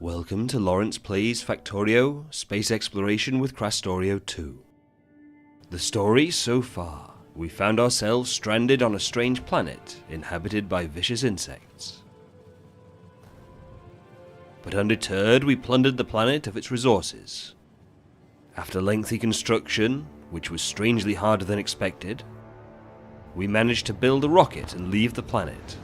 Welcome to Laurence Plays Factorio, Space Exploration with Krastorio². The story so far, we found ourselves stranded on a strange planet inhabited by vicious insects. But undeterred, we plundered the planet of its resources. After lengthy construction, which was strangely harder than expected, we managed to build a rocket and leave the planet.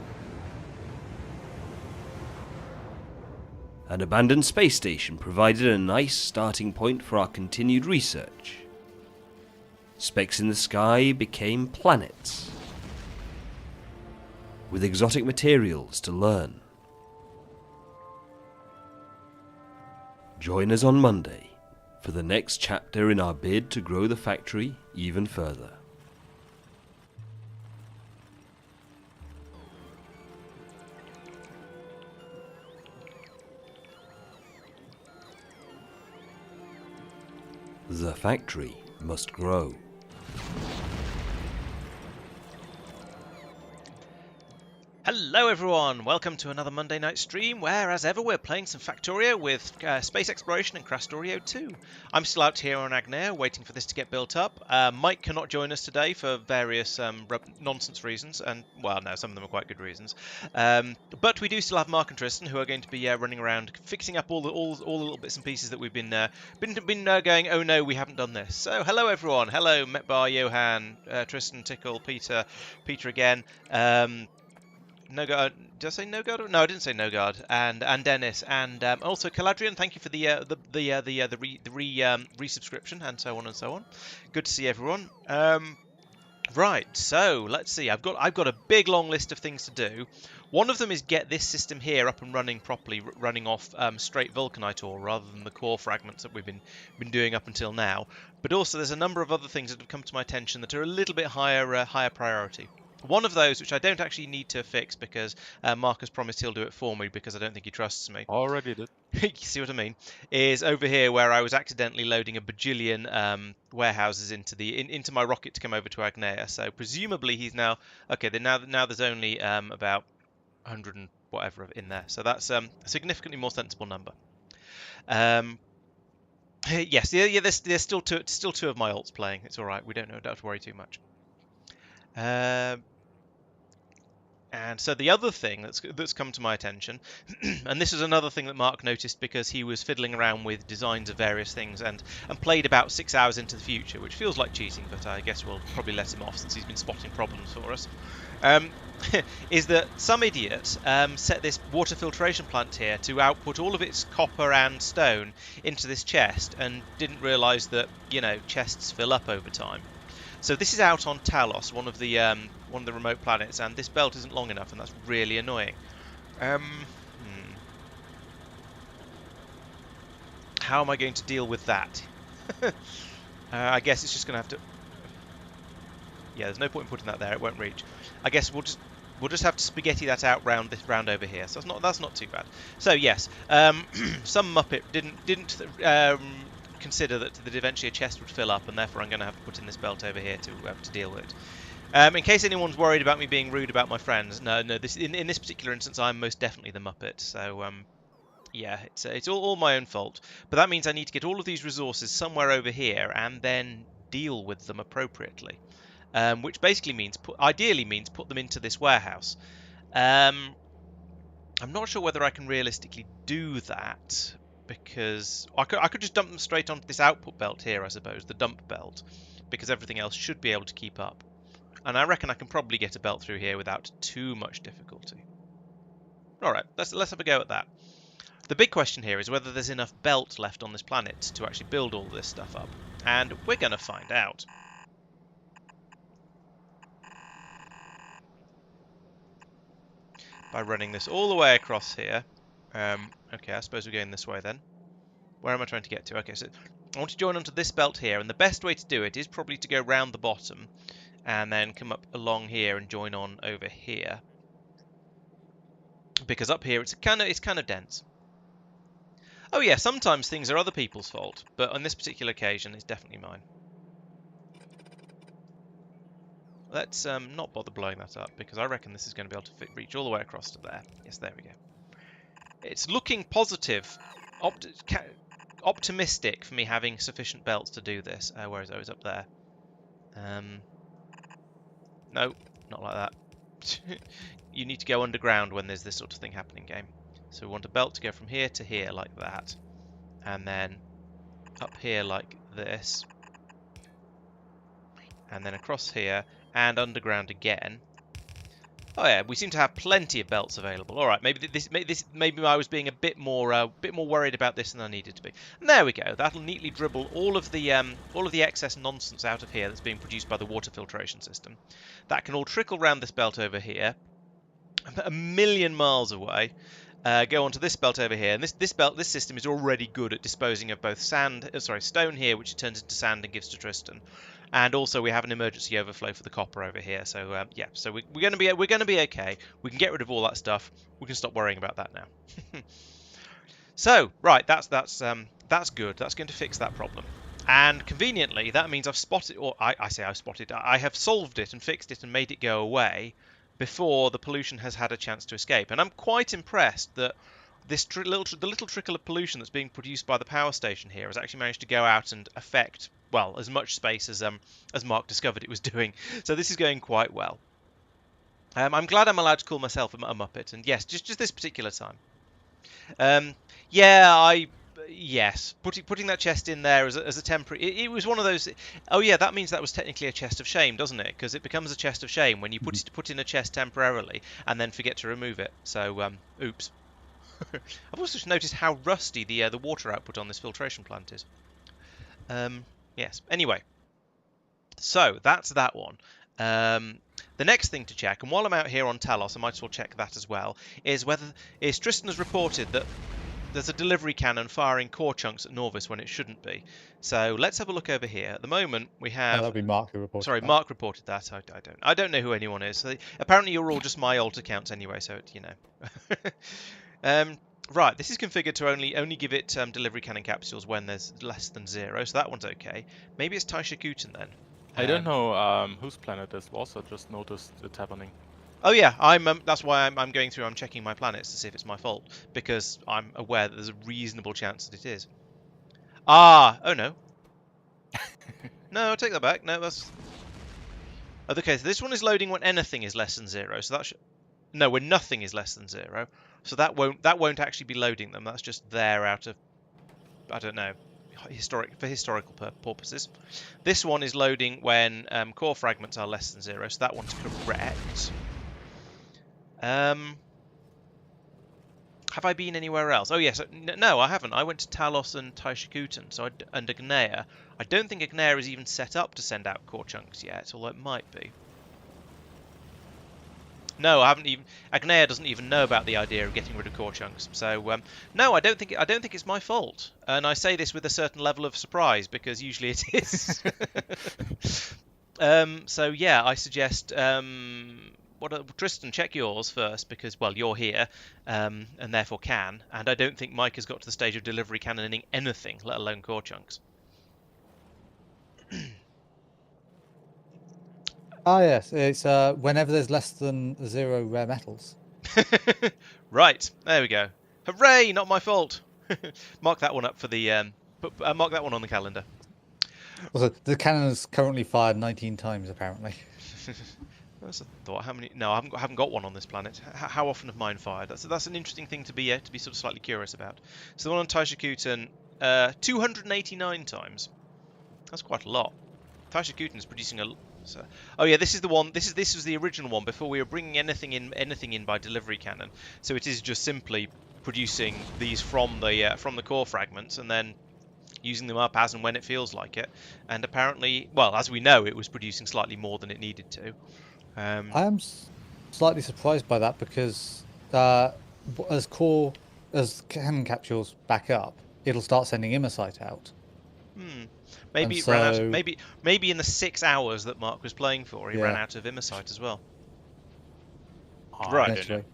An abandoned space station provided a nice starting point for our continued research. Specks in the sky became planets, with exotic materials to learn. Join us on Monday for the next chapter in our bid to grow the factory even further. The factory must grow. Hello everyone, welcome to another Monday night stream where, as ever, we're playing some Factorio with Space Exploration and Krastorio². I'm still out here on Agneya waiting for this to get built up. Mike cannot join us today for various nonsense reasons, and, well, no, some of them are quite good reasons. But we do still have Marc and Tristan who are going to be running around fixing up all the little bits and pieces that we've been going, oh no, we haven't done this. So hello everyone, hello Metbar, Johan, Tristan, Tickle, Peter again. No guard. Did I say no guard? No, I didn't say no guard. And Dennis and also Caladrian. Thank you for the resubscription and so on and so on. Good to see everyone. Right, so let's see. I've got a big long list of things to do. One of them is get this system here up and running properly, running off straight Vulcanite ore rather than the core fragments that we've been doing up until now. But also, there's a number of other things that have come to my attention that are a little bit higher priority. One of those, which I don't actually need to fix because Marc has promised he'll do it for me because I don't think he trusts me. Already did. You see what I mean? Is over here where I was accidentally loading a bajillion warehouses into my rocket to come over to Agneya. So presumably he's now okay. Then now there's only about 100 and whatever in there. So that's a significantly more sensible number. Yes, yeah. There's still two of my alts playing. It's all right. We don't have to worry too much. And so the other thing that's come to my attention, and this is another thing that Marc noticed because he was fiddling around with designs of various things and played about 6 hours into the future, which feels like cheating, but I guess we'll probably let him off since he's been spotting problems for us, is that some idiot set this water filtration plant here to output all of its copper and stone into this chest and didn't realise that, chests fill up over time. So this is out on Talos, one of the remote planets, and this belt isn't long enough, and that's really annoying. How am I going to deal with that? I guess it's just going to have to. Yeah, there's no point in putting that there; it won't reach. I guess we'll just have to spaghetti that out round over here. So that's not too bad. So yes, some muppet didn't consider that eventually a chest would fill up, and therefore I'm going to have to put in this belt over here to deal with it. In case anyone's worried about me being rude about my friends, no. This in this particular instance, I'm most definitely the muppet. So yeah, it's all my own fault. But that means I need to get all of these resources somewhere over here and then deal with them appropriately, which basically ideally means put them into this warehouse. I'm not sure whether I can realistically do that, because I could just dump them straight onto this output belt here, I suppose, the dump belt, because everything else should be able to keep up. And I reckon I can probably get a belt through here without too much difficulty. Alright, let's have a go at that. The big question here is whether there's enough belt left on this planet to actually build all this stuff up. And we're going to find out. By running this all the way across here. Okay, I suppose we're going this way then. Where am I trying to get to? Okay, so I want to join onto this belt here, and the best way to do it is probably to go round the bottom and then come up along here and join on over here. Because up here it's kind of dense. Oh yeah, sometimes things are other people's fault, but on this particular occasion it's definitely mine. Let's not bother blowing that up, because I reckon this is going to be able to reach all the way across to there. Yes, there we go. It's looking positive, optimistic for me having sufficient belts to do this. Where is it? Oh, it's up there. No, not like that. You need to go underground when there's this sort of thing happening, game. So we want a belt to go from here to here like that, and then up here like this, and then across here and underground again. Oh yeah, we seem to have plenty of belts available. All right, maybe I was being a bit more worried about this than I needed to be. And there we go. That'll neatly dribble all of the excess nonsense out of here that's being produced by the water filtration system. That can all trickle round this belt over here, a million miles away. Go onto this belt over here, and this system is already good at disposing of both stone here, which it turns into sand and gives to Tristan, and also we have an emergency overflow for the copper over here. So yeah, so we're going to be okay. We can get rid of all that stuff. We can stop worrying about that now. So right, that's good. That's going to fix that problem. And conveniently, that means I've spotted, or I say I've spotted. I have solved it and fixed it and made it go away before the pollution has had a chance to escape. And I'm quite impressed that the little trickle of pollution that's being produced by the power station here has actually managed to go out and affect, well, as much space as Marc discovered it was doing. So this is going quite well. I'm glad I'm allowed to call myself a Muppet, and yes, just this particular time. Yes, putting that chest in there as a temporary. It was one of those. Oh yeah, that means that was technically a chest of shame, doesn't it? Because it becomes a chest of shame when you put in a chest temporarily and then forget to remove it. So oops. I've also noticed how rusty the water output on this filtration plant is. Yes. Anyway, so that's that one. The next thing to check, and while I'm out here on Talos, I might as well check that as well, is Tristan has reported that there's a delivery cannon firing core chunks at Norvis when it shouldn't be. So let's have a look over here. At the moment, we have. That'd be Mark who reported Sorry, that. Marc reported that. I don't know who anyone is. So apparently, you're all just my alt accounts anyway. So you know. Right, this is configured to only give it delivery cannon capsules when there's less than 0. So that one's okay. Maybe it's Taishakuten then. I don't know whose planet this was. I just noticed it happening. Oh yeah, that's why I'm going through. I'm checking my planets to see if it's my fault, because I'm aware that there's a reasonable chance that it is. Ah, oh no. No, I'll take that back. No, that's. Okay, so this one is loading when anything is less than 0. So that should. No, when nothing is less than 0. So that won't actually be loading them. That's just there out of, I don't know, historical purposes. This one is loading when core fragments are less than 0. So that one's correct. Have I been anywhere else? Oh yes, no, I haven't. I went to Talos and Taishakuten, and Agneya. I don't think Agneya is even set up to send out core chunks yet, although it might be. No, I haven't even. Agneya doesn't even know about the idea of getting rid of core chunks. So no, I don't think it's my fault, and I say this with a certain level of surprise because usually it is. So yeah, I suggest. Tristan, check yours first because, well, you're here and therefore can. And I don't think Mike has got to the stage of delivery cannoning anything, let alone core chunks. Ah, yes. It's whenever there's less than 0 rare metals. Right, there we go. Hooray! Not my fault. Mark that one up for the. Mark that one on the calendar. Also, the cannon is currently fired 19 times, apparently. That's a thought. How many? No, I haven't got one on this planet. How often have mine fired? That's an interesting thing to be sort of slightly curious about. So the one on Taishakuten, 289 times. That's quite a lot. Taishakuten is producing a. So, oh yeah, this is the one. This was the original one before we were bringing anything in by delivery cannon. So it is just simply producing these from the core fragments and then using them up as and when it feels like it. And apparently, well, as we know, it was producing slightly more than it needed to. I am slightly surprised by that because as cannon capsules back up, it'll start sending Immersite out. Maybe it ran out. Maybe in the 6 hours that Marc was playing for, he ran out of Immersite as well. Right.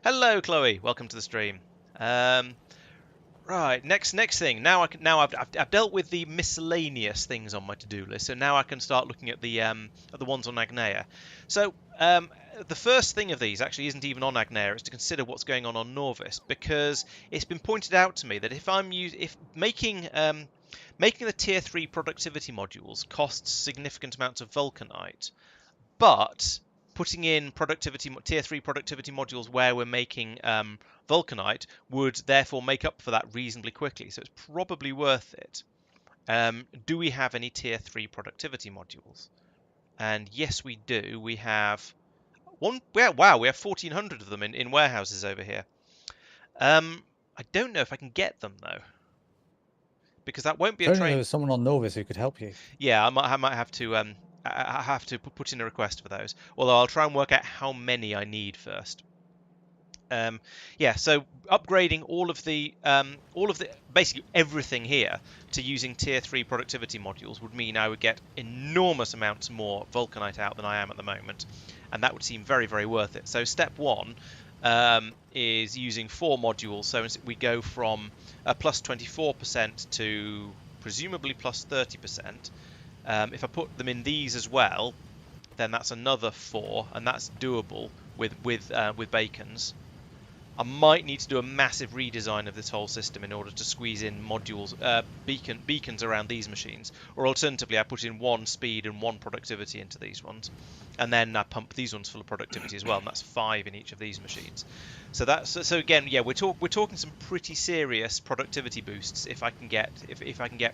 Hello, Chloe. Welcome to the stream. Right. Next thing. Now I've dealt with the miscellaneous things on my to-do list, so now I can start looking at the ones on Agneya. So the first thing of these actually isn't even on Agneya. It's to consider what's going on Norvis, because it's been pointed out to me that if making the tier 3 productivity modules costs significant amounts of Vulcanite, but putting in tier 3 productivity modules where we're making Vulcanite would therefore make up for that reasonably quickly. So it's probably worth it. Do we have any tier 3 productivity modules? And yes, we do. We have one. Wow, we have 1,400 of them in warehouses over here. I don't know if I can get them though, because that won't be a train. There was someone on Norvis who could help you. Yeah, I might have to. I have to put in a request for those. Although I'll try and work out how many I need first. Yeah, so upgrading all of the basically everything here to using tier 3 productivity modules would mean I would get enormous amounts more Vulcanite out than I am at the moment, and that would seem very, very worth it. So step 1 is using 4 modules. So we go from a plus 24% to presumably plus 30%. If I put them in these as well, then that's another 4, and that's doable with bacons. I might need to do a massive redesign of this whole system in order to squeeze in modules, beacons around these machines. Or alternatively, I put in 1 speed and 1 productivity into these ones, and then I pump these ones full of productivity as well, and that's 5 in each of these machines. So again, yeah, we're talking some pretty serious productivity boosts if I can get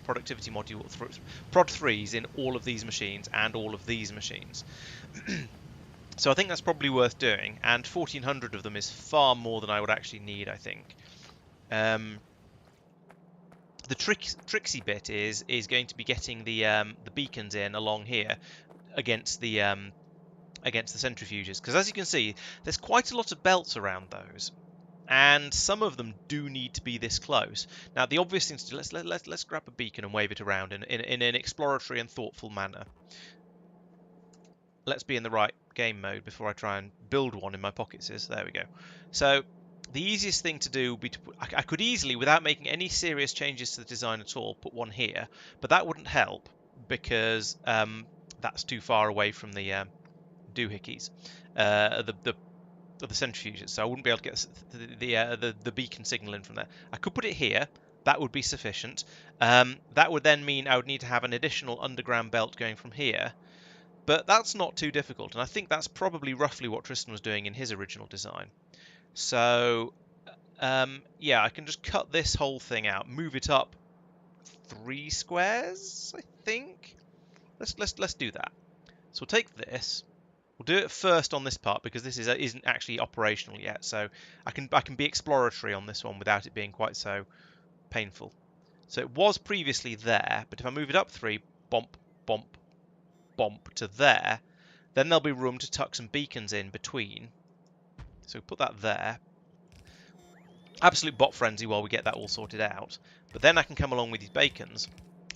productivity module prod 3s in all of these machines and all of these machines. So I think that's probably worth doing, and 1,400 of them is far more than I would actually need, I think. The tricksy bit is going to be getting the beacons in along here. against the centrifuges, because as you can see, there's quite a lot of belts around those, and some of them do need to be this close. Now, the obvious thing to do, let's grab a beacon and wave it around in an exploratory and thoughtful manner. Let's be in the right game mode before I try and build one in my pockets. There we go. So the easiest thing to do would be to put, I could easily, without making any serious changes to the design at all, put one here, but that wouldn't help because that's too far away from the doohickeys, the centrifuges, so I wouldn't be able to get the beacon signal in from there. I could put it here. That would be sufficient. That would then mean I would need to have an additional underground belt going from here. But that's not too difficult, and I think that's probably roughly what Tristan was doing in his original design. So, yeah, I can just cut this whole thing out, move it up 3 squares, I think. Let's do that. So we'll take this. We'll do it first on this part because this isn't actually operational yet. So I can be exploratory on this one without it being quite so painful. So it was previously there, but if I move it up 3, bump, bump, bump to there, then there'll be room to tuck some beacons in between. So put that there. Absolute bot frenzy while we get that all sorted out. But then I can come along with these beacons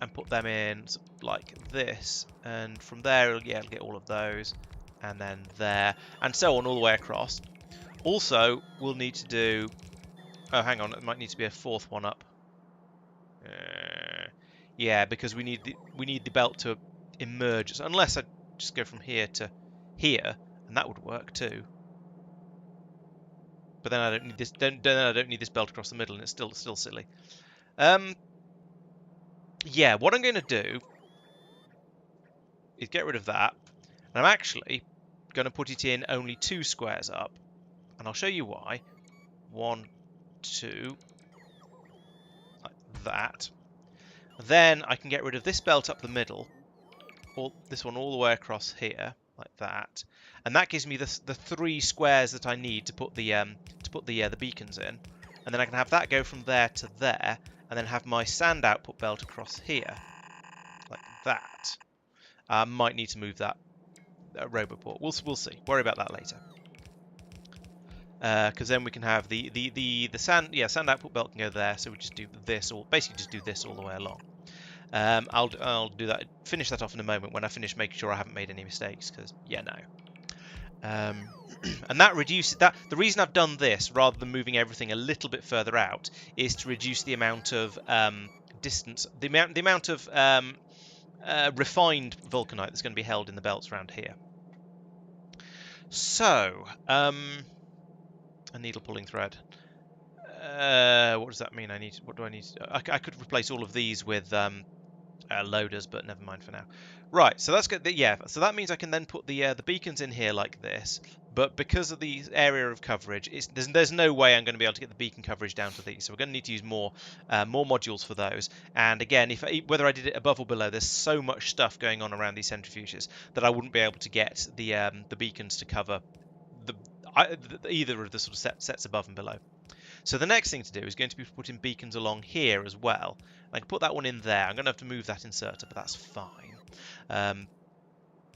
and put them in like this, and from there it'll get all of those, and then there, and so on all the way across. Also, we'll need to do, oh hang on, it might need to be a 4th one up. Yeah, because we need the belt to emerge, unless I just go from here to here, and that would work too. But then I don't need this. Then I don't need this belt across the middle, and it's still silly. Yeah, what I'm going to do is get rid of that, and I'm actually going to put it in only 2 squares up, and I'll show you why. 1, 2, like that. Then I can get rid of this belt up the middle, or this one all the way across here, like that, and that gives me the 3 squares that I need to put the beacons in, and then I can have that go from there to there, and then have my sand output belt across here, like that. I might need to move that roboport. We'll see. Worry about that later. Because then we can have the sand output belt can go there, so we just do this, or basically just do this all the way along. I'll do that. Finish that off in a moment when I finish making sure I haven't made any mistakes. Because yeah, no. And that reduces that. The reason I've done this rather than moving everything a little bit further out is to reduce the amount of distance, the amount of refined vulcanite that's going to be held in the belts around here. So, a needle pulling thread. What does that mean? What do I need? I could replace all of these with loaders, but never mind for now. Right, so that's good. Yeah, so that means I can then put the beacons in here like this. But because of the area of coverage, there's no way I'm going to be able to get the beacon coverage down to these. So we're going to need to use more modules for those. And again, whether I did it above or below, there's so much stuff going on around these centrifuges that I wouldn't be able to get the beacons to cover either of the sort of sets above and below. So the next thing to do is going to be putting beacons along here as well. I can put that one in there. I'm going to have to move that inserter, but that's fine.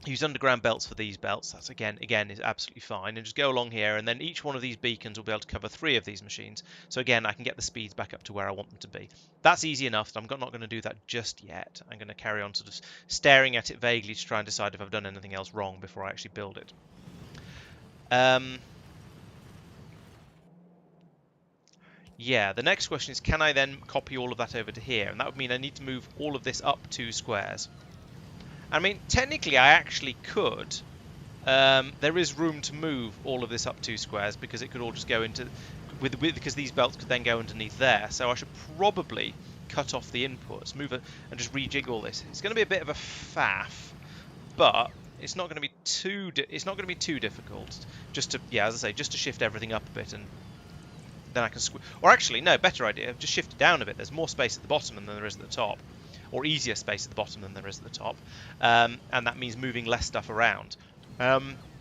Use underground belts for these belts. That's again is absolutely fine. And just go along here, and then each one of these beacons will be able to cover 3 of these machines. So again, I can get the speeds back up to where I want them to be. That's easy enough. I'm not going to do that just yet. I'm going to carry on sort of staring at it vaguely to try and decide if I've done anything else wrong before I actually build it. Yeah, the next question is, can I then copy all of that over to here? And that would mean I need to move all of this up 2 squares. I mean, technically I actually could. There is room to move all of this up 2 squares because it could all just go into... because these belts could then go underneath there. So I should probably cut off the inputs, move it, and just rejig all this. It's going to be a bit of a faff, but it's not going to be too difficult. Just to, yeah, as I say, just to shift everything up a bit, and then I can or actually, no, better idea, just shift it down a bit. There's more space at the bottom than there is at the top, or easier space at the bottom than there is at the top, and that means moving less stuff around.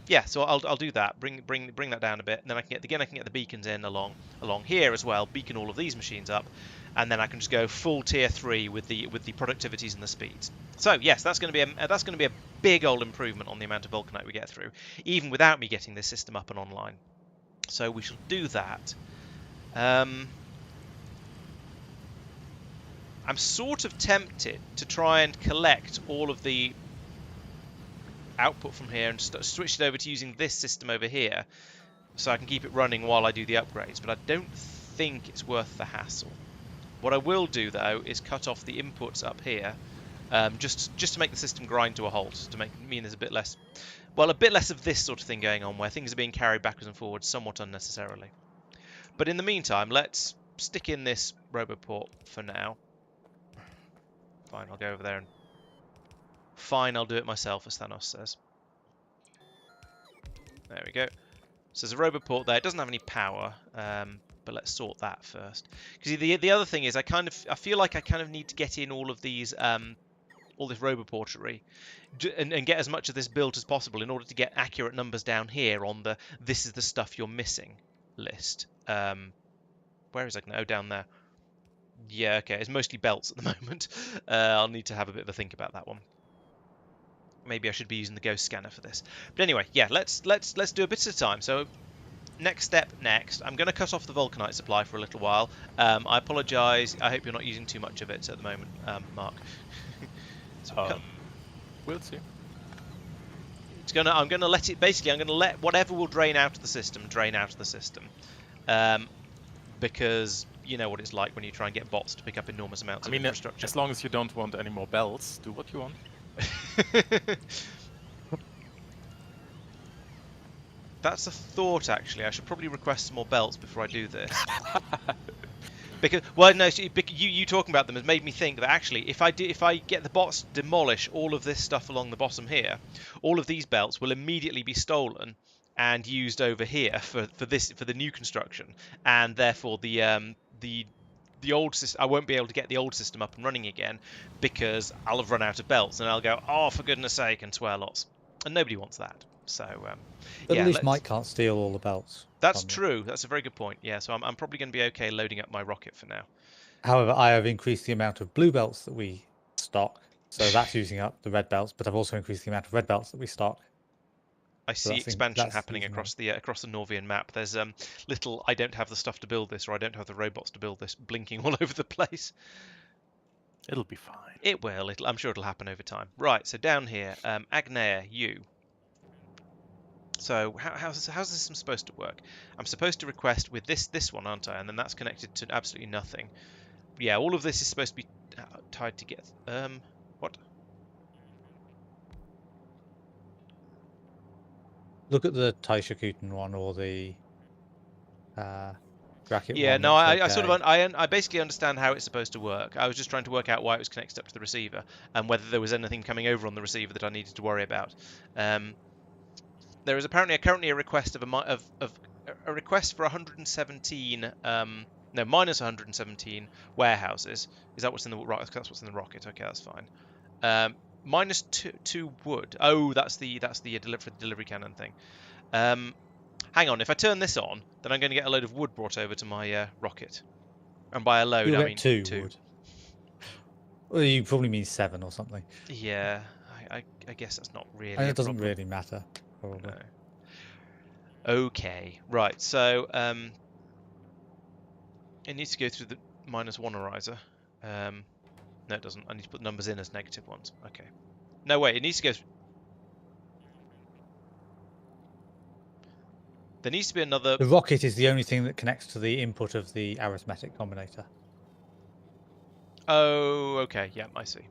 yeah, so I'll do that. Bring that down a bit, and then I can get the beacons in along here as well. Beacon all of these machines up, and then I can just go full tier 3 with the productivities and the speeds. So yes, that's going to be a big old improvement on the amount of Vulcanite we get through, even without me getting this system up and online. So we shall do that. I'm sort of tempted to try and collect all of the output from here and switch it over to using this system over here, so I can keep it running while I do the upgrades, but I don't think it's worth the hassle. What I will do though is cut off the inputs up here, just to make the system grind to a halt, to mean there's a bit less of this sort of thing going on, where things are being carried backwards and forwards somewhat unnecessarily. But in the meantime, let's stick in this roboport for now. Fine, I'll go over there and fine, I'll do it myself, as Thanos says. There we go. So there's a roboport there. It doesn't have any power, but let's sort that first. Because the other thing is, I feel like I kind of need to get in all of these, all this roboportery, and get as much of this built as possible in order to get accurate numbers down here on the "this is the stuff you're missing" list. Where is it? Oh, down there. Yeah, okay. It's mostly belts at the moment. I'll need to have a bit of a think about that one. Maybe I should be using the ghost scanner for this. But anyway, yeah, let's do a bit at a time. So next step next, I'm going to cut off the Vulcanite supply for a little while. I apologise. I hope you're not using too much of it at the moment, Marc. So we'll see. I'm gonna let it. Basically, I'm gonna let whatever will drain out of the system drain out of the system, because you know what it's like when you try and get bots to pick up enormous amounts of infrastructure. As long as you don't want any more belts, do what you want. That's a thought, actually. I should probably request some more belts before I do this. Because, well, no, you talking about them has made me think that actually, if I get the bots to demolish all of this stuff along the bottom here, all of these belts will immediately be stolen and used over here for the new construction, and therefore the old system, I won't be able to get the old system up and running again because I'll have run out of belts, and I'll go, oh, for goodness sake, and swear lots, and nobody wants that. So But yeah, at least Mike can't steal all the belts. That's true. That's a very good point. Yeah, so I'm probably going to be okay loading up my rocket for now. However, I have increased the amount of blue belts that we stock, so that's using up the red belts. But I've also increased the amount of red belts that we stock. I see expansion happening across the Norvian map. There's little I don't have the stuff to build this, or I don't have the robots to build this, blinking all over the place. It'll be fine. It will. I'm sure it'll happen over time. Right. So down here, Agneya, you. So how's the system supposed to work? I'm supposed to request with this one, aren't I? And then that's connected to absolutely nothing. Yeah, all of this is supposed to be tied together. What? Look at the Taishakuten one or the bracket yeah, one. No, I basically understand how it's supposed to work. I was just trying to work out why it was connected up to the receiver and whether there was anything coming over on the receiver that I needed to worry about. There is apparently currently a request of a request for 117 minus 117 warehouses. Is that what's in the right? That's what's in the rocket. Okay, that's fine. Minus two wood. Oh, that's the delivery cannon thing. Hang on. If I turn this on, then I'm going to get a load of wood brought over to my rocket. And by a load, I mean two. Wood. Well, you probably mean 7 or something. Yeah, I guess that's not really. And it doesn't really matter. Probably. No. Okay, right. So it needs to go through the -1 ariser. No, it doesn't. I need to put numbers in as negative ones. Okay. No, wait. It needs to go. There needs to be another. The rocket is the only thing that connects to the input of the arithmetic combinator. Oh, okay. Yeah, I see.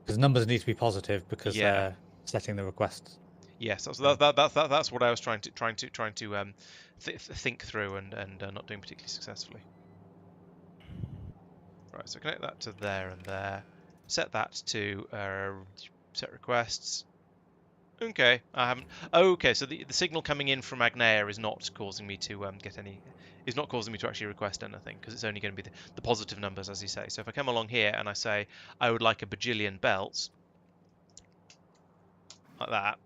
Because numbers need to be positive because they're setting the requests. Yes, that's what I was trying to think through and not doing particularly successfully. Right, so connect that to there and there. Set that to set requests. Okay, I haven't. Okay, so the signal coming in from Agneya is not causing me to get any. Is not causing me to actually request anything because it's only going to be the positive numbers, as you say. So if I come along here and I say I would like a bajillion belts, like that,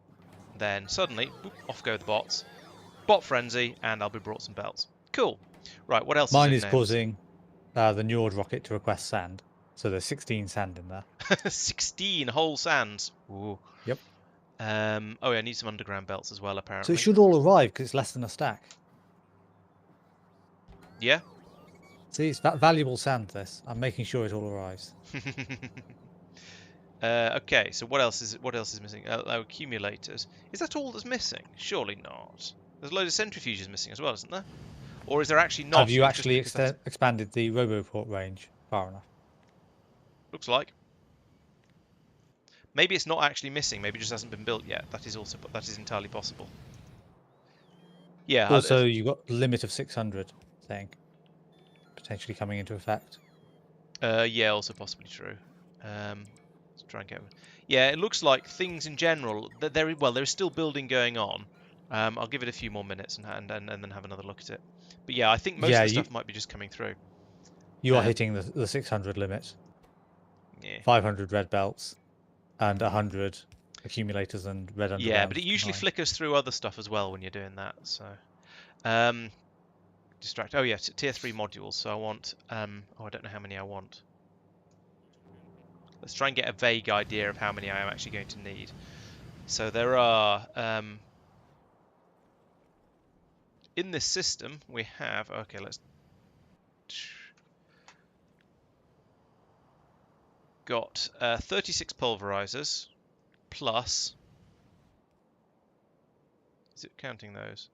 then suddenly, boop, off go the bots. Bot frenzy, and I'll be brought some belts. Cool. Right, what else Mine is is in causing the Njord rocket to request sand. So there's 16 sand in there. names? 16 whole sands. Ooh. Yep. Oh yeah, I need some underground belts as well, So apparently. it should all arrive because it's less than a stack. Yeah? See, it's that valuable sand, this. I'm making sure it all arrives. Okay, so what else is missing? Accumulators. Is that all that's missing? Surely not. There's a load of centrifuges missing as well, isn't there? Or is there actually not? Have you and it's just actually because that's- expanded the Roboport range far enough? Looks like. Maybe it's not actually missing. Maybe it just hasn't been built yet. That is entirely possible. Yeah. Also, you've got the limit of 600 thing potentially coming into effect. Yeah, also possibly true. Let's try and get. Yeah, it looks like things in general. There's still building going on. I'll give it a few more minutes and then have another look at it. But yeah, I think most of the stuff might be just coming through. You are hitting the 600 limit. Yeah. 500 red belts and 100 accumulators and red underground. Yeah, but it usually flickers through other stuff as well when you're doing that. So, distract. Oh yeah, tier 3 modules. So I want. I don't know how many I want. Let's try and get a vague idea of how many I am actually going to need. So there are. In this system, we have. Okay, let's. Got 36 pulverizers plus. Is it counting those?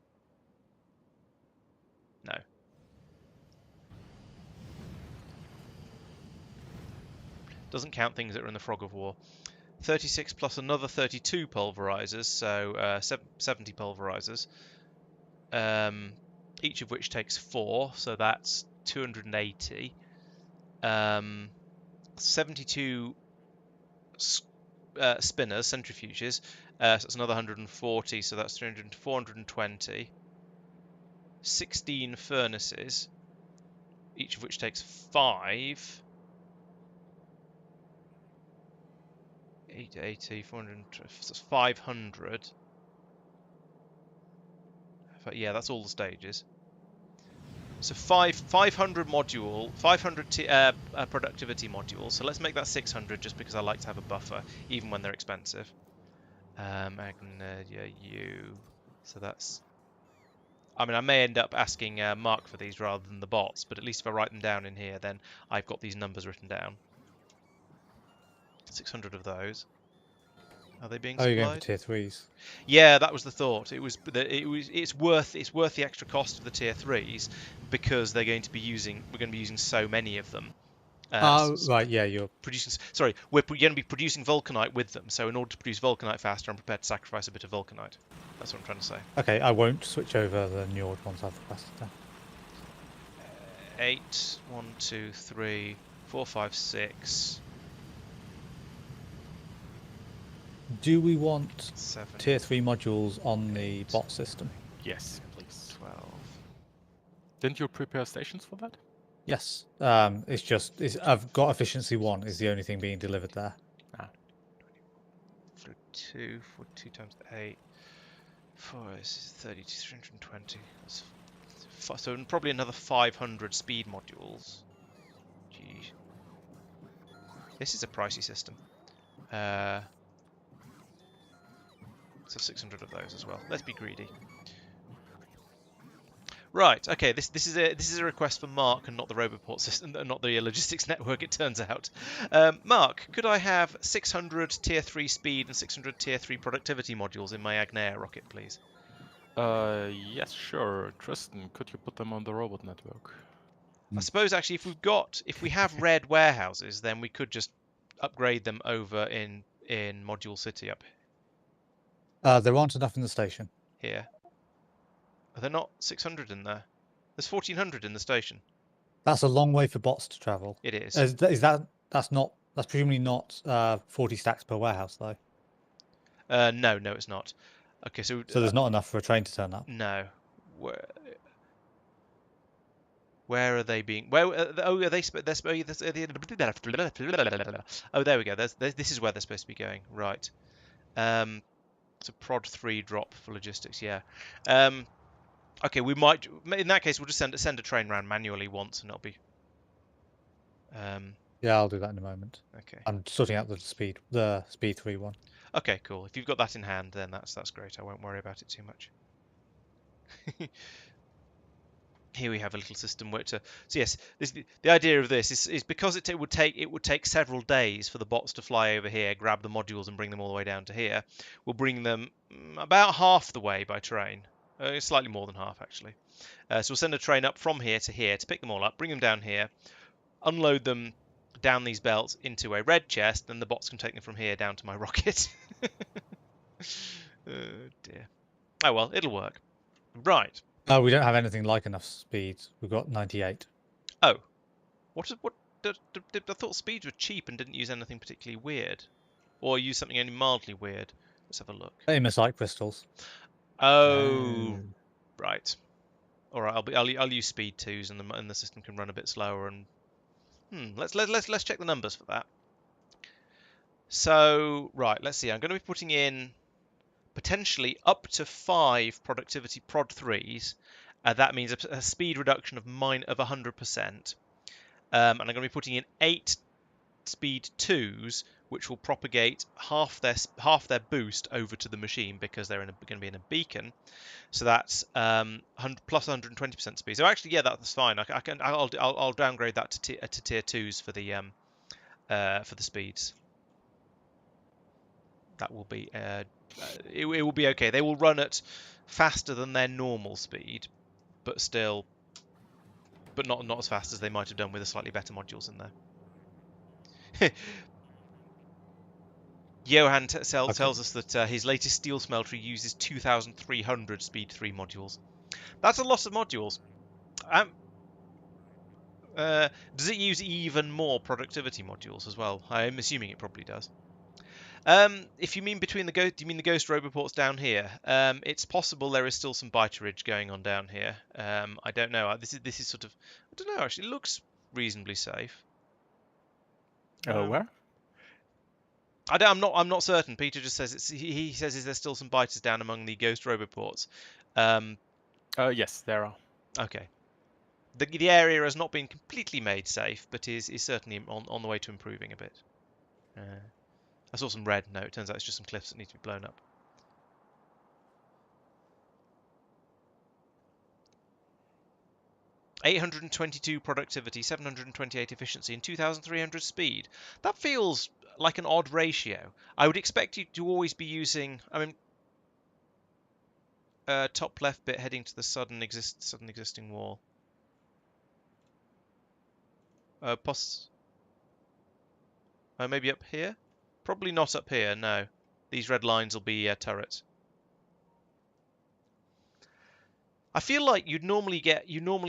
No. Doesn't count things that are in the Frog of War. 36 plus another 32 pulverizers, so 70 pulverizers. Each of which takes 4, so that's 280. 72 spinners, centrifuges, so that's another 140, so that's 300, 420. 16 furnaces, each of which takes 5. 880, 400, so that's 500. But yeah, that's all the stages. So 500 productivity modules. So let's make that 600 just because I like to have a buffer, even when they're expensive. Agneya, so that's. I mean, I may end up asking Marc for these rather than the bots, but at least if I write them down in here, then I've got these numbers written down. 600 of those. Are they being supplied? Oh, you're going for tier 3s. Yeah, that was the thought. It's worth the extra cost of the tier 3s because we're going to be using so many of them. Right, yeah, you're producing. Sorry, we're going to be producing Vulcanite with them. So in order to produce Vulcanite faster, I'm prepared to sacrifice a bit of Vulcanite. That's what I'm trying to say. okay. I won't switch over the Njord once I've requested them. 8, 1, 2, 3, 4, 5, 6. Do we want 7, tier 3 modules on the bot system? Yes, please. 12. Didn't you prepare stations for that? Yes. I've got efficiency 1 is the only thing being delivered there. 2 for 2 times 8. 4 is 30 to 320. So probably another 500 speed modules. Gee. This is a pricey system. So 600 of those as well. Let's be greedy. Right. Okay. This is a request for Marc and not the Roboport system, not the logistics network. It turns out. Marc, could I have 600 tier 3 speed and 600 tier 3 productivity modules in my Agneya rocket, please? Yes, sure. Tristan, could you put them on the robot network? I suppose actually, if we have red warehouses, then we could just upgrade them over in Module City up There aren't enough in the station. here. Are there not 600 in there? There's 1400 in the station. That's a long way for bots to travel. It is. That's presumably not 40 stacks per warehouse though. No, it's not. Okay, so there's not enough for a train to turn up. No. Where are they being? Where? Are they? Oh, there we go. This is where they're supposed to be going. Right. It's a prod 3 drop for logistics. Yeah. Okay, we might. In that case, we'll just send a train around manually once, and it'll be. Yeah, I'll do that in a moment. Okay. I'm sorting out the speed 3 one. Okay, cool. If you've got that in hand, then that's great. I won't worry about it too much. Here we have a little system where so yes, the idea of this is because it would take several days for the bots to fly over here, grab the modules, and bring them all the way down to here. We'll bring them about half the way by train, slightly more than half actually. So we'll send a train up from here to pick them all up, bring them down here, unload them down these belts into a red chest, and the bots can take them from here down to my rocket. Oh dear. Oh well, it'll work. Right. Oh, we don't have anything like enough speed. We've got 98. Oh, what? I thought speeds were cheap and didn't use anything particularly weird, or use something only mildly weird. Let's have a look. Amosite crystals. Oh, right. All right. I'll use speed 2s, and the system can run a bit slower. And let's check the numbers for that. So right, let's see. I'm going to be putting in potentially up to 5 productivity prod 3s. That means a speed reduction of 100%. And I'm going to be putting in 8 speed 2s, which will propagate half their boost over to the machine because they're going to be in a beacon. So that's plus 120% speed. So actually, yeah, that's fine. I'll downgrade that to tier 2s for the speeds. That will be it will be okay. They will run at faster than their normal speed, but not as fast as they might have done with the slightly better modules in there. Johan tells us that his latest steel smelter uses 2,300 speed 3 modules. That's a lot of modules. Does it use even more productivity modules as well? I'm assuming it probably does. If you mean do you mean the ghost roboports down here? It's possible there is still some biterage going on down here. I don't know. This is sort of, I don't know. Actually, it looks reasonably safe. Where? I'm not certain. Peter just says he says is there still some biters down among the ghost roboports? Yes, there are. Okay. The area has not been completely made safe, but is certainly on the way to improving a bit. I saw some red. No, it turns out it's just some cliffs that need to be blown up. $822 productivity, 728 efficiency, and 2,300 speed. That feels like an odd ratio. I would expect you to always be using. I mean, top left bit heading to the sudden existing wall. Maybe up here. Probably not up here, no. These red lines will be turrets. I feel like you normally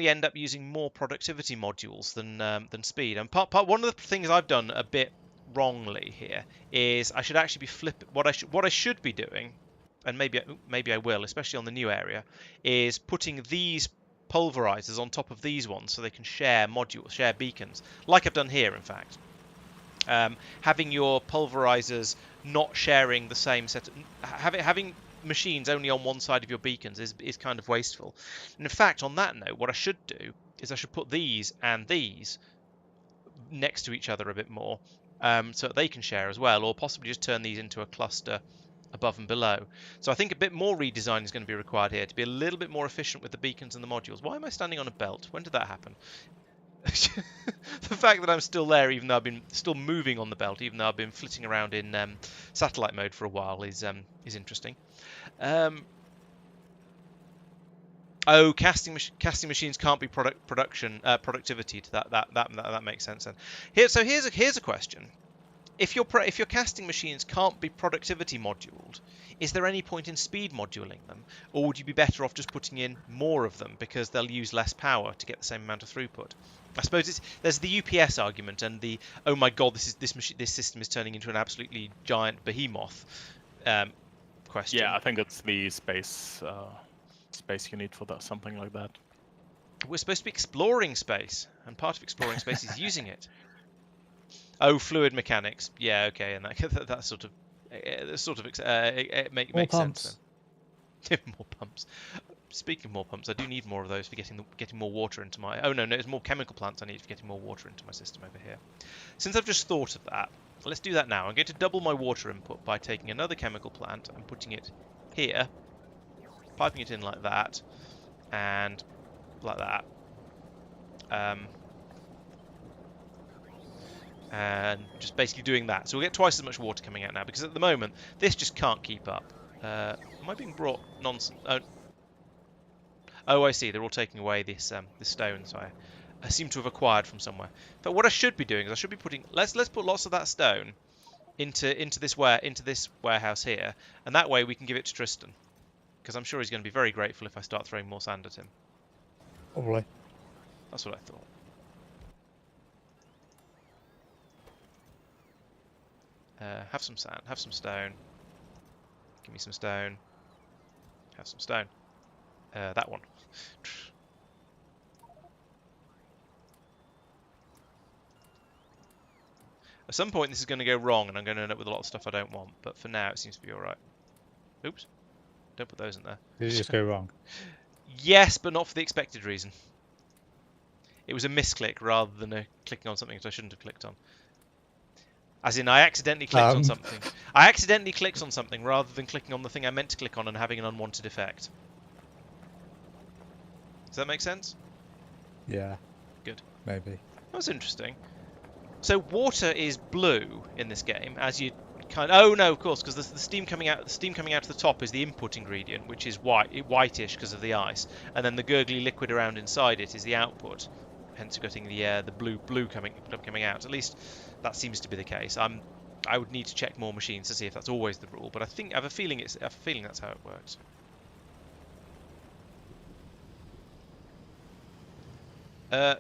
end up using more productivity modules than speed. And one of the things I've done a bit wrongly here is I should actually be what I should be doing, and maybe I will, especially on the new area, is putting these pulverizers on top of these ones so they can share beacons, like I've done here, in fact. Having your pulverizers not sharing the same set, having machines only on one side of your beacons is kind of wasteful. And in fact, on that note, what I should do is I should put these and these next to each other a bit more, so that they can share as well, or possibly just turn these into a cluster above and below. So I think a bit more redesign is going to be required here to be a little bit more efficient with the beacons and the modules. Why am I standing on a belt? When did that happen? The fact that I'm still there, even though I've been still moving on the belt, even though I've been flitting around in satellite mode for a while, is interesting. Casting machines can't be productivity. To that makes sense. Then here's a question: if your casting machines can't be productivity moduled, is there any point in speed modulating them, or would you be better off just putting in more of them because they'll use less power to get the same amount of throughput? I suppose there's the UPS argument and the oh my god, this system is turning into an absolutely giant behemoth question. Yeah, I think it's the space you need for that, something like that. We're supposed to be exploring space, and part of exploring space is using it. Oh, fluid mechanics. Yeah, okay, and that sort of It sort of More makes sense pumps. then. More pumps. Speaking of more pumps, I do need more of those for getting more water into my... Oh, no, it's more chemical plants I need for getting more water into my system over here. Since I've just thought of that, let's do that now. I'm going to double my water input by taking another chemical plant and putting it here, piping it in like that, and like that. And just basically doing that. So we'll get twice as much water coming out now, because at the moment, this just can't keep up. Am I being brought nonsense? Oh, I see. They're all taking away this stone, so I seem to have acquired from somewhere. But what I should be doing is I should be putting... Let's put lots of that stone into this warehouse here, and that way we can give it to Tristan, because I'm sure he's going to be very grateful if I start throwing more sand at him. Probably. That's what I thought. Have some sand. Have some stone. Give me some stone. Have some stone. That one. At some point this is going to go wrong and I'm going to end up with a lot of stuff I don't want, but for now it seems to be alright. Oops. Don't put those in there. Did you just go wrong? Yes, but not for the expected reason. It was a misclick rather than clicking on something that I shouldn't have clicked on. As in, I accidentally clicked on something. I accidentally clicked on something rather than clicking on the thing I meant to click on and having an unwanted effect. Does that make sense? Yeah. Good. Maybe. That's interesting. So water is blue in this game, as you kind of... Oh no, of course, because the steam coming out. The steam coming out of the top is the input ingredient, which is whitish because of the ice, and then the gurgly liquid around inside it is the output. Hence, we're getting the blue coming out. At least that seems to be the case. I would need to check more machines to see if that's always the rule, but I have a feeling that's how it works.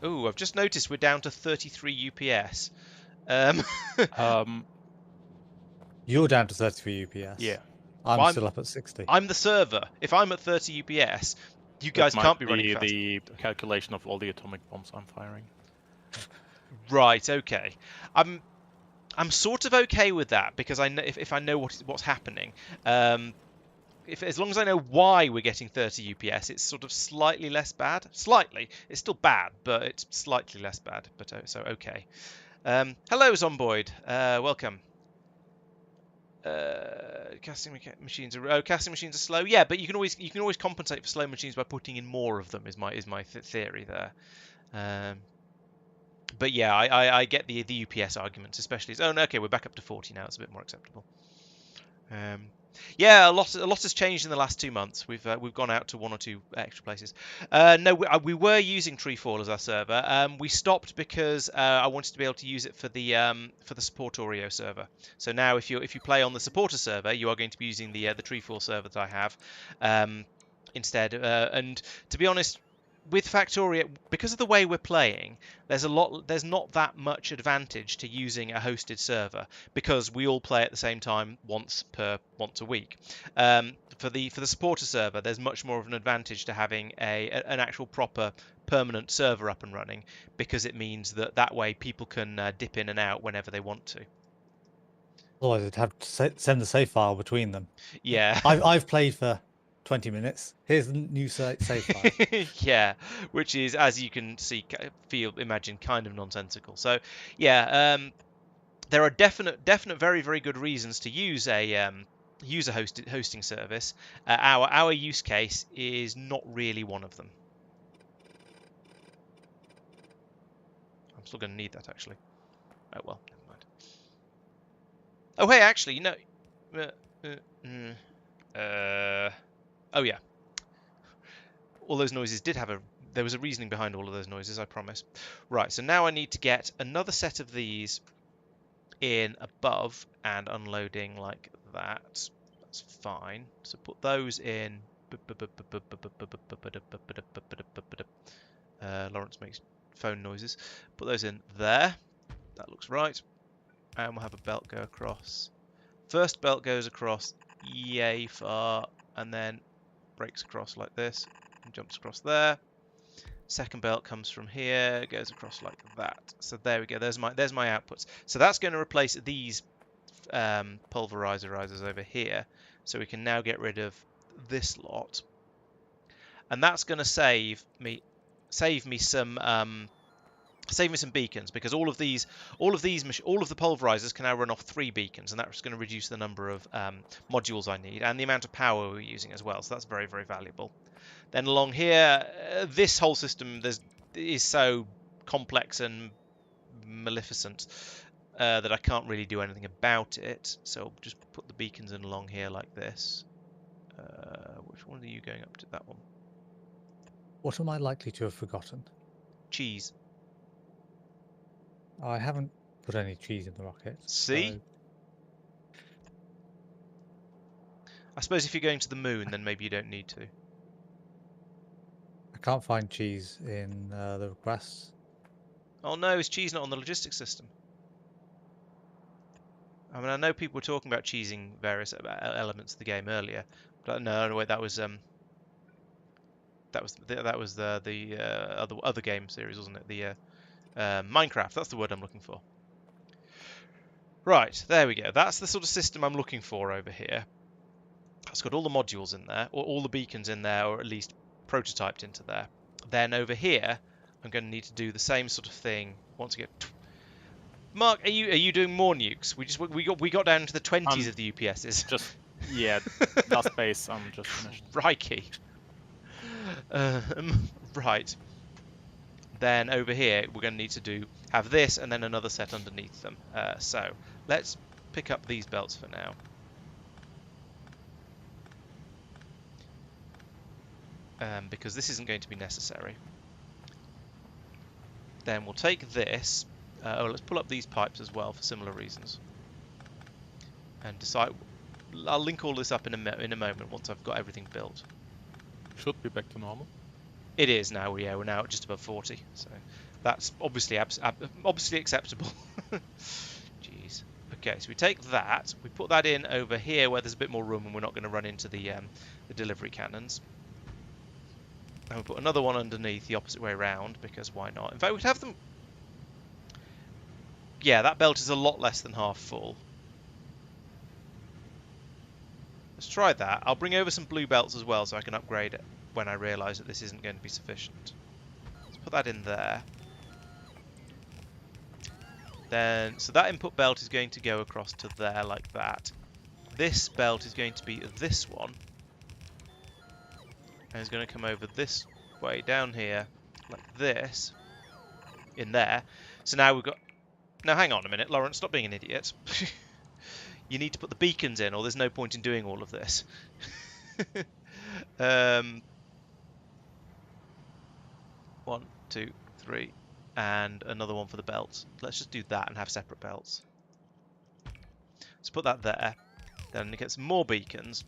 Ooh, I've just noticed we're down to 33 UPS. You're down to 33 UPS. Yeah. I'm still up at 60. I'm the server. If I'm at 30 UPS, you guys can't be running fast. The calculation of all the atomic bombs I'm firing. Right. Okay. I'm sort of okay with that because I know if I know what's happening. As long as I know why we're getting 30 UPS, it's sort of slightly less bad. Slightly. It's still bad, but it's slightly less bad. But so okay. Hello, Zomboid. Welcome. Casting machines are slow. Yeah, but you can always compensate for slow machines by putting in more of them. Is my theory there. But yeah, I get the UPS arguments, especially as okay, we're back up to 40 now. It's a bit more acceptable. Yeah, a lot has changed in the last 2 months. We've gone out to 1 or 2 extra places. No, we were using Treefall as our server. We stopped because I wanted to be able to use it for the Supportorio server. So now, if you play on the supporter server, you are going to be using the Treefall server that I have instead. And to be honest, with Factorio, because of the way we're playing, there's not that much advantage to using a hosted server because we all play at the same time once a week. For the supporter server, there's much more of an advantage to having an actual proper permanent server up and running because it means that way people can dip in and out whenever they want to. Otherwise, I'd have to send the save file between them. Yeah. I've played for 20 minutes. Here's the new save file. Yeah, which is, as you can see, imagine, kind of nonsensical. So, yeah, there are definite, very, very good reasons to use a hosting service. Our use case is not really one of them. I'm still going to need that actually. Oh well, never mind. Oh hey, actually, oh yeah. All those noises did have there was a reasoning behind all of those noises, I promise. Right, so now I need to get another set of these in above and unloading like that. That's fine. So put those in. Laurence makes phone noises. Put those in there. That looks right. And we'll have a belt go across. First belt goes across yay far and then breaks across like this and jumps across there. Second belt comes from here, goes across like that. So there we go. There's my outputs. So that's going to replace these pulverizers over here, so we can now get rid of this lot, and that's going to save me some beacons, because all of the pulverizers can now run off 3 beacons, and that's going to reduce the number of modules I need and the amount of power we're using as well. So that's very, very valuable. Then along here, this whole system is so complex and maleficent that I can't really do anything about it. So I'll just put the beacons in along here like this. Which one are you going up to? That one. What am I likely to have forgotten? Cheese. I haven't put any cheese in the rocket. See? So... I suppose if you're going to the moon, then maybe you don't need to. I can't find cheese in the requests. Oh no, is cheese not on the logistics system? I mean, I know people were talking about cheesing various elements of the game earlier, but no, wait, that was the other game series, wasn't it? The Minecraft. That's the word I'm looking for. Right, there we go. That's the sort of system I'm looking for over here. It's got all the modules in there, or all the beacons in there, or at least prototyped into there. Then over here, I'm going to need to do the same sort of thing once I get. Marc, are you doing more nukes? We got down to the 20s of the UPSs. Just last base. I'm just finished. Crikey. Right. Then over here, we're going to need to have this and then another set underneath them. So let's pick up these belts for now. Because this isn't going to be necessary. Then we'll take this. Let's pull up these pipes as well for similar reasons. And decide. I'll link all this up in a moment once I've got everything built. Should be back to normal. It is now. Yeah, we're now at just above 40. So that's obviously acceptable. Jeez. Okay, so we take that. We put that in over here where there's a bit more room and we're not going to run into the delivery cannons. And we put another one underneath the opposite way around, because why not? In fact, we'd have them... Yeah, that belt is a lot less than half full. Let's try that. I'll bring over some blue belts as well so I can upgrade it when I realise that this isn't going to be sufficient. Let's put that in there. Then, so that input belt is going to go across to there like that. This belt is going to be this one. And it's going to come over this way down here, like this, in there. So now we've got... Now hang on a minute, Laurence, stop being an idiot. You need to put the beacons in, or there's no point in doing all of this. 1, 2, 3, and another one for the belts. Let's just do that and have separate belts. Let's put that there. Then get some more beacons.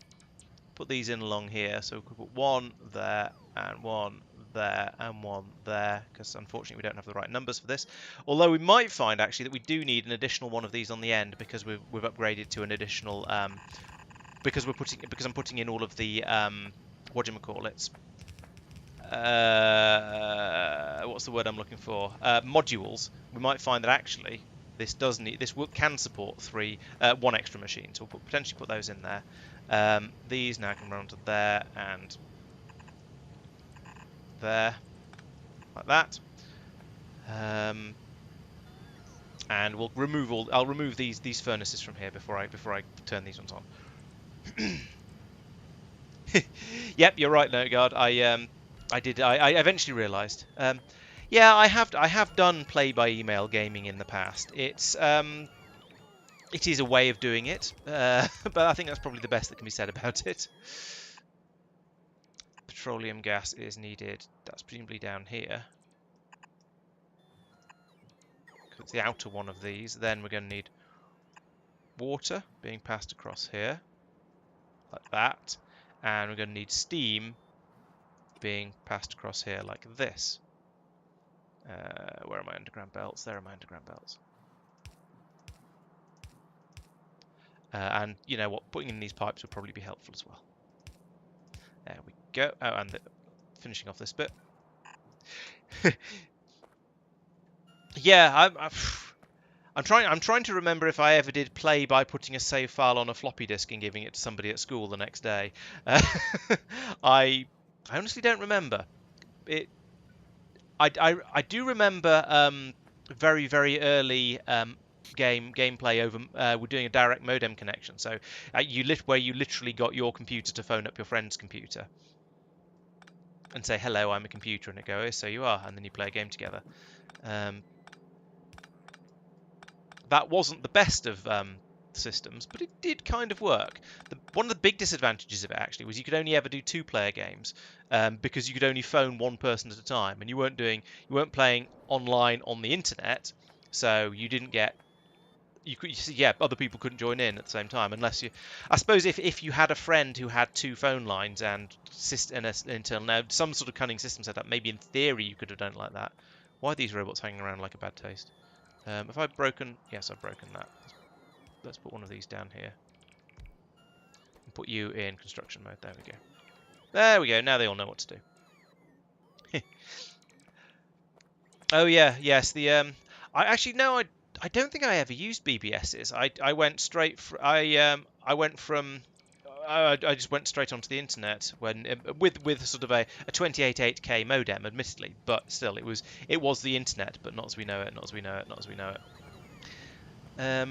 Put these in along here, so we could put one there, and one there, and one there, because unfortunately we don't have the right numbers for this. Although we might find actually that we do need an additional one of these on the end, because we've upgraded to an additional because I'm putting in all of the whatchamacallits. What's the word I'm looking for? Modules. We might find that actually this can support 1 extra machine, so we'll potentially put those in there. These now can run to there and there, like that. And we'll remove I'll remove these furnaces from here before I turn these ones on. Yep, you're right, Noteguard. I eventually realised. Yeah, I have done play-by-email gaming in the past. It is a way of doing it, but I think that's probably the best that can be said about it. Petroleum gas is needed. That's presumably down here. It's the outer one of these. Then we're going to need water being passed across here, like that. And we're going to need steam being passed across here like this. Where are my underground belts? There are my underground belts. And you know what? Putting in these pipes would probably be helpful as well. There we go. Oh, and finishing off this bit. Yeah, I'm trying to remember if I ever did play by putting a save file on a floppy disk and giving it to somebody at school the next day. Uh, I honestly don't remember. It. I do remember very very early gameplay over. We're doing a direct modem connection, so where you literally got your computer to phone up your friend's computer and say hello, I'm a computer, and it goes, so you are, and then you play a game together. Um, that wasn't the best of systems, but it did kind of work. One of the big disadvantages of it actually was you could only ever do two-player games because you could only phone one person at a time, and you weren't playing online on the internet, so you didn't get other people couldn't join in at the same time unless you. I suppose if you had a friend who had two phone lines and an internal now some sort of cunning system set up, maybe in theory you could have done it like that. Why are these robots hanging around like a bad taste? Have I broken? Yes, I've broken that. Let's put one of these down here. And put you in construction mode. There we go. There we go. Now they all know what to do. Oh yeah, yes. I actually no. I don't think I ever used BBSs. I went straight. I went from. I just went straight onto the internet when with sort of a 288K modem, admittedly, but still it was the internet, but not as we know it, not as we know it, not as we know it.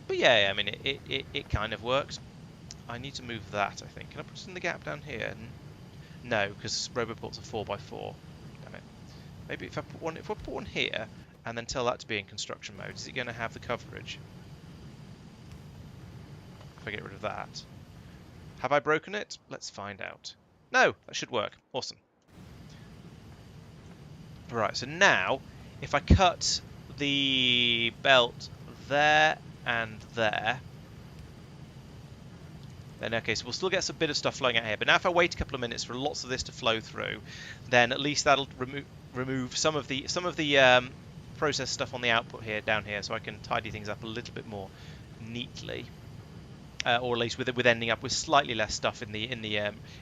But yeah, I mean, it kind of works. I need to move that, I think. Can I put it in the gap down here? No, because Roboport's a 4x4. Damn it. Maybe if I put one here, and then tell that to be in construction mode, is it going to have the coverage? If I get rid of that. Have I broken it? Let's find out. No, that should work. Awesome. Right, so now, if I cut the belt there and there, then okay, so we'll still get a bit of stuff flowing out here. But now if I wait a couple of minutes for lots of this to flow through, then at least that'll remove some of the process stuff on the output here down here, so I can tidy things up a little bit more neatly, or at least with ending up with slightly less stuff in the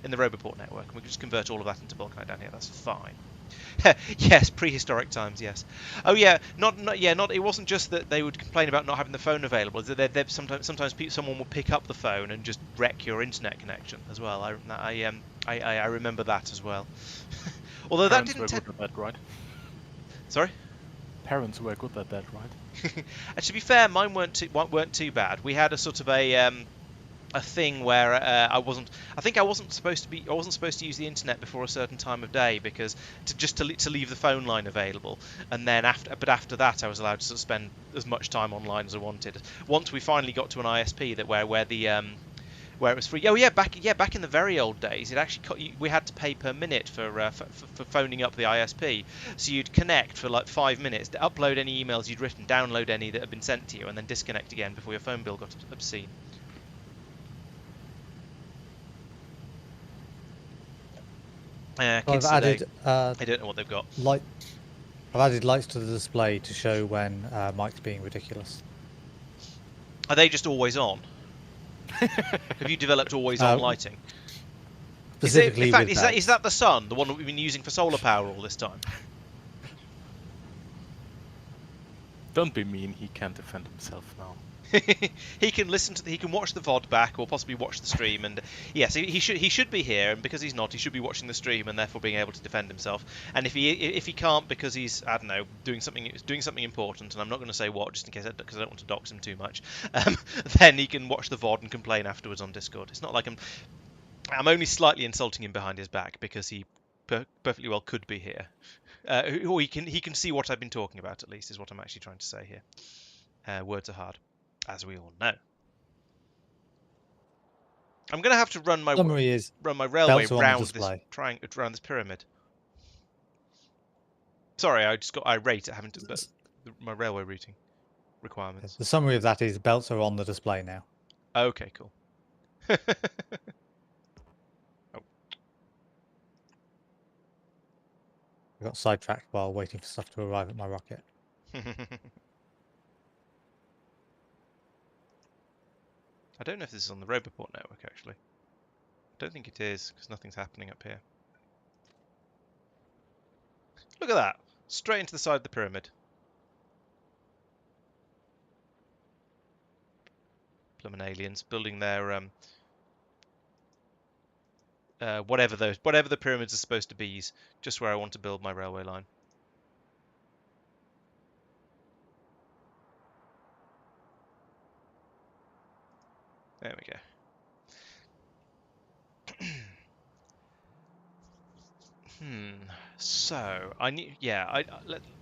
Roboport network. And we can just convert all of that into Vulcanite down here. That's fine. Yes, prehistoric times. Yes. Oh yeah, not. It wasn't just that they would complain about not having the phone available. That sometimes someone will pick up the phone and just wreck your internet connection as well. I remember that as well. Although Parents that were didn't. good at that, right? Sorry. Parents were good at that, right? And to be fair, mine weren't too bad. We had a sort of a thing where I wasn't supposed to use the internet before a certain time of day because to leave the phone line available, and then after that I was allowed to sort of spend as much time online as I wanted. Once we finally got to an ISP that where it was free. Oh yeah, back in the very old days, it actually we had to pay per minute for phoning up the ISP. So you'd connect for like 5 minutes, to upload any emails you'd written, download any that had been sent to you, and then disconnect again before your phone bill got obscene. Kids today, I don't know what they've got. I've added lights to the display to show when Mike's being ridiculous. Are they just always on? Have you developed always on lighting? Specifically, is that the sun, the one that we've been using for solar power all this time? Don't be mean. He can't defend himself now. He can he can watch the VOD back, or possibly watch the stream, and yes, he should be here, and because he's not, he should be watching the stream and therefore being able to defend himself. And if he can't because he's, I don't know, doing something important, and I'm not going to say what, just in case, because I don't want to dox him too much, then he can watch the VOD and complain afterwards on Discord. It's not like I'm only slightly insulting him behind his back because he perfectly well could be here, or he can see what I've been talking about, at least, is what I'm actually trying to say here. Words are hard, as we all know. I'm going to have to run my railway round this pyramid. Sorry, I just got irate at having to my railway routing requirements. The summary of that is belts are on the display now. Okay, cool. Oh. I got sidetracked while waiting for stuff to arrive at my rocket. I don't know if this is on the Roboport network, actually. I don't think it is, because nothing's happening up here. Look at that! Straight into the side of the pyramid. blooming aliens building their whatever the pyramids are supposed to be, is just where I want to build my railway line. There we go. So I need, yeah.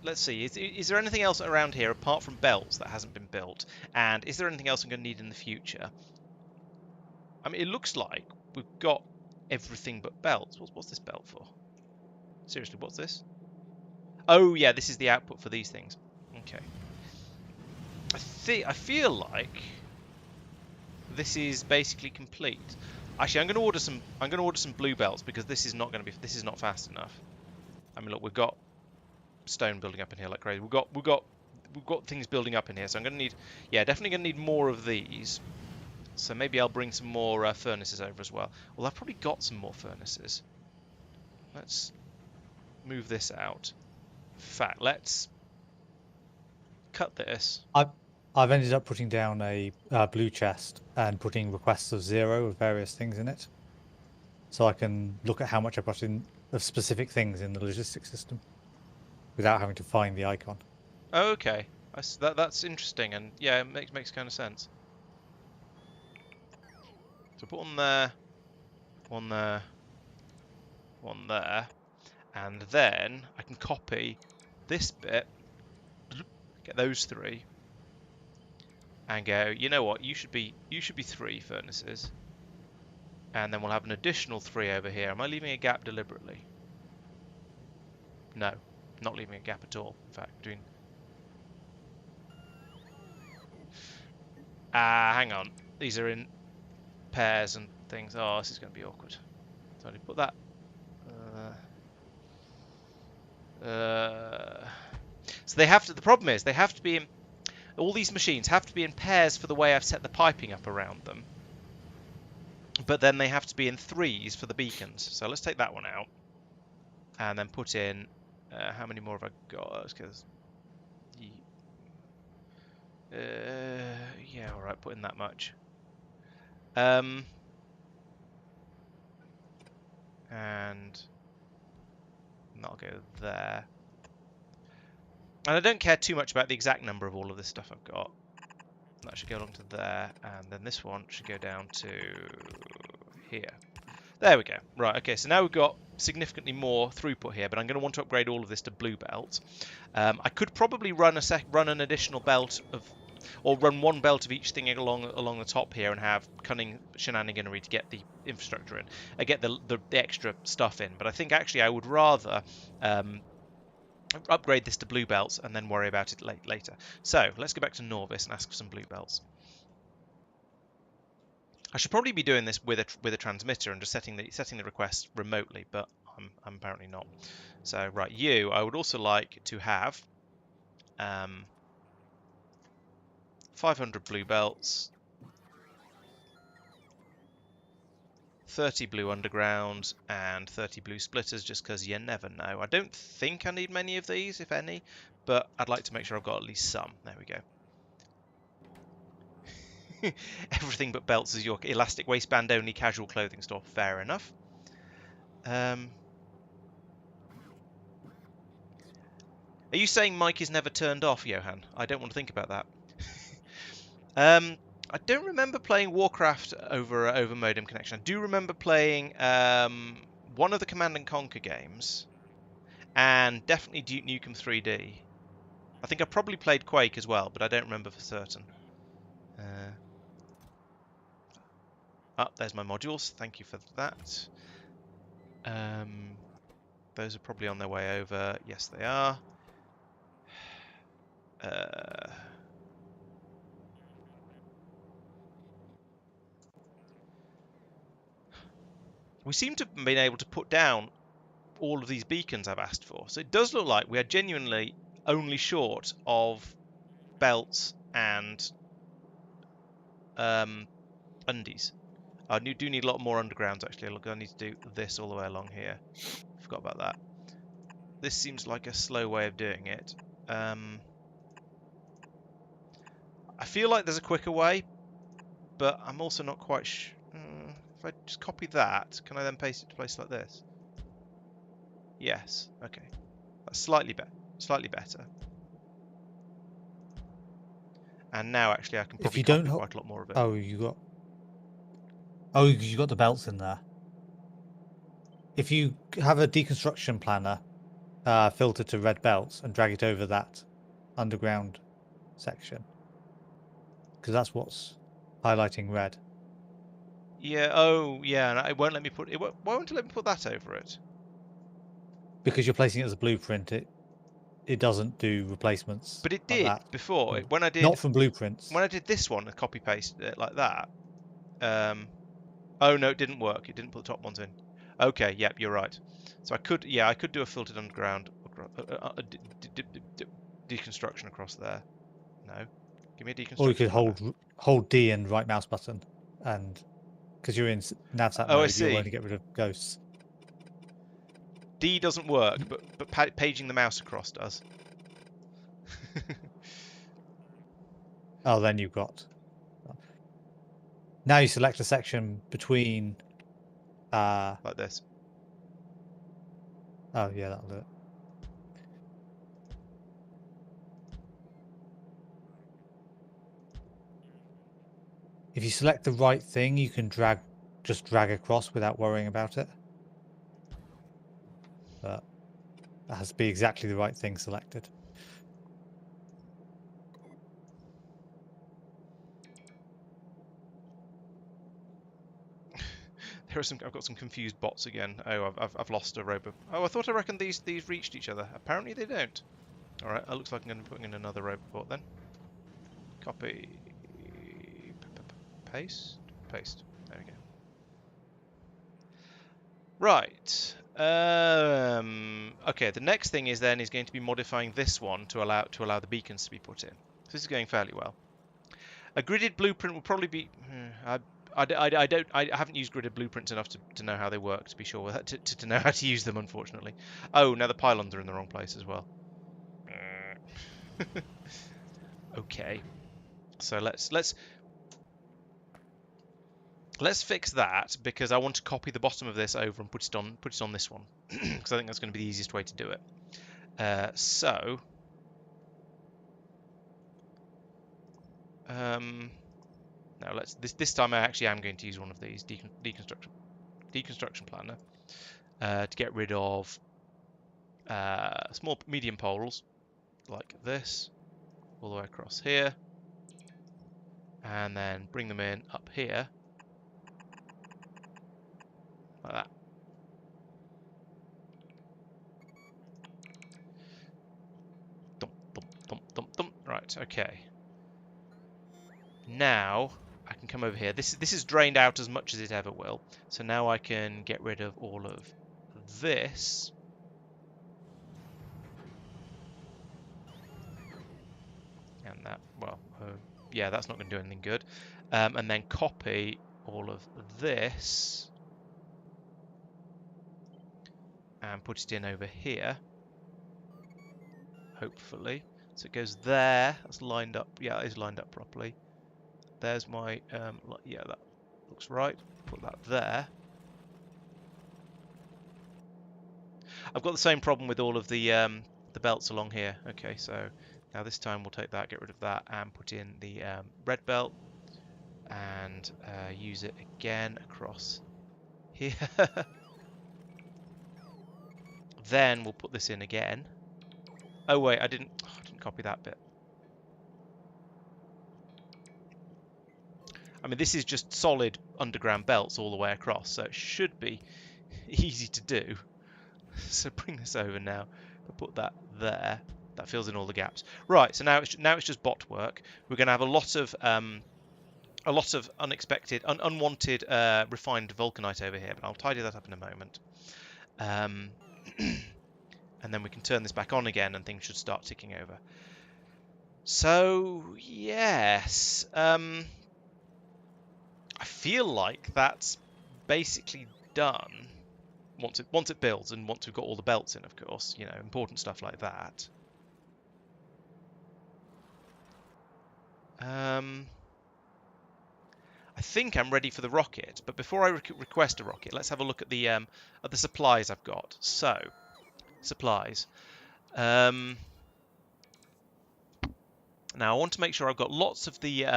Let's see. Is there anything else around here apart from belts that hasn't been built? And is there anything else I'm going to need in the future? I mean, it looks like we've got everything but belts. What's this belt for? Seriously, what's this? Oh yeah, this is the output for these things. Okay. I feel like this is basically complete. Actually, I'm going to order some. I'm going to order some blue belts because this is not going to be. This is not fast enough. I mean, look, we've got stone building up in here like crazy. We've got things building up in here. So I'm going to need. Yeah, definitely going to need more of these. So maybe I'll bring some more furnaces over as well. Well, I've probably got some more furnaces. Let's move this out. In fact, let's cut this. I've ended up putting down a blue chest and putting requests of 0 of various things in it, so I can look at how much I put in of specific things in the logistics system without having to find the icon. Oh, okay, that's interesting, and yeah, it makes kind of sense. So put one there, one there, one there, and then I can copy this bit, get those 3, and go. You know what? You should be 3 furnaces, and then we'll have an additional 3 over here. Am I leaving a gap deliberately? No, not leaving a gap at all. In fact, doing. Hang on. These are in pairs and things. Oh, this is going to be awkward. So I put that. So they have to. The problem is they have to be in. All these machines have to be in pairs for the way I've set the piping up around them. But then they have to be in 3s for the beacons. So let's take that one out, and then put in. How many more have I got? Because. Yeah, all right. Put in that much. And that'll go there. And I don't care too much about the exact number of all of this stuff I've got. That should go along to there, and then this one should go down to here. There we go. Right, okay, so now we've got significantly more throughput here, but I'm going to want to upgrade all of this to blue belt. I could probably run an additional belt of, or run one belt of each thing along the top here and have cunning shenaniganery to get the infrastructure in, get the extra stuff in. But I think actually I would rather upgrade this to blue belts and then worry about it later. So let's go back to Norvis and ask for some blue belts. I should probably be doing this with a transmitter and just setting the request remotely, but I'm apparently not. So right, I would also like to have 500 blue belts, 30 blue underground, and 30 blue splitters, just because you never know. I don't think I need many of these, if any, but I'd like to make sure I've got at least some. There we go. Everything but belts is your elastic waistband only casual clothing store. Fair enough. Are you saying Mike is never turned off, Johan? I don't want to think about that. I don't remember playing Warcraft over modem connection. I do remember playing one of the Command and Conquer games, and definitely Duke Nukem 3D. I think I probably played Quake as well, but I don't remember for certain. There's my modules. Thank you for that. Those are probably on their way over. Yes, they are. We seem to have been able to put down all of these beacons I've asked for. So it does look like we are genuinely only short of belts and undies. I do need a lot more undergrounds, actually. Look, I need to do this all the way along here. Forgot about that. This seems like a slow way of doing it. I feel like there's a quicker way, but I'm also not quite if I just copy that, can I then paste it to place like this? Yes. Okay. That's slightly better. And now actually I can If probably you copy don't, quite a lot more of it. oh, you got the belts in there. If you have a deconstruction planner filtered to red belts and drag it over that underground section, because that's what's highlighting red. Yeah. Oh, yeah. And it won't let me put it. Why won't it let me put that over it? Because you're placing it as a blueprint, it doesn't do replacements. But it like did that. before. Well, When I did not from blueprints. this one, I copy pasted it like that. Oh no, it didn't work. It didn't put the top ones in. Okay. Yep. You're right. So I could do a filtered underground deconstruction across there. No. Give me a deconstruction. Or you could planner. hold D and right mouse button, and because you're in NavSat Oh, I mode, you'll see. only get rid of ghosts. D doesn't work, but paging the mouse across does. Oh, then you've got. Now you select a section between. Like this. Oh yeah, that'll do it. If you select the right thing, you can just drag across without worrying about it. But it has to be exactly the right thing selected. I've got some confused bots again. Oh, I've lost a robot. Oh, I thought I reckoned these reached each other. Apparently they don't. All right, it looks like I'm going to be putting in another robot then. Copy, paste. There we go. Right. Okay. The next thing is going to be modifying this one to allow the beacons to be put in. So this is going fairly well. A gridded blueprint will probably be. I haven't used gridded blueprints enough to know how they work, to be sure, to know how to use them, unfortunately. Oh, now the pylons are in the wrong place as well. Okay, so let's fix that, because I want to copy the bottom of this over and put it on this one, because I think that's going to be the easiest way to do it. So now this time I actually am going to use one of these deconstruction planner to get rid of small medium poles like this all the way across here, and then bring them in up here like that. Thump, thump, thump, thump, thump. Right, okay. Now I can come over here. This is drained out as much as it ever will. So now I can get rid of all of this. And that, well, yeah, that's not going to do anything good. And then copy all of this and put it in over here, hopefully. So it goes there. That's lined up. Yeah, that is lined up properly. There's my, yeah, that looks right. Put that there. I've got the same problem with all of the belts along here. Okay, so now this time we'll take that, get rid of that, and put in the red belt, and use it again across here. Then we'll put this in again. Oh wait, I didn't copy that bit. I mean, this is just solid underground belts all the way across, so it should be easy to do. So bring this over now. I'll put that there. That fills in all the gaps. Right. So now it's just bot work. We're going to have a lot of unexpected, unwanted, refined vulcanite over here, but I'll tidy that up in a moment. And then we can turn this back on again, and things should start ticking over. So yes, I feel like that's basically done. Once it builds, and once we've got all the belts in, of course, you know, important stuff like that. I I think I'm ready for the rocket, but before I request a rocket, let's have a look at the supplies I've got. So, supplies. Now I want to make sure I've got lots of the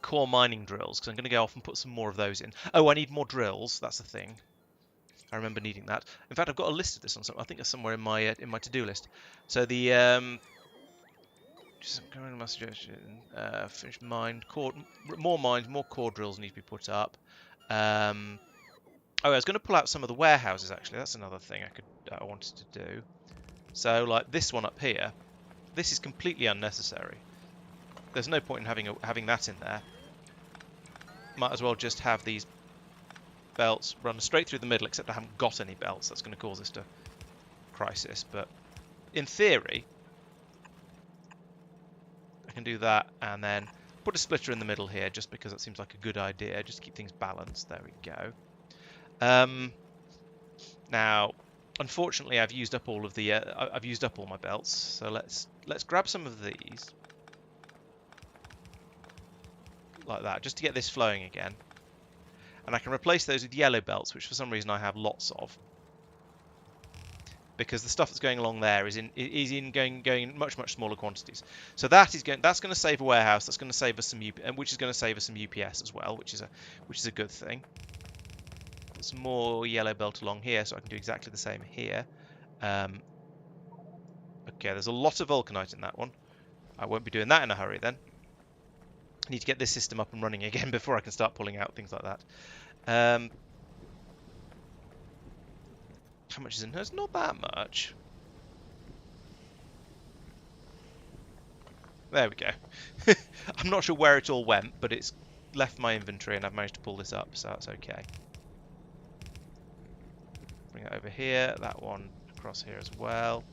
core mining drills, because I'm going to go off and put some more of those in. Oh, I need more drills. That's the thing. I remember needing that. In fact, I've got a list of this on. I think it's somewhere in my to-do list. So the just going my suggestion. Finish mine. More mines, more core drills need to be put up. Oh, I was going to pull out some of the warehouses. Actually, that's another thing I wanted to do. So, like this one up here, this is completely unnecessary. There's no point in having that in there. Might as well just have these belts run straight through the middle, except I haven't got any belts. That's going to cause us to crisis. But in theory, I can do that and then put a splitter in the middle here, just because that seems like a good idea. Just to keep things balanced. There we go. Now, unfortunately, I've used up all of the I've used up all my belts. So let's grab some of these. Like that, just to get this flowing again. And I can replace those with yellow belts, which for some reason I have lots of. Because the stuff that's going along there is going in much smaller quantities. So that's going to save a warehouse. That's going to save us some which is going to save us some UPS as well, which is a good thing. Put some more yellow belt along here, so I can do exactly the same here. Okay, there's a lot of Vulcanite in that one. I won't be doing that in a hurry then. I need to get this system up and running again before I can start pulling out things like that. How much is in here? It's not that much. There we go. I'm not sure where it all went, but it's left my inventory and I've managed to pull this up, so that's okay. Bring it over here, that one across here as well.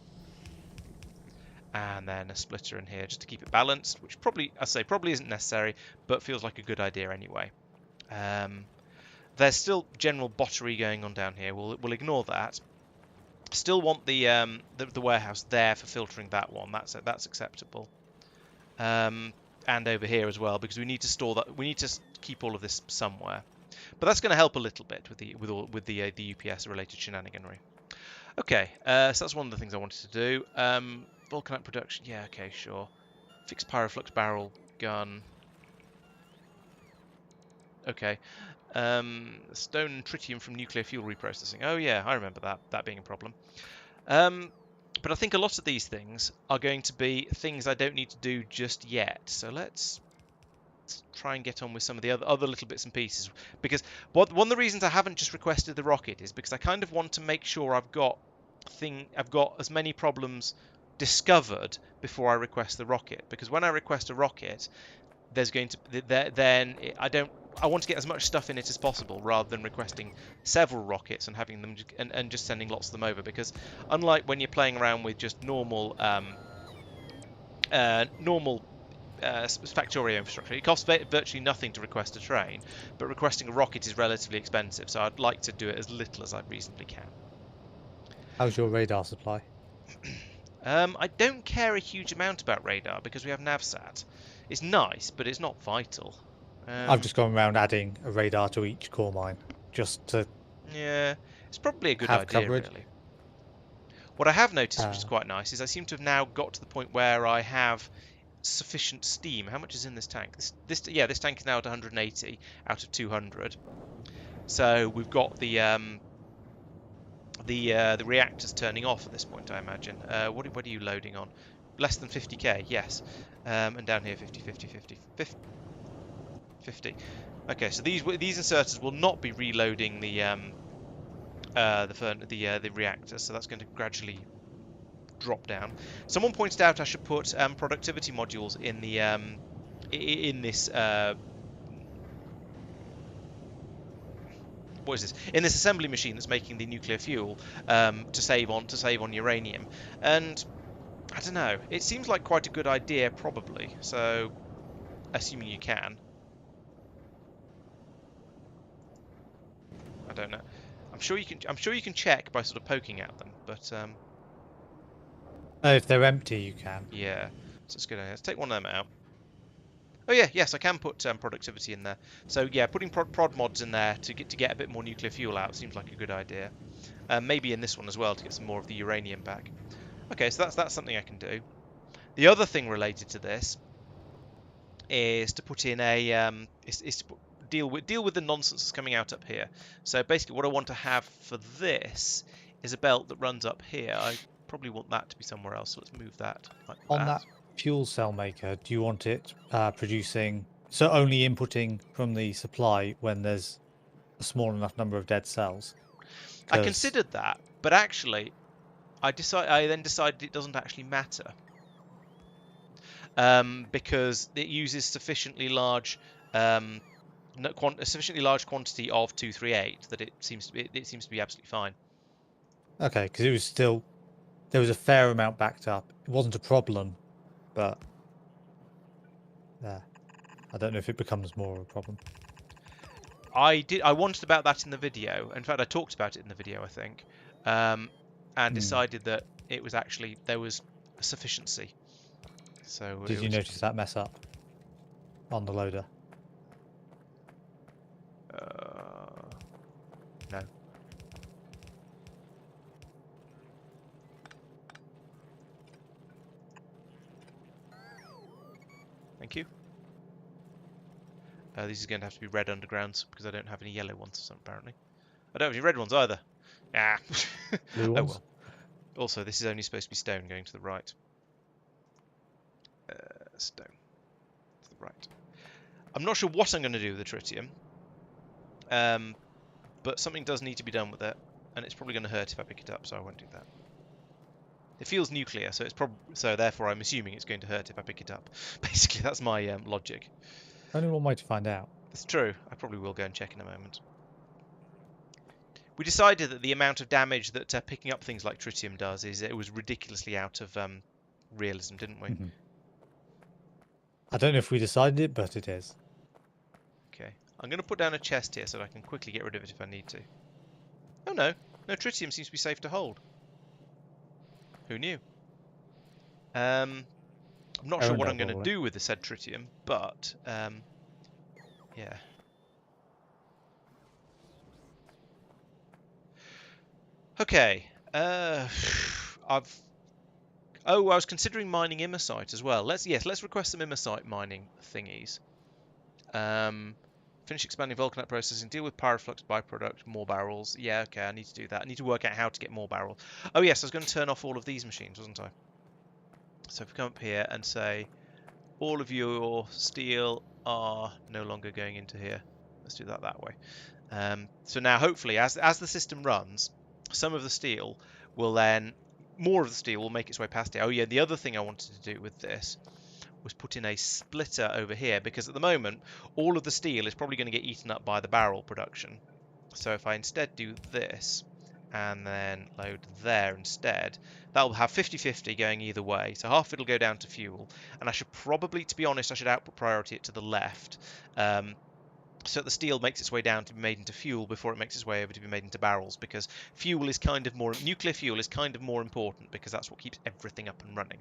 And then a splitter in here just to keep it balanced, which probably isn't necessary, but feels like a good idea anyway. There's still general bottery going on down here. We'll ignore that. Still want the warehouse there for filtering that one. That's acceptable. And over here as well, because we need to store that. We need to keep all of this somewhere. But that's going to help a little bit with the UPS related shenaniganry. Okay, so that's one of the things I wanted to do. Vulcanite production, yeah, okay, sure. Fixed pyroflux barrel gun. Okay. Stone and tritium from nuclear fuel reprocessing. Oh yeah, I remember that being a problem. But I think a lot of these things are going to be things I don't need to do just yet. So let's try and get on with some of the other little bits and pieces. Because one of the reasons I haven't just requested the rocket is because I kind of want to make sure I've got as many problems discovered before I request the rocket. Because when I request a rocket, there's going to I want to get as much stuff in it as possible, rather than requesting several rockets and having them and just sending lots of them over. Because unlike when you're playing around with just normal Factorio infrastructure, it costs virtually nothing to request a train, but requesting a rocket is relatively expensive. So I'd like to do it as little as I reasonably can. How's your radar supply? I don't care a huge amount about radar because we have Navsat. It's nice, but it's not vital. I've just gone around adding a radar to each core mine, just to yeah, it's probably a good have idea, coverage. really. What I have noticed, which is quite nice, is I seem to have now got to the point where I have sufficient steam. How much is in this tank? This tank is now at 180 out of 200. So we've got the reactors turning off at this point, I imagine. What are you loading on? Less than 50k, yes. And down here 50, 50, 50, 50. 50. Okay, so these inserters will not be reloading the reactors, so that's going to gradually drop down. Someone pointed out I should put productivity modules in the in this what is this? In this assembly machine that's making the nuclear fuel to save on uranium. And I don't know. It seems like quite a good idea, probably. So, assuming you can. I don't know. I'm sure you can check by sort of poking at them, but If they're empty, you can. yeah. So let's go down here. Let's take one of them out. Oh yeah, yes, I can put productivity in there. So yeah, putting prod mods in there to get a bit more nuclear fuel out seems like a good idea. Maybe in this one as well to get some more of the uranium back. Okay, so that's something I can do. The other thing related to this is to put in a is to deal with the nonsense that's coming out up here. So basically, what I want to have for this is a belt that runs up here. I probably want that to be somewhere else, so let's move that like On that. that fuel cell maker, do you want it producing, so only inputting from the supply when there's a small enough number of dead cells? I 'Cause- considered that, but actually, I then decided it doesn't actually matter. Because it uses sufficiently large a sufficiently large quantity of 238 that it seems to be absolutely fine. Okay, because it was still, there was a fair amount backed up. It wasn't a problem, but yeah, I don't know if it becomes more of a problem. I wondered about that in the video. In fact, I talked about it in the video, I think, and decided that it was actually there was a sufficiency. So Did you notice that mess up on the loader? No. Thank you. These are going to have to be red undergrounds because I don't have any yellow ones, apparently. I don't have any red ones either. Ah. Blue Oh ones? well. Also, this is only supposed to be stone going to the right. Stone to the right. I'm not sure what I'm going to do with the tritium, but something does need to be done with it, and it's probably going to hurt if I pick it up, so I won't do that. It feels nuclear, so therefore I'm assuming it's going to hurt if I pick it up. Basically, that's my logic. Only one way to find out. That's true. I probably will go and check in a moment. We decided that the amount of damage that picking up things like tritium does it was ridiculously out of realism, didn't we? I don't know if we decided it, but it is. Okay. I'm going to put down a chest here so that I can quickly get rid of it if I need to. Oh no. No, tritium seems to be safe to hold. Who knew? I'm not sure what I'm going to do with the said tritium, but yeah. Okay. I was considering mining imersite as well. Let's request some imersite mining thingies. Finish expanding Vulcanite processing. Deal with pyroflux byproduct. More barrels. Yeah, okay. I need to do that. I need to work out how to get more barrels. Oh yes, I was going to turn off all of these machines, wasn't I? So if we come up here and say, all of your steel are no longer going into here. Let's do that way. So now, hopefully, as the system runs, some of the steel will then, more of the steel will make its way past it. Oh yeah, the other thing I wanted to do with this was put in a splitter over here, because at the moment, all of the steel is probably going to get eaten up by the barrel production. So if I instead do this, and then load there instead, that will have 50-50 going either way. So half of it will go down to fuel, and I should probably, to be honest, I should output priority it to the left. So the steel makes its way down to be made into fuel before it makes its way over to be made into barrels, because fuel is kind of more, nuclear fuel is kind of more important, because that's what keeps everything up and running.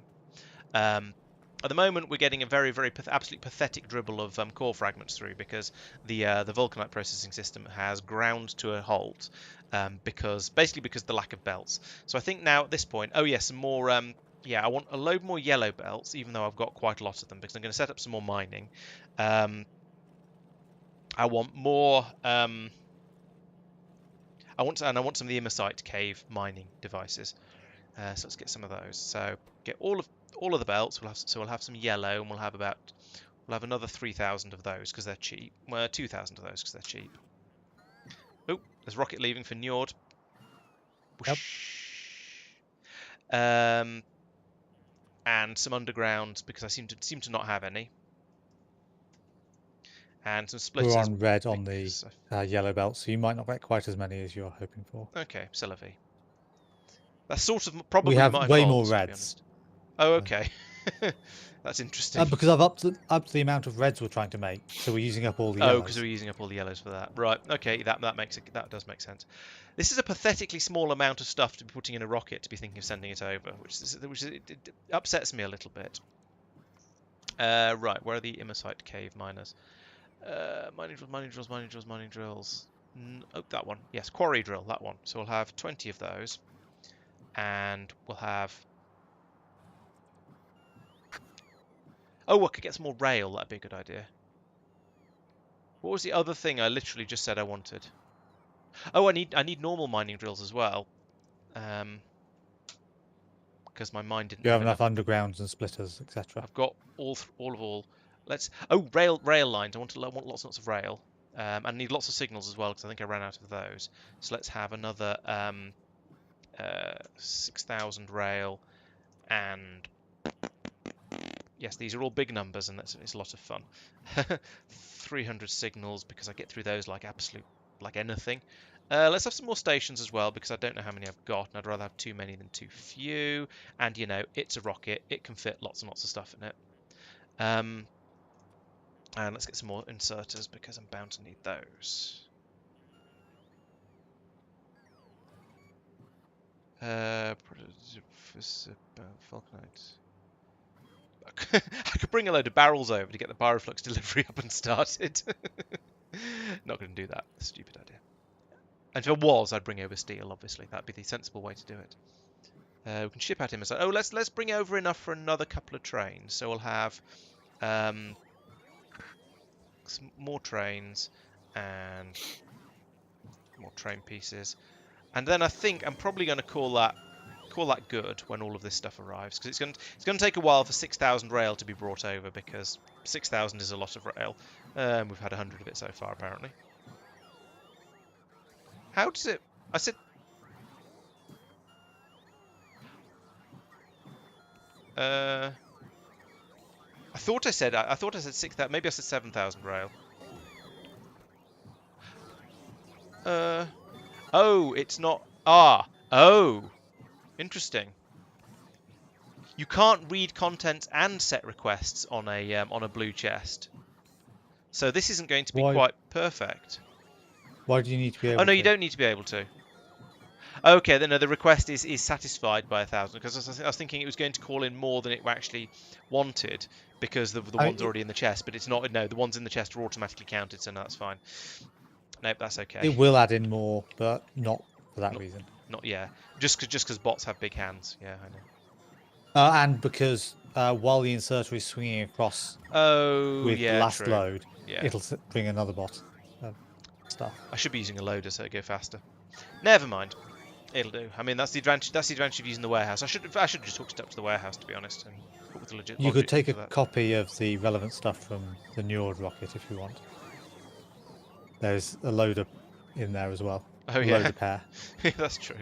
At the moment, we're getting a very, very absolutely pathetic dribble of core fragments through, because the Vulcanite processing system has ground to a halt, basically because of the lack of belts. So I think now at this point, oh yes, some more. Yeah, I want a load more yellow belts, even though I've got quite a lot of them, because I'm going to set up some more mining. I want more. I want some of the imersite cave mining devices. So let's get some of those. So get all of the belts. We'll have some yellow, and we'll have another 3,000 of those because they're cheap. Well, 2,000 of those because they're cheap. Oh, there's rocket leaving for Njord. Yep. And some underground, because I seem to not have any. And some splitters. We're on red on the yellow belt, so you might not get quite as many as you're hoping for. Okay, Cellavi. That's sort of probably we have my way fault, more to be reds. honest. Oh, okay. That's interesting. Because I've upped the amount of reds we're trying to make, so we're using up all the yellows. Oh, because we're using up all the yellows for that. Right. Okay, that does make sense. This is a pathetically small amount of stuff to be putting in a rocket to be thinking of sending it over, which it upsets me a little bit. Right, where are the Immersite cave miners? Mining drills, mining drills, mining drills, mining drills. Oh, that one. Yes, quarry drill, that one. So we'll have 20 of those. And we'll have... Oh, I could get some more rail. That'd be a good idea. What was the other thing I literally just said I wanted? Oh, I need normal mining drills as well. Because my mind didn't You have have enough undergrounds and splitters, etc. I've got all. Let's. Oh, rail lines. I want lots and lots of rail. I need lots of signals as well because I think I ran out of those. So let's have another 6,000 rail, and yes, these are all big numbers, and it's a lot of fun. 300 signals because I get through those like anything. Let's have some more stations as well because I don't know how many I've got, and I'd rather have too many than too few. And you know, it's a rocket; it can fit lots and lots of stuff in it. And let's get some more inserters because I'm bound to need those. Vulcanite. I could bring a load of barrels over to get the Pyroflux delivery up and started. Not going to do that. Stupid idea. And if it was, I'd bring over steel, obviously. That'd be the sensible way to do it. We can ship out him as... Oh, let's bring over enough for another couple of trains. So we'll have some more trains and more train pieces. And then I think I'm probably going to call that good when all of this stuff arrives, because it's going to take a while for 6,000 rail to be brought over, because 6,000 is a lot of rail. We've had 100 of it so far, apparently. How does it? I said. I thought I said 6,000. Maybe I said 7,000 rail. Oh, it's not. Oh. Interesting. You can't read contents and set requests on a blue chest, so this isn't going to be quite perfect. Why do you need to be able to? Oh no, you don't need to be able to. Okay, then no, the request is satisfied by 1,000, because I was thinking it was going to call in more than it actually wanted, because the one's already in the chest, but it's not. No, the ones in the chest are automatically counted, so no, that's fine. Nope, that's okay. It will add in more, but not for that reason. Not just because bots have big hands. Yeah, I know. And because while the inserter is swinging across with the last load, it'll bring another bot stuff. I should be using a loader so it'll go faster. Never mind. It'll do. I mean, that's the advantage. That's the advantage of using the warehouse. I should have just hooked it up to the warehouse, to be honest. And with the legit you could take a copy of the relevant stuff from the Njord rocket if you want. There's a loader in there as well. Oh yeah. Loader pair. Yeah, that's true.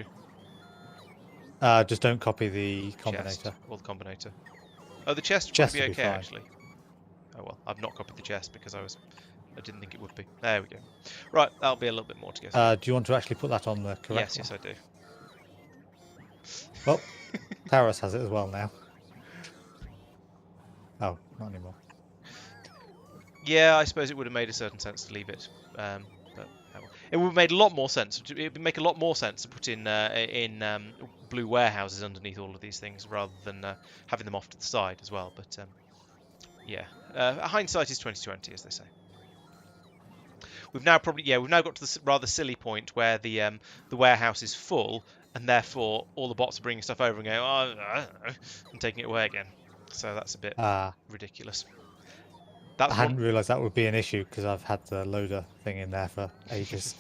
Just don't copy the combinator. Chest, or the combinator. Oh, the chest would be okay, actually. Oh well, I've not copied the chest because I didn't think it would be. There we go. Right, that'll be a little bit more to get. Do you want to actually put that on the correct Yes, I do. Well, Taros has it as well now. Oh, not anymore. Yeah, I suppose it would have made a certain sense to leave it, but it would have made a lot more sense. It would make a lot more sense to put in blue warehouses underneath all of these things rather than having them off to the side as well. But yeah, hindsight is 20/20, as they say. We've now got to this rather silly point where the warehouse is full, and therefore all the bots are bringing stuff over and going, I don't know, and taking it away again. So that's a bit ridiculous. I hadn't realised that would be an issue because I've had the loader thing in there for ages.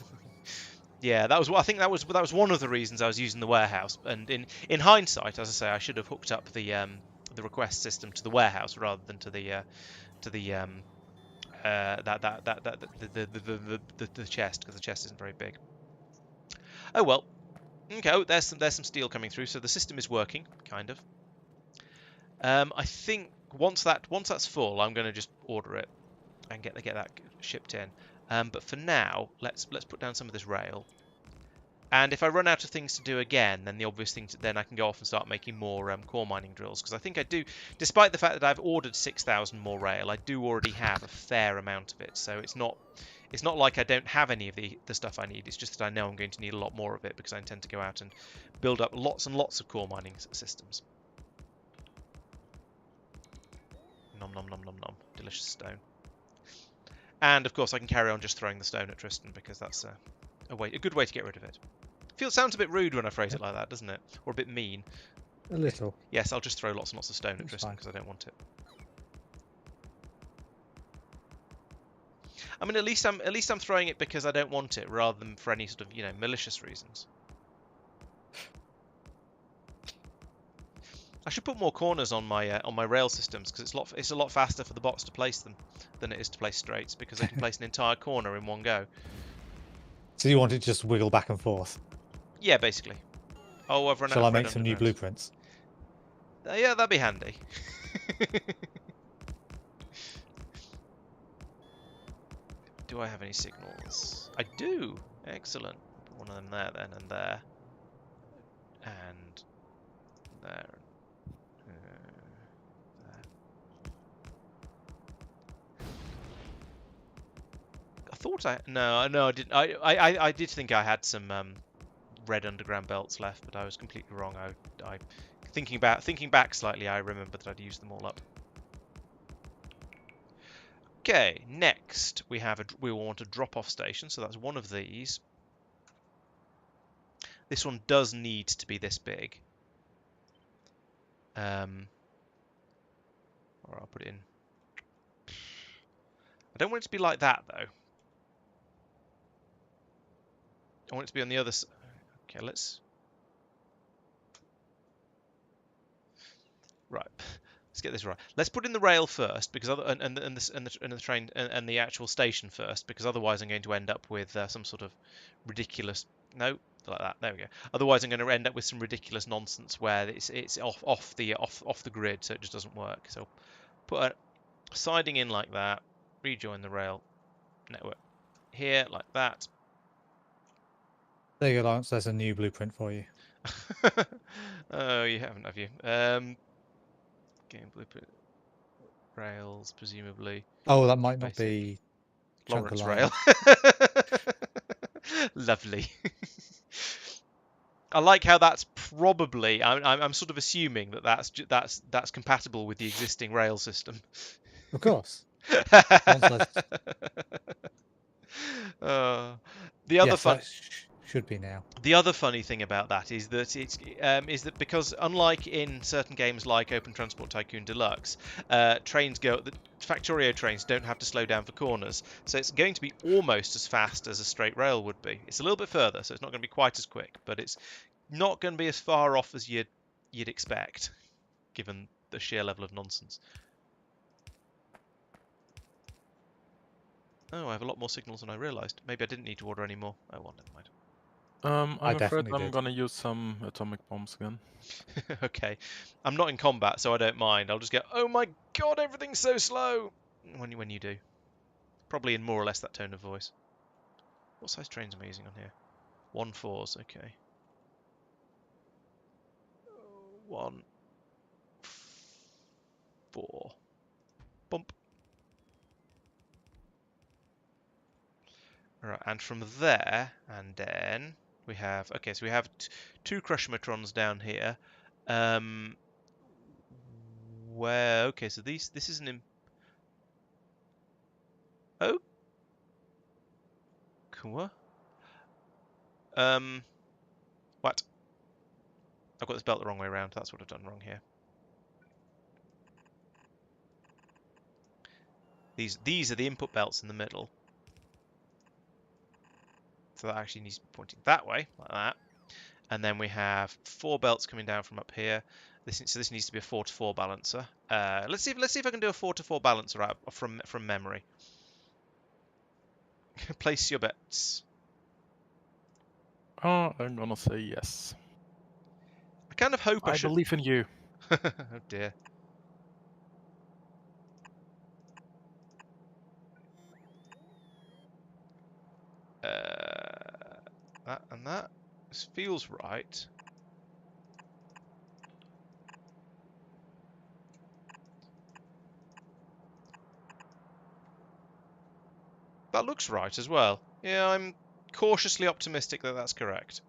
Yeah, I think that was one of the reasons I was using the warehouse. And in hindsight, as I say, I should have hooked up the request system to the warehouse rather than to the chest, because the chest isn't very big. Oh well. Okay, there's some steel coming through, so the system is working, kind of. I think once that's full, I'm going to just order it and get that shipped in. But for now, let's put down some of this rail. And if I run out of things to do again, then the obvious thing then I can go off and start making more core mining drills, because I think I do, despite the fact that I've ordered 6,000 more rail, I do already have a fair amount of it. So it's not like I don't have any of the stuff I need. It's just that I know I'm going to need a lot more of it because I intend to go out and build up lots and lots of core mining systems. Nom nom nom nom nom. Delicious stone. And of course I can carry on just throwing the stone at Tristan because that's a good way to get rid of it. Sounds a bit rude when I phrase it like that, doesn't it? Or a bit mean. A little. Yes, I'll just throw lots and lots of stone at It's Tristan fine. because I don't want it. I mean, at least I'm throwing it because I don't want it, rather than for any sort of malicious reasons. I should put more corners on my rail systems because it's a lot faster for the bots to place them than it is to place straights because they can place an entire corner in one go. So you want it to just wiggle back and forth? Yeah, basically. Oh, I've run out Shall I of red make some new undergrounds. blueprints? Yeah, that'd be handy. Do I have any signals? I do. Excellent. Put one of them there then, and there, and there. There. I thought no, I didn't. I did think I had some red underground belts left, but I was completely wrong. I thinking back slightly, I remember that I'd used them all up. Okay, next we want a drop-off station, so that's one of these. This one does need to be this big. Or I'll put it in. I don't want it to be like that though. I want it to be on the other side. Okay, let's. Right. Let's get this right. Let's put in the rail first, because the train and the actual station first, because otherwise I'm going to end up with some sort of ridiculous. No, like that. There we go. Otherwise I'm going to end up with some ridiculous nonsense where it's off the grid, so it just doesn't work. So put a siding in like that. Rejoin the rail network here like that. There you go, Laurence. There's a new blueprint for you. Oh, you haven't, have you? Game blueprint. Rails, presumably. Oh, that might not Basic. be Laurence Chunk-a-line. rail. Lovely. I like how that's probably. I'm sort of assuming that that's compatible with the existing rail system. Of course. The other Yes, fun. that should be now. The other funny thing about that is that because unlike in certain games like Open Transport Tycoon Deluxe, the Factorio trains don't have to slow down for corners, so it's going to be almost as fast as a straight rail would be. It's a little bit further, so it's not going to be quite as quick, but it's not going to be as far off as you'd expect, given the sheer level of nonsense. Oh, I have a lot more signals than I realised. Maybe I didn't need to order any more. Oh well, never mind. I'm afraid definitely I'm did. gonna use some atomic bombs again. Okay, I'm not in combat, so I don't mind. I'll just go, oh my god, everything's so slow! When you do. Probably in more or less that tone of voice. What size trains am I using on here? 1-4s, okay. 1-4. Bump. Alright, and from there, and then we have, okay, so we have two Crushmatrons down here. Okay, so this is an oh, cool. What? I've got this belt the wrong way around. That's what I've done wrong here. These are the input belts in the middle. So that actually needs to be pointing that way, like that. And then we have 4 belts coming down from up here. So this needs to be a 4-to-4 balancer. Let's see if I can do a 4-to-4 balancer out from memory. Place your bets. Oh, I'm gonna say yes. I kind of hope I should. believe in you. Oh dear. That and that. This feels right. That looks right as well. Yeah, I'm cautiously optimistic that that's correct.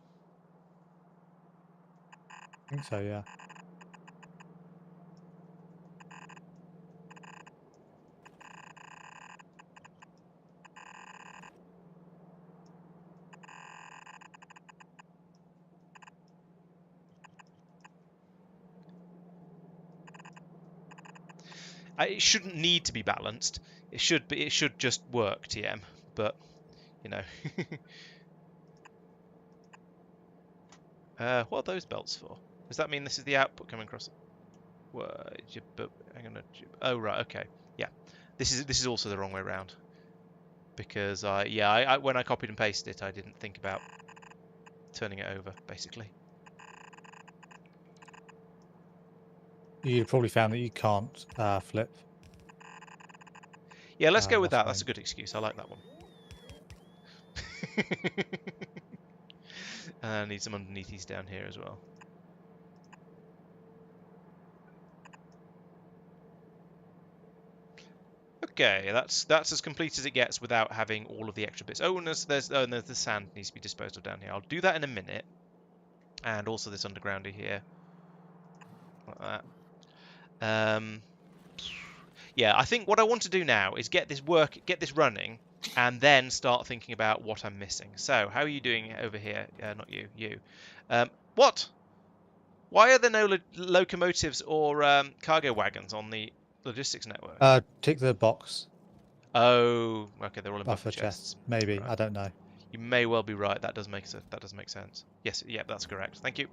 I think so, yeah. It shouldn't need to be balanced. It should be. It should just work, TM. But you know, what are those belts for? Does that mean this is the output coming across? Hang on. Oh right, okay. Yeah, this is also the wrong way around. Because I when I copied and pasted it, I didn't think about turning it over, basically. You probably found that you can't flip. Yeah, let's go with That's that. That's fine. a good excuse. I like that one. I need some underneathies down here as well. Okay, that's as complete as it gets without having all of the extra bits. Oh, and there's the sand needs to be disposed of down here. I'll do that in a minute. And also this undergroundy here, like that. Yeah, I think what I want to do now is get this running, and then start thinking about what I'm missing. So, how are you doing over here? Not you, you. What? Why are there no locomotives or cargo wagons on the logistics network? Tick the box Oh, okay, they're all in buffer for chests. chests. Maybe, Right. I don't know. You may well be right. That does make sense. Yes, yeah, that's correct. Thank you.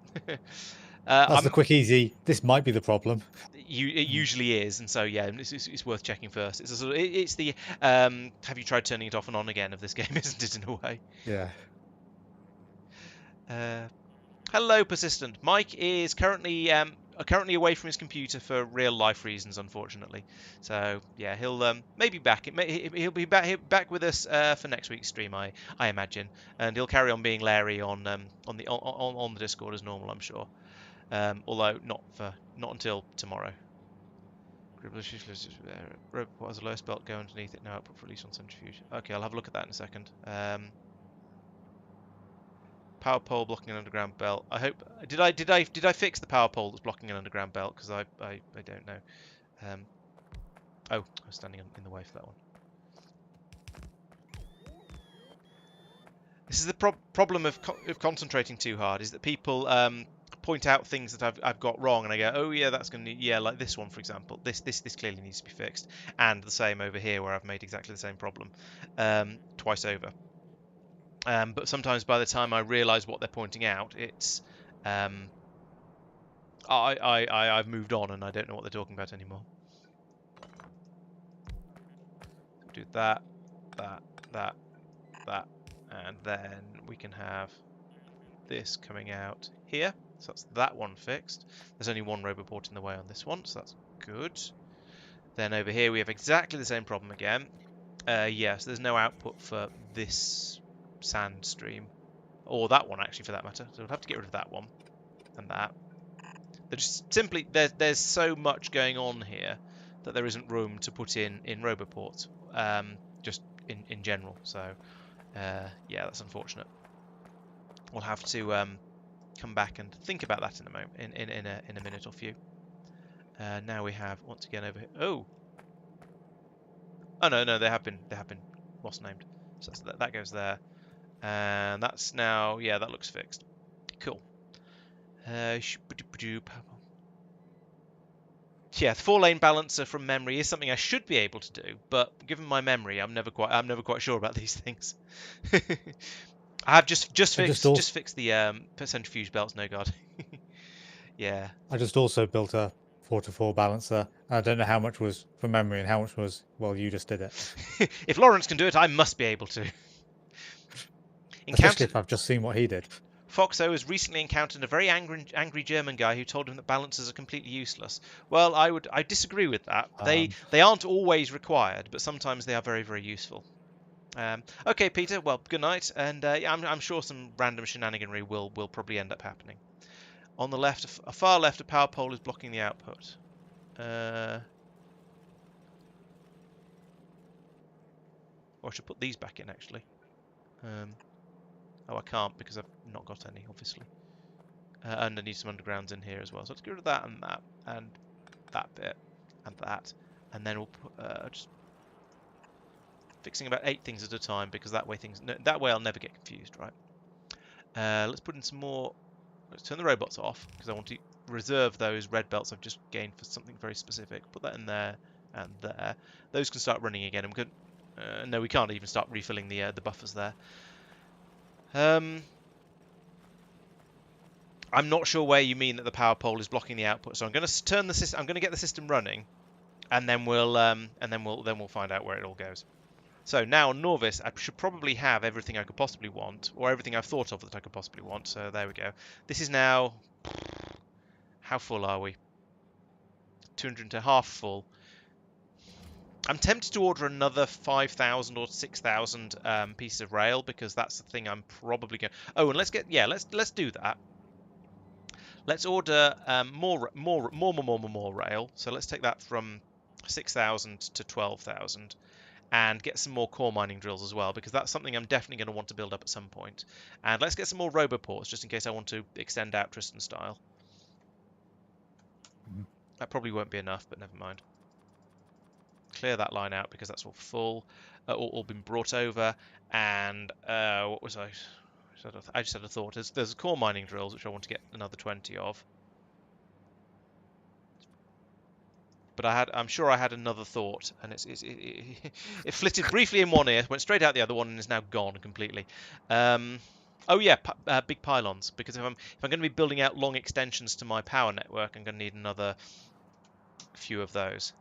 That's the quick, easy. This might be the problem. It usually is, and so yeah, it's worth checking first. It's a sort of, it's the have you tried turning it off and on again of this game, isn't it, in a way? Yeah. Hello, persistent. Mike is currently away from his computer for real life reasons, unfortunately. So yeah, he'll maybe back. He'll be back with us for next week's stream, I imagine, and he'll carry on being Larry on the Discord as normal, I'm sure. Although not until tomorrow. What has the lowest belt go underneath it? No output for release on centrifuge. Okay, I'll have a look at that in a second. Power pole blocking an underground belt. I hope did I fix the power pole that's blocking an underground belt? Because I don't know. Oh, I was standing in the way for that one. This is the problem of concentrating too hard. Is that people point out things that I've got wrong, and I go, oh yeah, that's gonna like this one for example. This clearly needs to be fixed, and the same over here where I've made exactly the same problem twice over. But sometimes by the time I realise what they're pointing out, it's I've moved on and I don't know what they're talking about anymore. So do that, and then we can have this coming out here. So that's that one fixed. There's only one roboport in the way on this one, so that's good. Then over here we have exactly the same problem again. Yes, there's no output for this sand stream, or that one actually for that matter. So we'll have to get rid of that one and that. There's simply there's so much going on here that there isn't room to put in roboports, just in general. So yeah, that's unfortunate. We'll have to come back and think about that in a moment, in a minute or few. Now we have once again over here. Oh no, they have been what's named. So that goes there, and that's now that looks fixed. Cool. Yeah, the 4-lane balancer from memory is something I should be able to do, but given my memory, I'm never quite sure about these things. I have just fixed the centrifuge belts. No god. Yeah. I just also built a 4-to-4 balancer. I don't know how much was from memory and how much was, well, you just did it. If Laurence can do it, I must be able to. Especially if I've just seen what he did. Foxo has recently encountered a very angry German guy who told him that balancers are completely useless. Well, I disagree with that. They aren't always required, but sometimes they are very, very useful. Okay, Peter. Well, good night, and I'm sure some random shenaniganry will probably end up happening. On the left, far left, a power pole is blocking the output. Or I should put these back in actually. Oh, I can't because I've not got any, obviously. And I need some undergrounds in here as well. So let's get rid of that, and that bit, and then we'll put, just fixing about 8 things at a time because that way I'll never get confused, right? Let's put in some more. Let's turn the robots off because I want to reserve those red belts I've just gained for something very specific. Put that in there, and there. Those can start running again. And no, we can't even start refilling the buffers there. I'm not sure where you mean that the power pole is blocking the output. So I'm going to turn the system. I'm going to get the system running, and then we'll find out where it all goes. So now on Norvis, I should probably have everything I could possibly want, or everything I've thought of that I could possibly want. So there we go. This is now, how full are we? 200 to half full. I'm tempted to order another 5,000 or 6,000 pieces of rail, because that's the thing I'm probably going. Oh, and let's do that. Let's order more rail. So let's take that from 6,000 to 12,000, and get some more core mining drills as well, because that's something I'm definitely going to want to build up at some point. And let's get some more roboports, just in case I want to extend out Tristan style. That probably won't be enough, but never mind. Clear that line out, because that's all full, all been brought over. And what was I? I just had a thought. There's core mining drills, which I want to get another 20 of. But I'm sure I had another thought, and it flitted briefly in one ear, went straight out the other one, and is now gone completely. Oh yeah, big pylons. Because if I'm going to be building out long extensions to my power network, I'm going to need another few of those.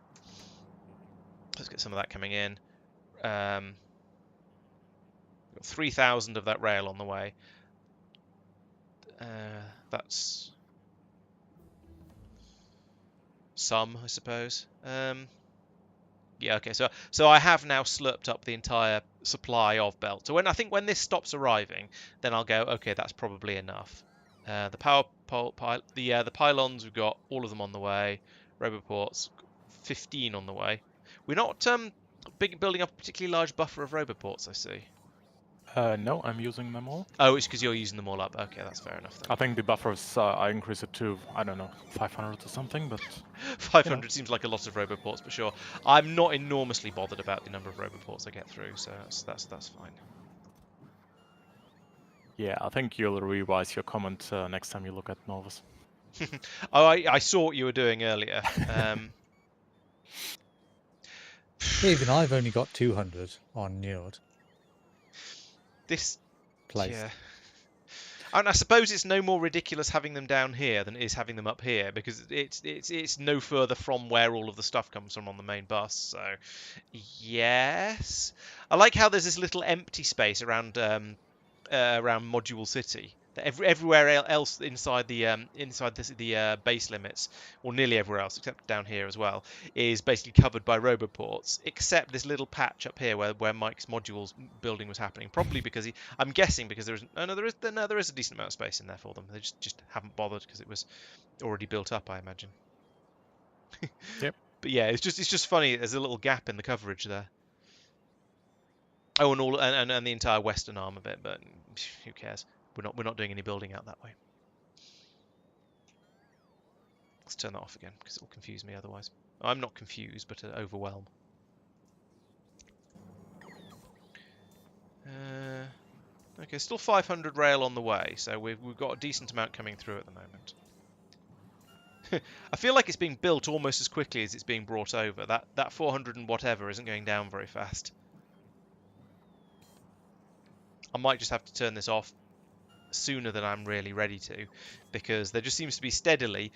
Let's get some of that coming in. Got 3,000 of that rail on the way. That's some, I suppose. Yeah, okay. So I have now slurped up the entire supply of belt. So when this stops arriving, then I'll go, okay, that's probably enough. The power pole, the pylons, we've got all of them on the way. Roboports, 15 on the way. We're not building up a particularly large buffer of roboports, I see. No, I'm using them all. Oh, it's because you're using them all up. Okay, that's fair enough then. I think the buffers, I increase it to, I don't know, 500 or something, but... 500 seems like a lot of roboports, but sure. I'm not enormously bothered about the number of roboports I get through, so that's fine. Yeah, I think you'll revise your comment next time you look at Novus. Oh, I saw what you were doing earlier. Even I've only got 200 on Njord. This place. Yeah. And I suppose it's no more ridiculous having them down here than it is having them up here, because it's no further from where all of the stuff comes from on the main bus. So, yes, I like how there's this little empty space around Module City. Everywhere else inside the base limits, or nearly everywhere else except down here as well, is basically covered by roboports, except this little patch up here where Mike's modules building was happening. Probably because I'm guessing because there is a decent amount of space in there for them. They just haven't bothered because it was already built up, I imagine. Yep. But yeah, it's just funny. There's a little gap in the coverage there. Oh, and the entire western arm of it, but who cares? We're not doing any building out that way. Let's turn that off again, because it'll confuse me otherwise. I'm not confused, but overwhelm. Okay, still 500 rail on the way, so we've got a decent amount coming through at the moment. I feel like it's being built almost as quickly as it's being brought over. That 400 and whatever isn't going down very fast. I might just have to turn this off sooner than I'm really ready to, because there just seems to be steadily.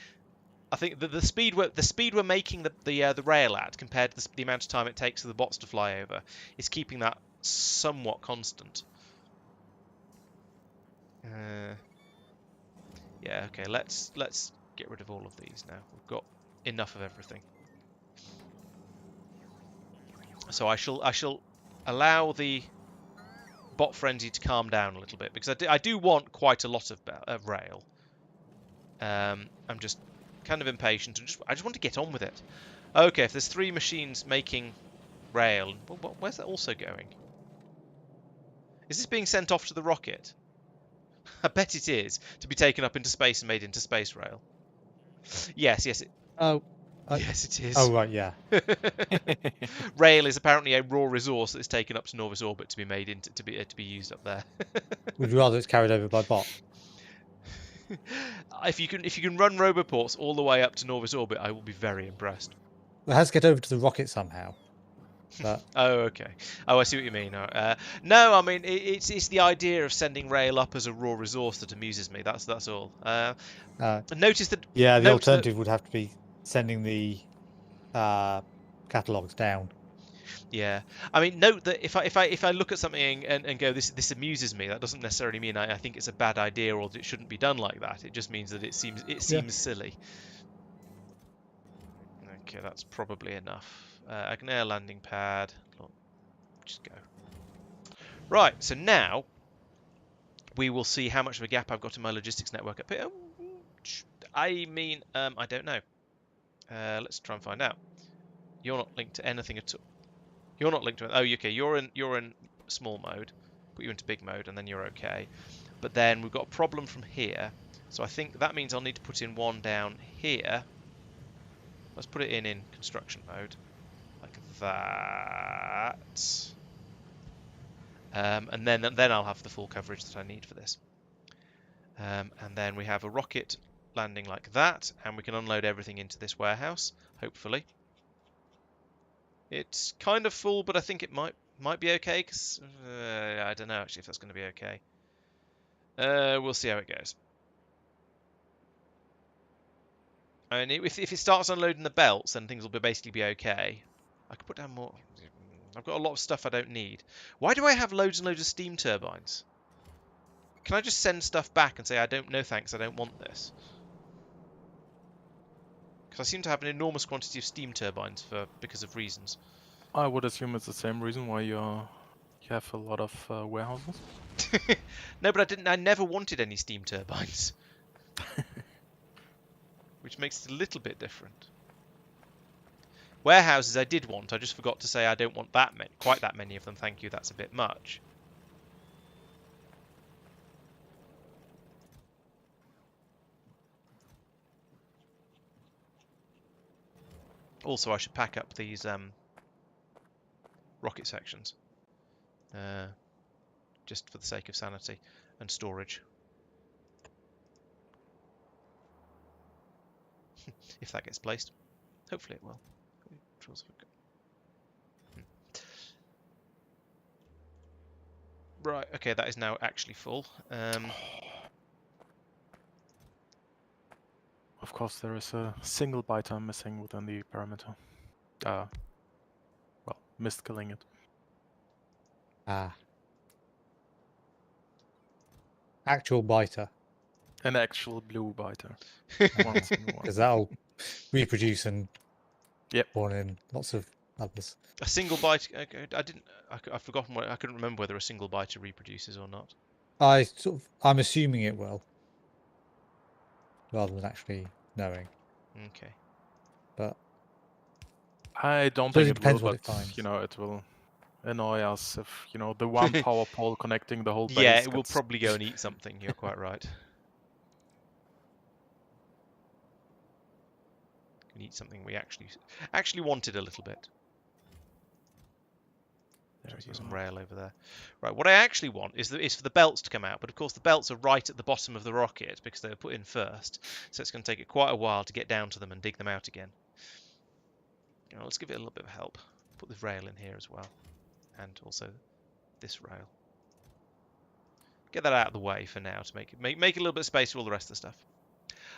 I think the speed we're making the rail at, compared to the amount of time it takes for the bots to fly over, is keeping that somewhat constant. Yeah, okay. Let's get rid of all of these now. We've got enough of everything. So I shall allow the bot frenzy to calm down a little bit, because I do want quite a lot of rail. I'm just kind of impatient, and I just want to get on with it. Okay, if there's 3 machines making rail, where's that also going? Is this being sent off to the rocket? I bet it is, to be taken up into space and made into space rail. Yes. Yes, it is. Oh, right, yeah. Rail is apparently a raw resource that is taken up to Norvis orbit to be made into to be used up there. Would you rather it's carried over by bot? If you can run roboports all the way up to Norvis orbit, I will be very impressed. It has to get over to the rocket somehow. But Oh, okay. Oh, I see what you mean. No, I mean it's the idea of sending rail up as a raw resource that amuses me. That's all. Notice that. yeah, the Note that. alternative would have to be sending the catalogs down. Yeah, I mean, note that if I look at something and go this amuses me, that doesn't necessarily mean I think it's a bad idea or that it shouldn't be done like that. It just means that it Yeah. seems silly. Okay, that's probably enough. Agneya landing pad. Look, just go. Right, so now we will see how much of a gap I've got in my logistics network up here. I mean, I don't know. Let's try and find out. You're not linked to anything at all. You're not linked to it. Oh, okay. You're in small mode. Put you into big mode, and then you're okay. But then we've got a problem from here. So I think that means I'll need to put in one down here. Let's put it in construction mode, like that. And then I'll have the full coverage that I need for this. And then we have a rocket landing like that, and we can unload everything into this warehouse, hopefully. It's kind of full, but I think it might be okay, because I don't know actually if that's going to be okay. We'll see how it goes. I mean, if it starts unloading the belts, then things will basically be okay. I could put down more. I've got a lot of stuff I don't need. Why do I have loads and loads of steam turbines? Can I just send stuff back and say, I don't know thanks, I don't want this? Because I seem to have an enormous quantity of steam turbines because of reasons. I would assume it's the same reason why you have a lot of warehouses. No, but I never wanted any steam turbines. Which makes it a little bit different. Warehouses I did want, I just forgot to say I don't want quite that many of them, thank you, that's a bit much. Also, I should pack up these rocket sections. Just for the sake of sanity and storage. If that gets placed. Hopefully it will. Right, okay, that is now actually full. Of course, there is a single biter missing within the parameter. Well, missed killing it. Actual biter. An actual blue biter. Because that'll reproduce and Yep. spawn in lots of others. A single bite. Okay, I've forgotten what. I couldn't remember whether a single biter reproduces or not. I'm assuming it will, rather than actually knowing. Okay. But I don't so think it it depends will, what it but finds. it will annoy us if the one power pole connecting the whole base. Yeah, it will gets... probably go and eat something. You're quite right. Can eat something we actually wanted a little bit. There's some rail over there. Right, what I actually want is for the belts to come out, but of course the belts are right at the bottom of the rocket because they were put in first, so it's going to take it quite a while to get down to them and dig them out again. Let's give it a little bit of help. Put the rail in here as well, and also this rail. Get that out of the way for now to make a little bit of space for all the rest of the stuff.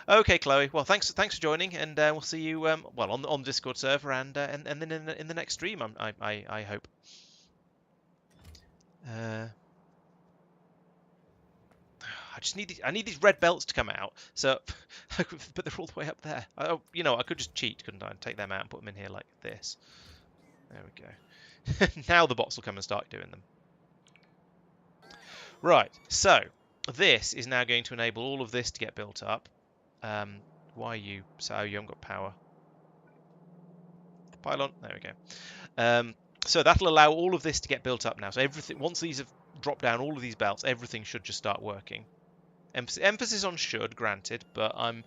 Okay, Chloe. Well, thanks for joining, and we'll see you on the Discord server and then in the next stream. I hope. I need these red belts to come out. So, but they're all the way up there. I could just cheat, couldn't I? And take them out and put them in here like this. There we go. Now the bots will come and start doing them. Right. So this is now going to enable all of this to get built up. Why are you? So you haven't got power. Pylon. There we go. So that'll allow all of this to get built up now. So everything, once these have dropped down, all of these belts, everything should just start working. Emphasis on should, granted, but I'm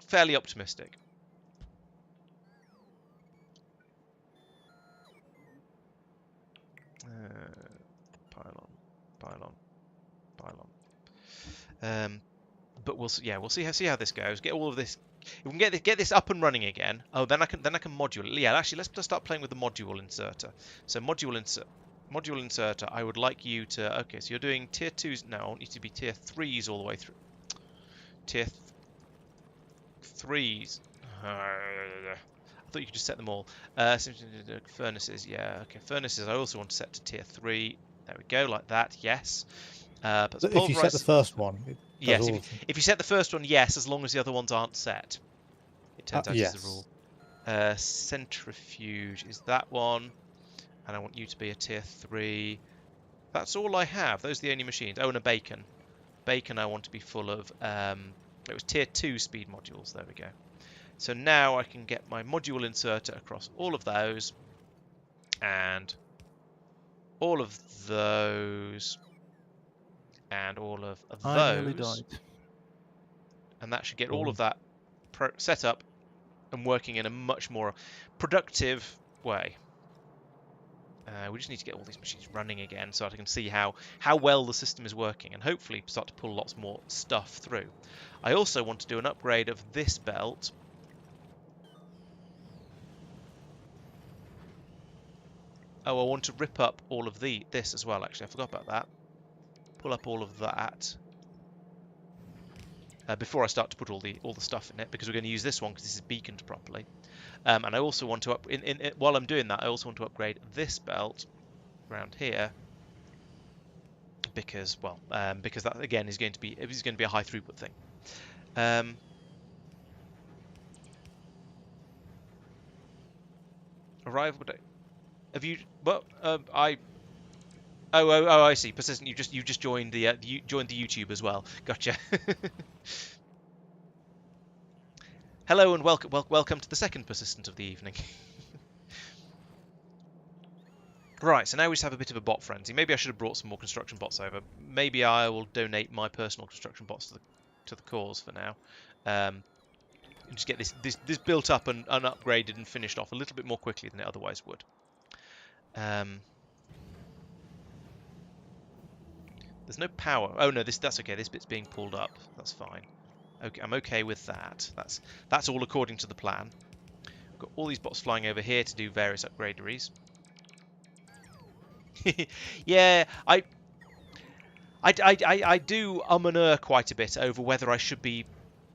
fairly optimistic. Pylon. But we'll see how this goes. Get all of this. If we can get this up and running again. Oh, then I can module it. Yeah, actually, let's just start playing with the module inserter. So module inserter. I would like you to. Okay, so you're doing tier 2s. No, I want you to be tier 3s all the way through. Tier 3s. I thought you could just set them all. Furnaces. Yeah. Okay, furnaces. I also want to set to tier 3. There we go, like that. Yes. But If you set the first one, it does yes, all if you set the first one, yes, as long as the other ones aren't set. It turns out yes. is the rule. Centrifuge is that one, and I want you to be a tier 3. That's all I have. Those are the only machines. Oh, and a bacon. Bacon I want to be full of. It was tier 2 speed modules. There we go. So now I can get my module inserter across all of those, and all of those. And all of I nearly those, died. and that should get all of that set up and working in a much more productive way. We just need to get all these machines running again so that I can see how well the system is working and hopefully start to pull lots more stuff through. I also want to do an upgrade of this belt. Oh, I want to rip up all of this as well, actually. I forgot about that. Pull up all of that before I start to put all the stuff in it, because we're going to use this one because this is beaconed properly. And I also want to while I'm doing that, I also want to upgrade this belt around here because because that again is going to be a high throughput thing. Arrival date. Have you? Well, I. Oh, I see. Persistent. You just joined the joined the YouTube as well. Gotcha. Hello and welcome to the second persistent of the evening. Right, so now we just have a bit of a bot frenzy. Maybe I should have brought some more construction bots over. Maybe I will donate my personal construction bots to the cause for now. And just get this built up and upgraded and finished off a little bit more quickly than it otherwise would. There's no power. Oh no, that's okay. This bit's being pulled up. That's fine. Okay, I'm okay with that. That's all according to the plan. I've got all these bots flying over here to do various upgraderies. Yeah, I do and quite a bit over whether I should be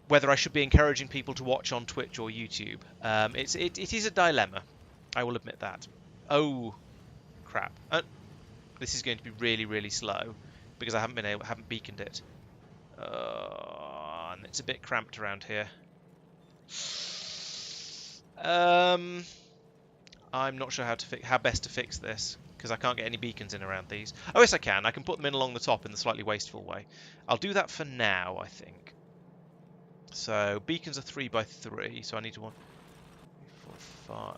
encouraging people to watch on Twitch or YouTube. It is a dilemma. I will admit that. Oh, crap! This is going to be really, really slow because I haven't beaconed it, and it's a bit cramped around here. I'm not sure how best to fix this because I can't get any beacons in around these. Oh yes, I can. I can put them in along the top in the slightly wasteful way. I'll do that for now, I think. So beacons are 3x3, so I need to 1, 4, 5.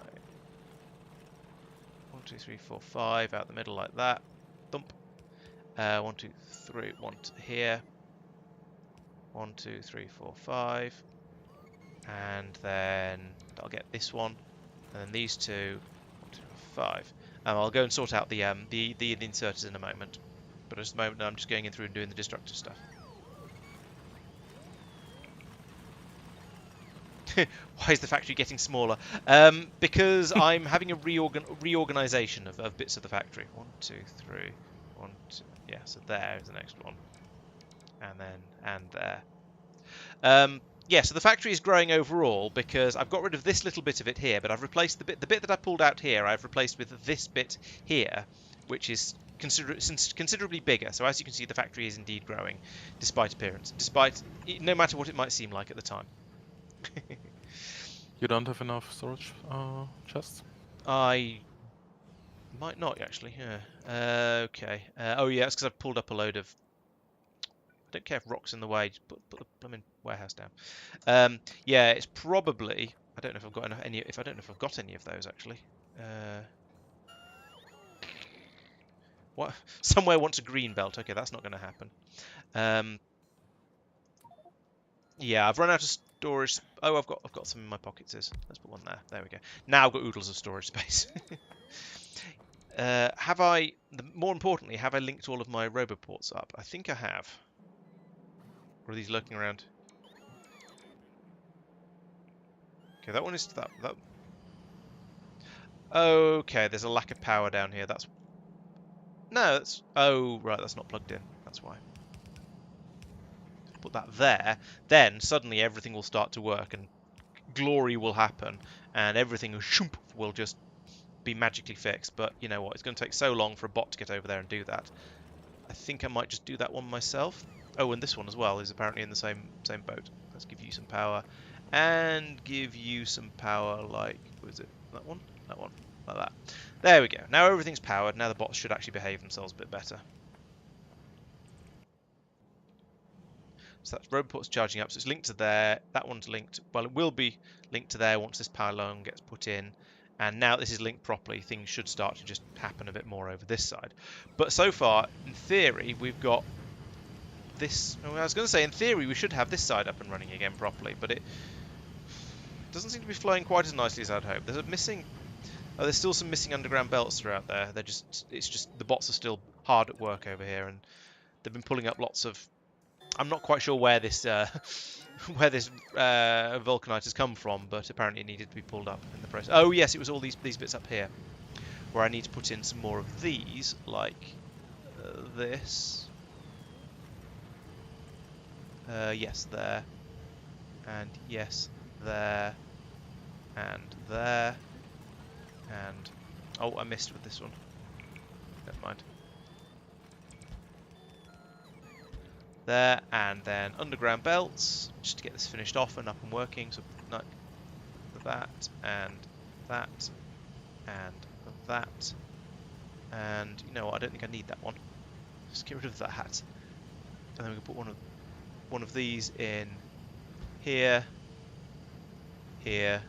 1, 2, 3, 4, 5 out the middle like that. Thump. 1, 2, 3. 1 here. 1, 2, 3, 4, 5. And then I'll get this one, and then these two. 1, 2, 5. I'll go and sort out the inserters in a moment. But at the moment, I'm just going in through and doing the destructive stuff. Why is the factory getting smaller? Because I'm having a reorganization of bits of the factory. 1, 2, 3, 1, 2. Yeah, so there is the next one, and there. Yeah, so the factory is growing overall because I've got rid of this little bit of it here, but I've replaced the bit that I pulled out here. I've replaced with this bit here, which is considerably bigger. So as you can see, the factory is indeed growing, despite appearance, no matter what it might seem like at the time. You don't have enough storage chests? I might not actually. Yeah. Okay. Oh yeah, it's because I've pulled up a load of. I don't care if rock's in the way. Just put the blooming warehouse down. Yeah, it's probably. I don't know if I've got any. I don't know if I've got any of those actually. What? Somewhere wants a green belt. Okay, that's not going to happen. Yeah, I've run out of storage. Oh, I've got some in my pockets. Let's put one there. There we go. Now I've got oodles of storage space. Have I? More importantly, have I linked all of my roboports up? I think I have. Or are these lurking around? Okay, that one is that. Okay, there's a lack of power down here. That's no. That's oh right. That's not plugged in. That's why. Put that there. Then suddenly everything will start to work and glory will happen, and everything will just be magically fixed. But you know what? It's going to take so long for a bot to get over there and do that. I think I might just do that one myself. Oh, and this one as well is apparently in the same boat. Let's give you some power, and give you some power like, what is it? That one? That one. Like that. There we go. Now everything's powered. Now the bots should actually behave themselves a bit better. So that robot's charging up, so it's linked to there. That one's linked. Well, it will be linked to there once this power line gets put in. And now this is linked properly, things should start to just happen a bit more over this side. But so far, in theory, we've got this. Well, I was going to say, in theory, we should have this side up and running again properly, but it doesn't seem to be flowing quite as nicely as I'd hoped. There's a missing. Oh, there's still some missing underground belts throughout there. It's just the bots are still hard at work over here, and they've been pulling up lots of. I'm not quite sure where this Vulcanite has come from, but apparently it needed to be pulled up in the process. Oh yes, it was all these bits up here, where I need to put in some more of these, like this. Yes, there, and yes, there, and there, and oh, I missed with this one. Never mind. There, and then underground belts, just to get this finished off and up and working. So like that, and that, and that, and you know what? I don't think I need that one. Just get rid of that, and then we can put one of these in here, here,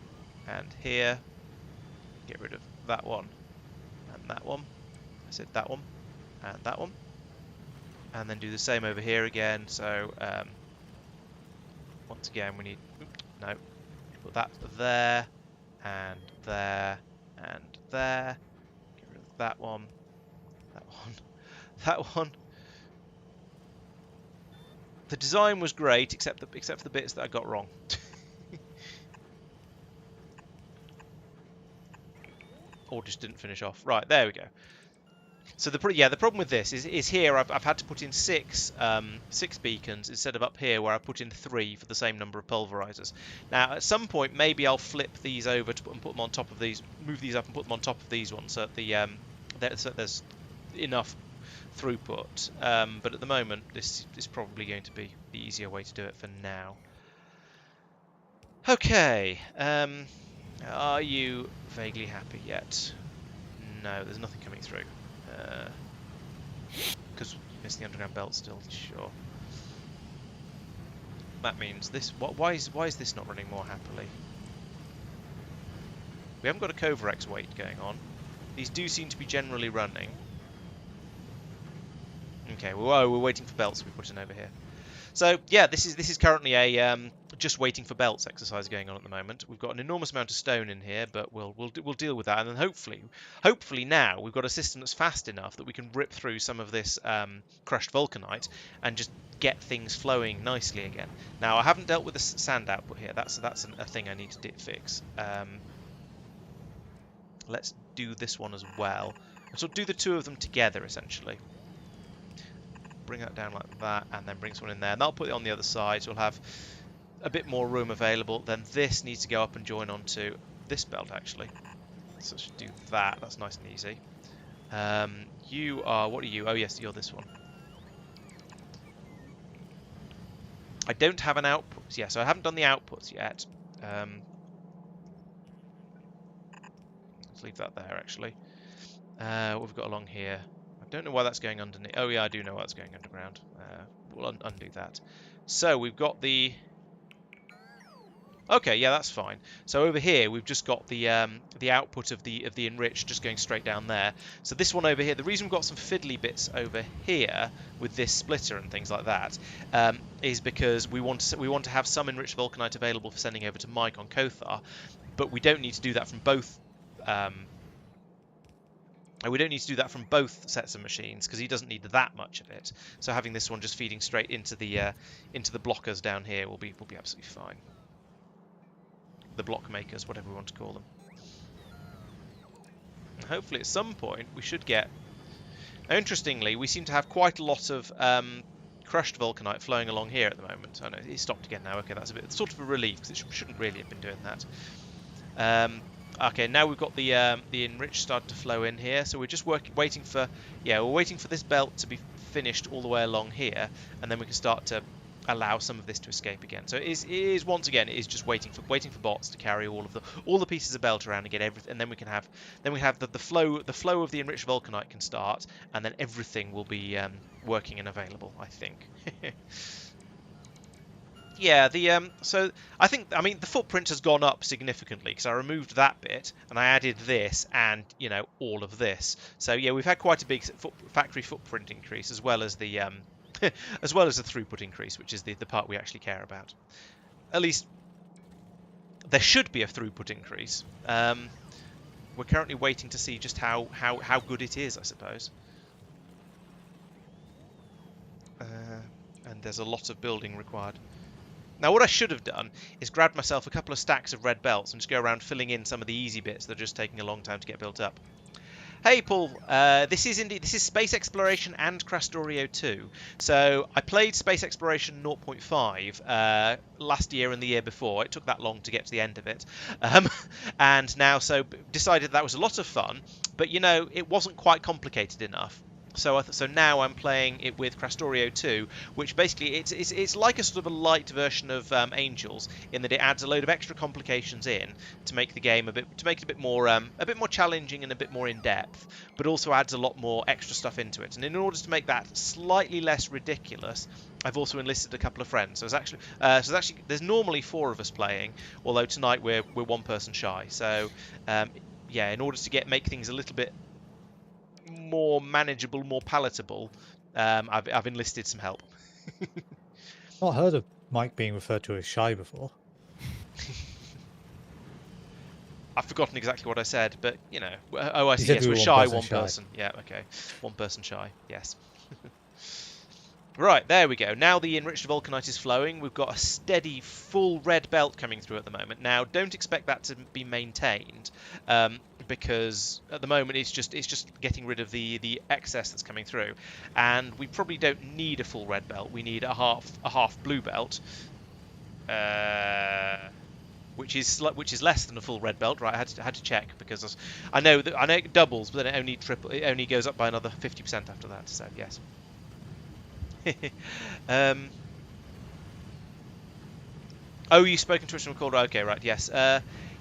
and here. Get rid of that one, and that one. I said that one, and that one. And then do the same over here again. So once again we need put that there and there and there. Get rid of that one, that one, that one. The design was great except for the bits that I got wrong. Or just didn't finish off. Right, there we go. So the problem with this is here I've had to put in six beacons instead of up here where I put in 3 for the same number of pulverizers. Now at some point maybe I'll flip these over to put them on top of these, move these up and put them on top of these ones so that so there's enough throughput. But at the moment this is probably going to be the easier way to do it for now. Okay, are you vaguely happy yet? No, there's nothing coming through. Because you missed the underground belt still, sure. That means this. Why is this not running more happily? We haven't got a Covarex wait going on. These do seem to be generally running. Okay, we're waiting for belts to be put in over here. So yeah, this is currently a just waiting for belts exercise going on at the moment. We've got an enormous amount of stone in here, but we'll deal with that, and then hopefully now we've got a system that's fast enough that we can rip through some of this crushed vulcanite and just get things flowing nicely again. Now I haven't dealt with the sand output here. That's a thing I need to fix. Let's do this one as well. So do the two of them together essentially. Bring that down like that, and then bring someone in there, and I'll put it on the other side, so we'll have a bit more room available. Then this needs to go up and join onto this belt actually, so I should do that. That's nice and easy. You are, what are you? Oh yes, you're this one. I don't have an output, yeah, so I haven't done the outputs yet. Let's leave that there actually. What we've got along here, I don't know why that's going underneath. Oh yeah, I do know why that's going underground. We'll undo that. So we've got the. Okay, yeah, that's fine. So over here we've just got the output of the enriched just going straight down there. So this one over here, the reason we've got some fiddly bits over here with this splitter and things like that is because we want to have some enriched vulcanite available for sending over to Mike on Kothar, but we don't need to do that from both. And we don't need to do that from both sets of machines because he doesn't need that much of it. So having this one just feeding straight into the blockers down here will be absolutely fine. The block makers, whatever we want to call them. And hopefully at some point we should get... Now, interestingly, we seem to have quite a lot of crushed Vulcanite flowing along here at the moment. I know it stopped again now. Okay, that's a bit sort of a relief because it shouldn't really have been doing that. Okay, now we've got the enriched started to flow in here, so we're just waiting for this belt to be finished all the way along here, and then we can start to allow some of this to escape again. So it is once again just waiting for bots to carry all the pieces of belt around and get everything, and then we have the flow of the enriched Vulcanite can start, and then everything will be working and available, I think. Yeah, so I mean the footprint has gone up significantly because I removed that bit and I added this and all of this. So yeah, we've had quite a big factory footprint increase as well as the as well as the throughput increase, which is the part we actually care about. At least there should be a throughput increase. We're currently waiting to see just how good it is, I suppose. And there's a lot of building required. Now what I should have done is grabbed myself a couple of stacks of red belts and just go around filling in some of the easy bits that are just taking a long time to get built up. Hey Paul, this is Space Exploration and Krastorio². So I played Space Exploration 0.5 last year and the year before. It took that long to get to the end of it, and now decided that was a lot of fun, but it wasn't quite complicated enough. So now I'm playing it with Krastorio², which basically it's like a sort of a light version of Angels in that it adds a load of extra complications in to make the game a bit more challenging and a bit more in depth, but also adds a lot more extra stuff into it. And in order to make that slightly less ridiculous, I've also enlisted a couple of friends. So there's normally 4 of us playing, although tonight we're 1 person shy. So yeah, in order to make things a little bit more manageable, more palatable, I've enlisted some help. Not heard of Mike being referred to as shy before. I've forgotten exactly what I said, but oh, I see. Yes, we we're were shy, 1 1 shy. person. Yeah, okay, 1 person shy. Yes. Right, there we go. Now the enriched Vulcanite is flowing. We've got a steady, full red belt coming through at the moment. Now, don't expect that to be maintained, because at the moment it's just getting rid of the excess that's coming through, and we probably don't need a full red belt. We need a half blue belt, which is less than a full red belt, right? I had to check because I know it doubles, but then it only goes up by another 50% after that. So yes. Oh, you've spoken to Tristan Recorder. Okay, right. Yes.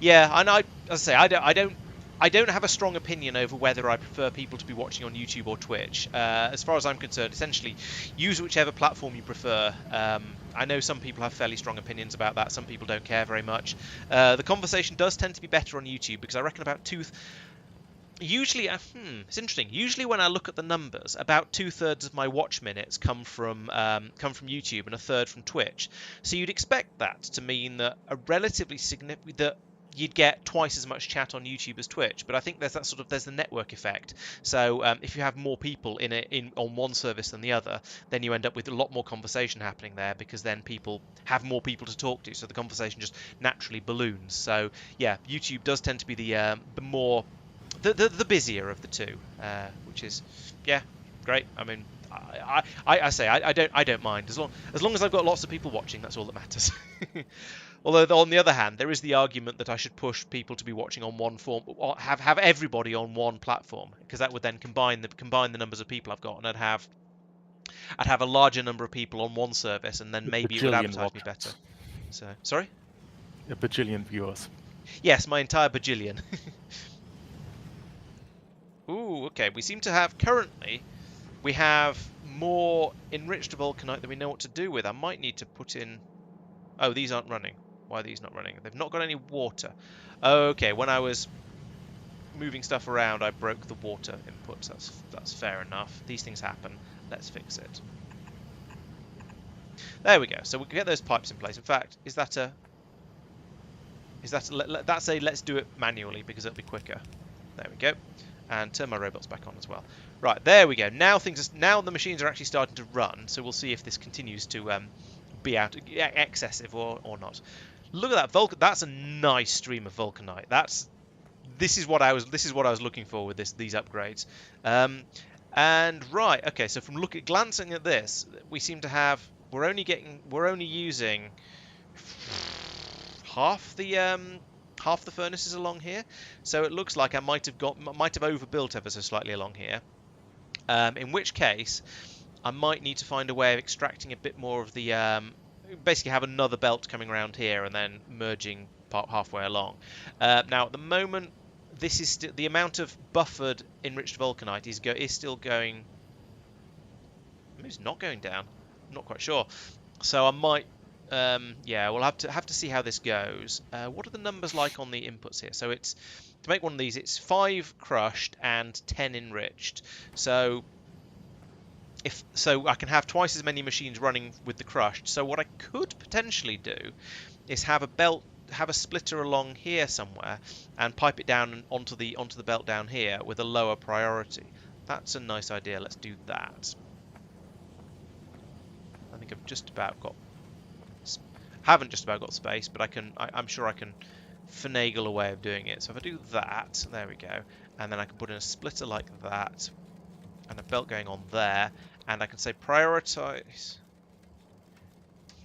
Yeah. And as I say, I don't have a strong opinion over whether I prefer people to be watching on YouTube or Twitch. As far as I'm concerned, essentially, use whichever platform you prefer. I know some people have fairly strong opinions about that. Some people don't care very much. The conversation does tend to be better on YouTube because I reckon about usually, it's interesting. Usually, when I look at the numbers, about 2/3 of my watch minutes come from YouTube and 1/3 from Twitch. So you'd expect that to mean that you'd get twice as much chat on YouTube as Twitch. But I think there's the network effect. So if you have more people on one service than the other, then you end up with a lot more conversation happening there because then people have more people to talk to. So the conversation just naturally balloons. So yeah, YouTube does tend to be the more. The busier of the two, which is, yeah, great. I mean, I say I don't mind as long as I've got lots of people watching. That's all that matters. Although on the other hand, there is the argument that I should push people to be watching on one form, or have everybody on one platform, because that would then combine the numbers of people I've got, and I'd have a larger number of people on one service, and then maybe it would advertise me better. So sorry, a bajillion viewers. Yes, my entire bajillion. Ooh, okay. We seem to have currently, we have more enriched Vulcanite than we know what to do with. I might need to put in. Oh, these aren't running. Why are these not running? They've not got any water. Okay, when I was moving stuff around, I broke the water inputs. That's fair enough. These things happen. Let's fix it. There we go. So we can get those pipes in place. In fact, that's a let's do it manually because it'll be quicker. There we go. And turn my robots back on as well. Right, there we go. Now now the machines are actually starting to run, so we'll see if this continues to be excessive or not. Look at that That's a nice stream of Vulcanite. This is what I was looking for with these upgrades. And right, okay. So from glancing at this, we seem to have we're only using half the furnaces along here. So it looks like I might have overbuilt ever so slightly along here. In which case, I might need to find a way of extracting a bit more of the basically have another belt coming around here and then merging halfway along. Now at the moment, this is the amount of buffered enriched vulcanite is still going. Maybe it's not going down. I'm not quite sure. So I might. Yeah, we'll have to see how this goes. What are the numbers like on the inputs here? So it's to make one of these. It's 5 crushed and 10 enriched. So I can have twice as many machines running with the crushed. So what I could potentially do is have a splitter along here somewhere and pipe it down onto the belt down here with a lower priority. That's a nice idea. Let's do that. I think I've just about got haven't just about got space, but I'm sure I can finagle a way of doing it. So if I do that, there we go, and then I can put in a splitter like that and a belt going on there, and I can say prioritize.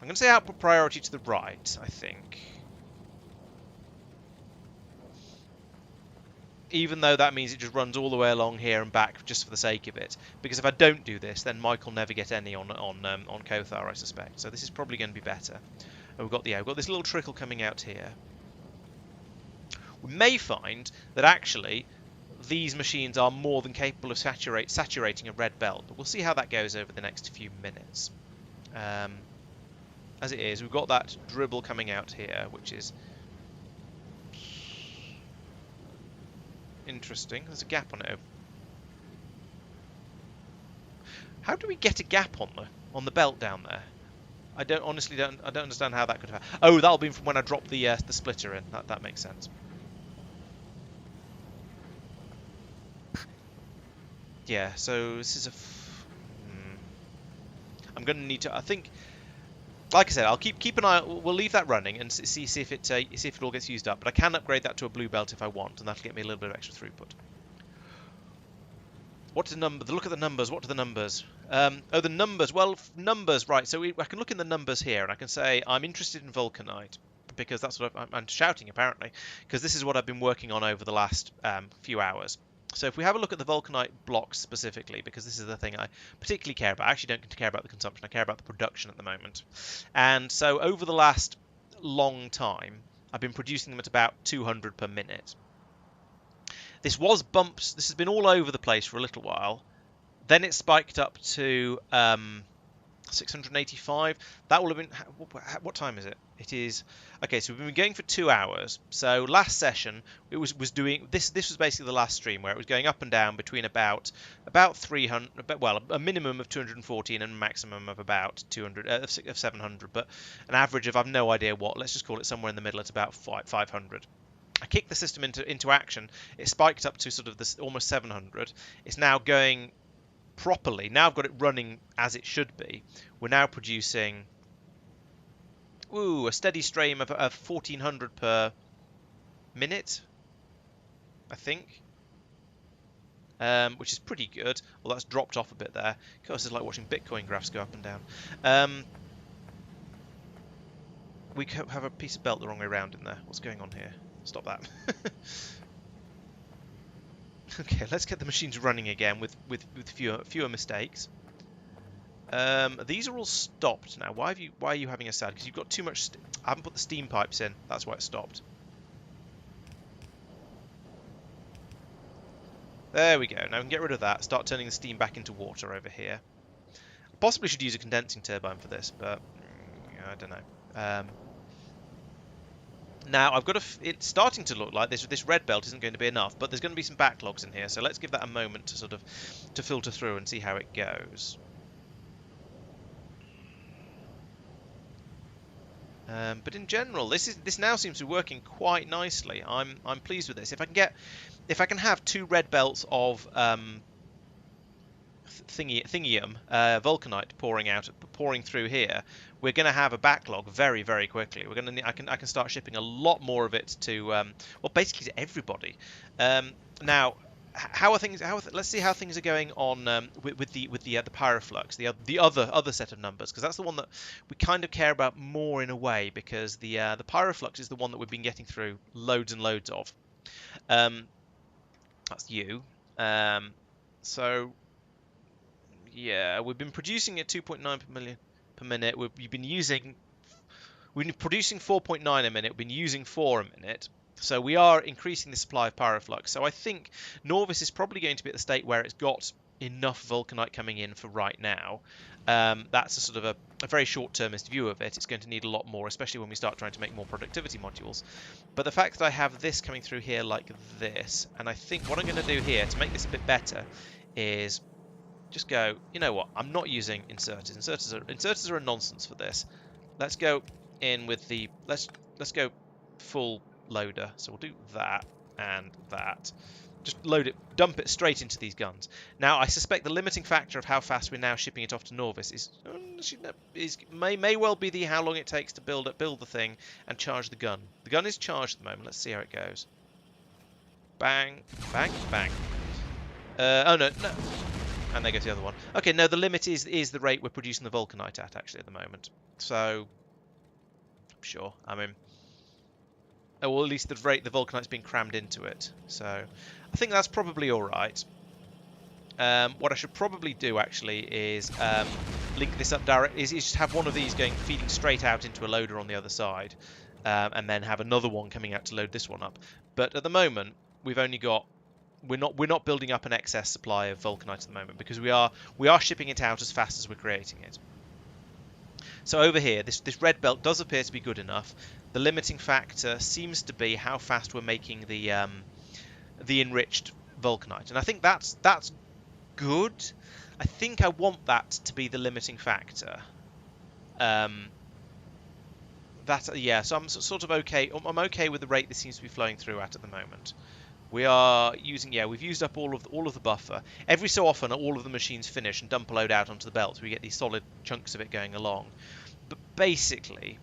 I'm going to say output priority to the right, I think. Even though that means it just runs all the way along here and back just for the sake of it. Because if I don't do this, then Mike will never get any on Kothar, I suspect. So this is probably going to be better. And we've got this little trickle coming out here. We may find that actually these machines are more than capable of saturating a red belt, but we'll see how that goes over the next few minutes. As it is, we've got that dribble coming out here, which is interesting. There's a gap on it. How do we get a gap on the belt down there? I don't understand how that could happen. Oh, that'll be from when I drop the splitter in. That makes sense. Yeah, so this is I'm going to need to. I think, like I said, I'll keep an eye. We'll leave that running and see if it all gets used up. But I can upgrade that to a blue belt if I want, and that'll get me a little bit of extra throughput. What's the number? Look at the numbers. What are the numbers? Oh, the numbers. Well, numbers. Right. So I can look in the numbers here, and I can say I'm interested in Vulcanite because that's what I'm shouting apparently, because this is what I've been working on over the last few hours. So if we have a look at the Vulcanite blocks specifically, because this is the thing I particularly care about. I actually don't care about the consumption. I care about the production at the moment. And so over the last long time, I've been producing them at about 200 per minute. This was bumped. This has been all over the place for a little while. Then it spiked up to 685. That will have been. What time is it? It is. Okay, so we've been going for 2 hours. So last session it was doing this. This was basically the last stream where it was going up and down between about 300. Well, a minimum of 214 and a maximum of about 200 of 700. But an average of I've no idea what. Let's just call it somewhere in the middle. It's about 500. I kicked the system into action. It spiked up to sort of this almost 700. It's now going properly. Now I've got it running as it should be. We're now producing a steady stream of 1400 per minute, I think, which is pretty good. Well, that's dropped off a bit there. Of course, it's like watching Bitcoin graphs go up and down. We have a piece of belt the wrong way around in there. What's going on here? Stop that. Okay, let's get the machines running again with fewer mistakes. These are all stopped now. Why are you having a sad? Because you've got too much. I haven't put the steam pipes in. That's why it stopped. There we go. Now we can get rid of that. Start turning the steam back into water over here. I possibly should use a condensing turbine for this, but I don't know. Now I've got it's starting to look like this red belt isn't going to be enough, but there's going to be some backlogs in here, so let's give that a moment to sort of filter through and see how it goes. But in general, this now seems to be working quite nicely. I'm pleased with this. If I can have 2 red belts of thingium vulcanite pouring through here, we're going to have a backlog very, very quickly. We're going to I can start shipping a lot more of it to well, basically to everybody. Now, how are things? Let's see how things are going on with the pyroflux, the other set of numbers, because that's the one that we kind of care about more in a way, because the pyroflux is the one that we've been getting through loads and loads of. That's you. So yeah, we've been producing at 2.9 per minute. We've been producing 4.9 a minute. We've been using 4 a minute. So we are increasing the supply of pyroflux. So I think Norvis is probably going to be at the state where it's got enough vulcanite coming in for right now. That's a sort of a very short-termist view of it. It's going to need a lot more, especially when we start trying to make more productivity modules. But the fact that I have this coming through here like this, and I think what I'm going to do here to make this a bit better is just go, you know what, I'm not using inserters. Inserters are a nonsense for this. Let's go in with the, let's go full loader. So we'll do that and that. Just load it, dump it straight into these guns. Now, I suspect the limiting factor of how fast we're now shipping it off to Norvis may well be the how long it takes to build the thing and charge the gun. The gun is charged at the moment. Let's see how it goes. Bang, bang, bang. Oh no. And there goes the other one. Okay, no, the limit is the rate we're producing the vulcanite at, actually, at the moment. So, sure. I mean, or at least the rate the vulcanite's being crammed into it. So, I think that's probably all right. What I should probably do, actually, is link this up directly. Is just have one of these feeding straight out into a loader on the other side, and then have another one coming out to load this one up. But at the moment, we've only got. We're not building up an excess supply of vulcanite at the moment, because we are shipping it out as fast as we're creating it. So over here, this red belt does appear to be good enough. The limiting factor seems to be how fast we're making the enriched vulcanite, and I think that's good. I think I want that to be the limiting factor. Yeah, so I'm sort of okay. I'm okay with the rate this seems to be flowing through at the moment. We are using, we've used up all of the buffer. Every so often, all of the machines finish and dump a load out onto the belt, so we get these solid chunks of it going along. But basically,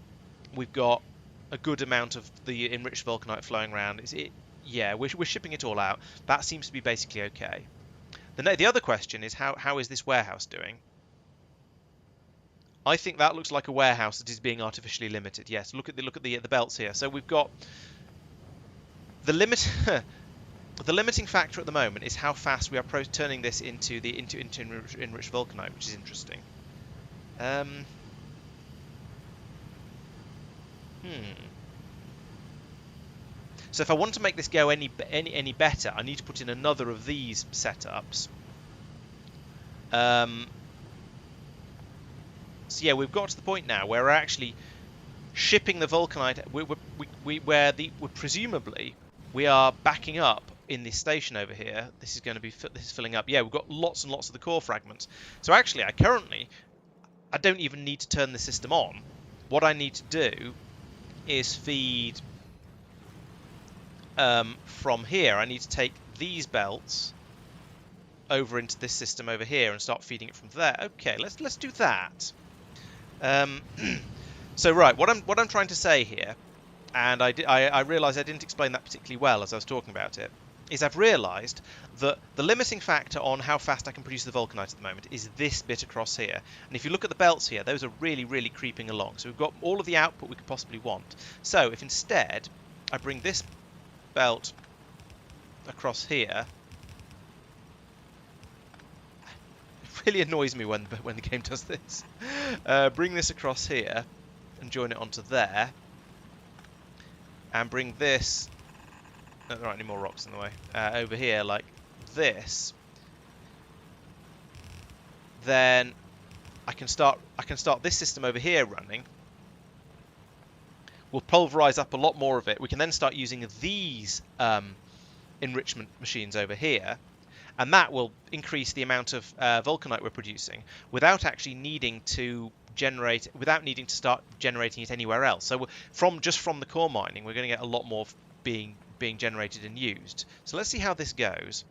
we've got a good amount of the enriched vulcanite flowing around. We're shipping it all out. That seems to be basically okay. The other question is how is this warehouse doing? I think that looks like a warehouse that is being artificially limited. Yes, look at the belts here. So we've got the limit. The limiting factor at the moment is how fast we are turning this into enriched vulcanite, which is interesting. So if I want to make this go any better, I need to put in another of these setups. So yeah, we've got to the point now where we're actually shipping the vulcanite. Presumably we are backing up in this station over here. This is filling up. Yeah, we've got lots and lots of the core fragments. So actually, I don't even need to turn the system on. What I need to do is feed from here. I need to take these belts over into this system over here and start feeding it from there. Okay, let's do that. So right, what I'm trying to say here, and I realised I didn't explain that particularly well as I was talking about it, is I've realised that the limiting factor on how fast I can produce the vulcanite at the moment is this bit across here. And if you look at the belts here, those are really, really creeping along. So we've got all of the output we could possibly want. So if instead I bring this belt across here, it really annoys me when the game does this. Bring this across here and join it onto there, and bring this. There aren't any more rocks in the way. Over here, like this. Then I can start this system over here running. We'll pulverize up a lot more of it. We can then start using these enrichment machines over here, and that will increase the amount of vulcanite we're producing without actually needing to without needing to start generating it anywhere else. So from the core mining, we're going to get a lot more being generated and used. So let's see how this goes.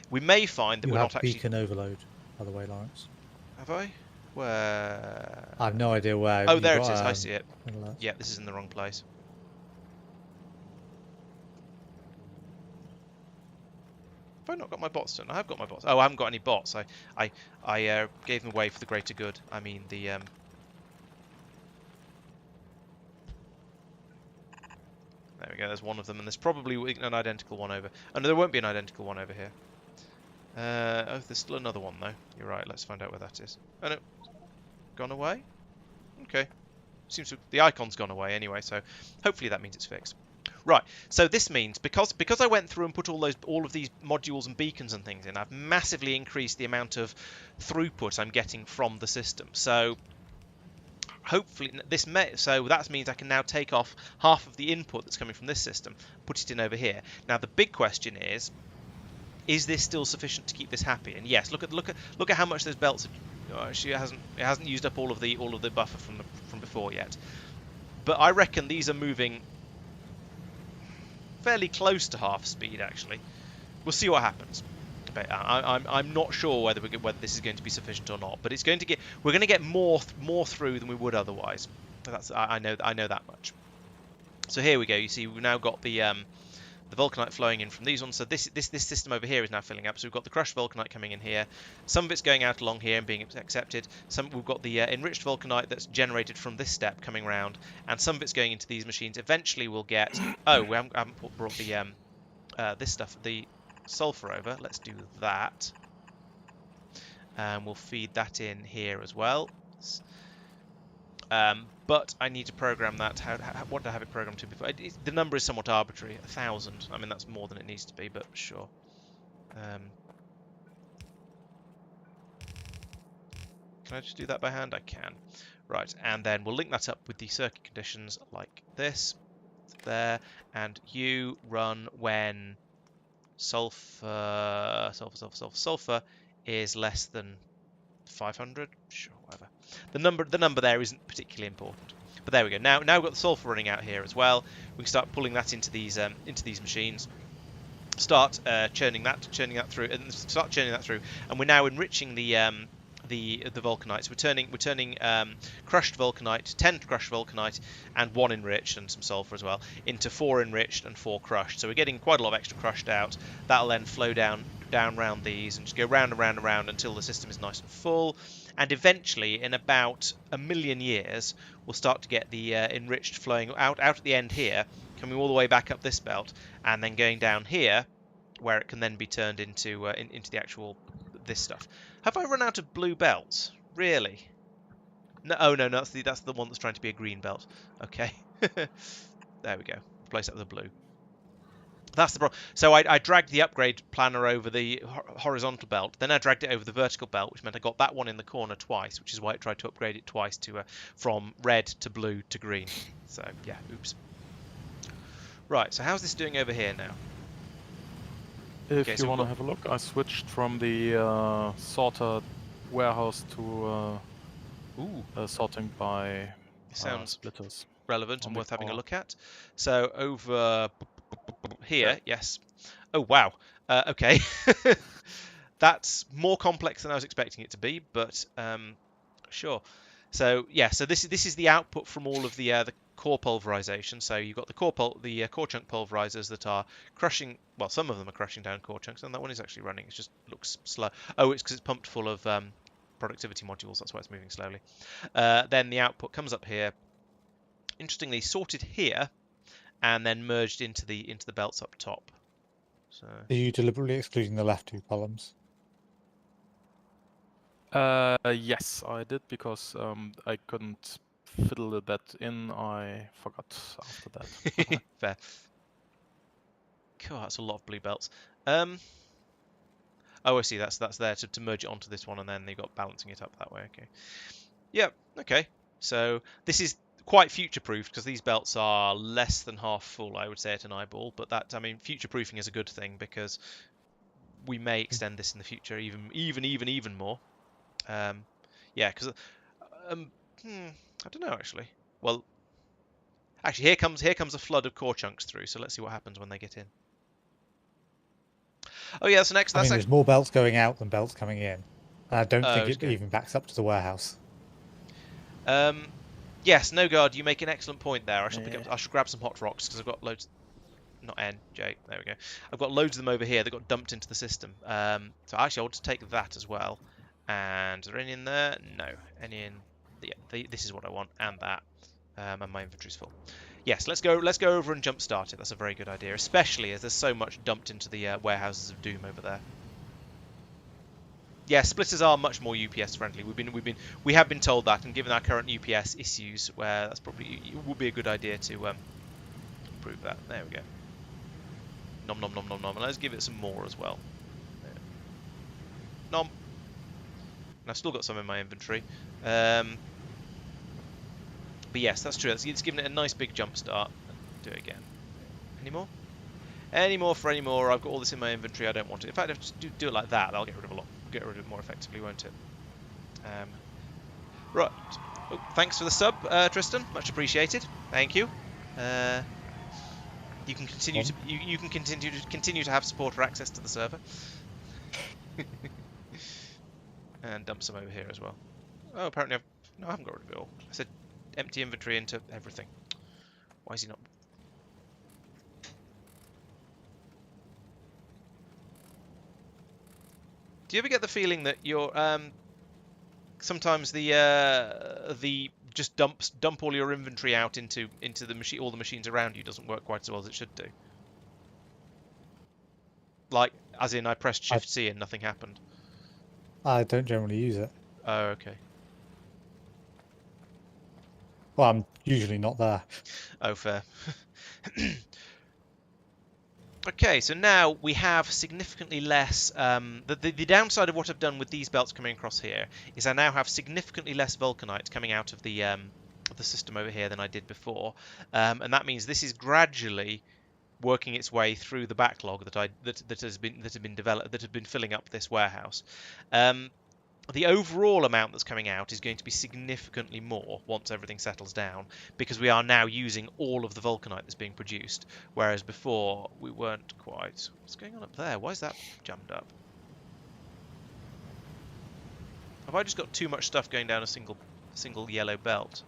We may find that You we're have not actually. beacon overload, by the way, Laurence. Have I? Where? I have no idea where. Oh, you've there it got, is. I see it. alerts. Yeah, this is in the wrong place. Have I not got my bots done? I have got my bots. Oh, I haven't got any bots. I gave them away for the greater good. I mean the There we go. There's one of them, and there's probably an identical one over. Oh no, there won't be an identical one over here. Oh, there's still another one though. You're right. Let's find out where that is. Oh no, gone away. Okay. Seems the icon's gone away anyway, so hopefully that means it's fixed. Right, so this means because I went through and put all of these modules and beacons and things in, I've massively increased the amount of throughput I'm getting from the system. So hopefully so that means I can now take off half of the input that's coming from this system, put it in over here. Now the big question is this still sufficient to keep this happy? And yes, look at how much those belts are. Actually, it hasn't used up all of the buffer from before yet. But I reckon these are moving fairly close to half speed. Actually, we'll see what happens. But I'm not sure whether this is going to be sufficient or not. But we're going to get more through than we would otherwise. I know that much. So here we go. You see, we've now got the Vulcanite flowing in from these ones. So this system over here is now filling up. So we've got the crushed Vulcanite coming in here. Some of it's going out along here and being accepted. We've got the enriched Vulcanite that's generated from this step coming round, and some of it's going into these machines. Eventually we'll get. Oh, we haven't brought the this stuff, the sulfur over. Let's do that, and we'll feed that in here as well. But I need to program that. What did I have it programmed to before? The number is somewhat arbitrary. 1,000. I mean, that's more than it needs to be, but sure. Can I just do that by hand? I can. Right, and then we'll link that up with the circuit conditions like this. There, and you run when sulfur is less than 500. Sure, whatever. The number there isn't particularly important. But there we go. Now we've got the sulfur running out here as well. We can start pulling that into these machines. Start churning that through, and we're now enriching the Vulcanites. We're turning crushed Vulcanite, 10 crushed Vulcanite, and 1 enriched, and some sulfur as well, into 4 enriched and 4 crushed. So we're getting quite a lot of extra crushed out. That'll then flow down around these and just go round and round and round until the system is nice and full. And eventually, in about 1 million years, we'll start to get the enriched flowing out at the end here, coming all the way back up this belt, and then going down here, where it can then be turned into the actual this stuff. Have I run out of blue belts? Really? No. Oh no, that's the one that's trying to be a green belt. Okay. There we go. Replace that with a blue. That's the problem. So I dragged the upgrade planner over the horizontal belt, then I dragged it over the vertical belt, which meant I got that one in the corner twice, which is why it tried to upgrade it twice to from red to blue to green. So yeah, oops. Right. So how's this doing over here now? If you want to have a look, I switched from the sorter warehouse to sorting by sounds splitters. Relevant and worth having a look at. So over here, yes. Oh wow. Okay. That's more complex than I was expecting it to be, but sure. So yeah, so this is the output from all of the core pulverization. So you've got the core chunk pulverizers that are crushing. Well, some of them are crushing down core chunks, and that one is actually running. It just looks slow. Oh, it's because it's pumped full of productivity modules. That's why it's moving slowly. Then the output comes up here. Interestingly, sorted here, and then merged into the belts up top. So. Are you deliberately excluding the left 2 columns? Yes, I did, because I couldn't fiddle that in. I forgot after that. Fair. Cool, that's a lot of blue belts. Oh, I see. That's there to merge it onto this one, and then they've got balancing it up that way. Okay. Yeah. Okay. So this is quite future-proof because these belts are less than half full, I would say, at an eyeball. But that, I mean, future-proofing is a good thing because we may extend this in the future even more. Yeah, because I don't know actually. Well, actually, here comes a flood of core chunks through. So let's see what happens when they get in. Oh yeah, that's next. I mean, there's more belts going out than belts coming in. And I don't think it even backs up to the warehouse. Yes, no guard. You make an excellent point there. I shall Yeah. I should grab some hot rocks because I've got loads. Not N, J. There we go. I've got loads of them over here that got dumped into the system. So actually, I want to take that as well. And is there any in there? No. Any in? Yeah, this is what I want, and that. And my inventory's full. Yes, let's go over and jump start it. That's a very good idea, especially as there's so much dumped into the warehouses of doom over there. Yeah, splitters are much more UPS friendly. We have been told that, and given our current UPS issues, where that's probably it would be a good idea to improve that. There we go. Nom nom nom nom nom. And let's give it some more as well. Nom. And I've still got some in my inventory. But yes, that's true. It's given it a nice big jump start. Do it again. Any more? Any more for any more? I've got all this in my inventory. I don't want it. In fact, if I do it like that, I'll get rid of a lot. Get rid of it more effectively, won't it? Right. Oh, thanks for the sub, Tristan. Much appreciated. Thank you. You can continue to you can continue to have supporter access to the server. And dump some over here as well. Oh, apparently I haven't got rid of it all. I said empty inventory into everything. Why is he not? Do you ever get the feeling that you're sometimes the just dump all your inventory out into the machine, all the machines around you doesn't work quite as well as it should do? Like, as in, I pressed Shift C and nothing happened. I don't generally use it. Oh, okay. Well, I'm usually not there. Oh, fair. Okay, so now we have significantly less. The downside of what I've done with these belts coming across here is I now have significantly less Vulcanite coming out of the system over here than I did before, and that means this is gradually working its way through the backlog that has been filling up this warehouse. The overall amount that's coming out is going to be significantly more once everything settles down, because we are now using all of the Vulcanite that's being produced, whereas before we weren't quite. What's going on up there? Why is that jammed up? Have I just got too much stuff going down a single yellow belt?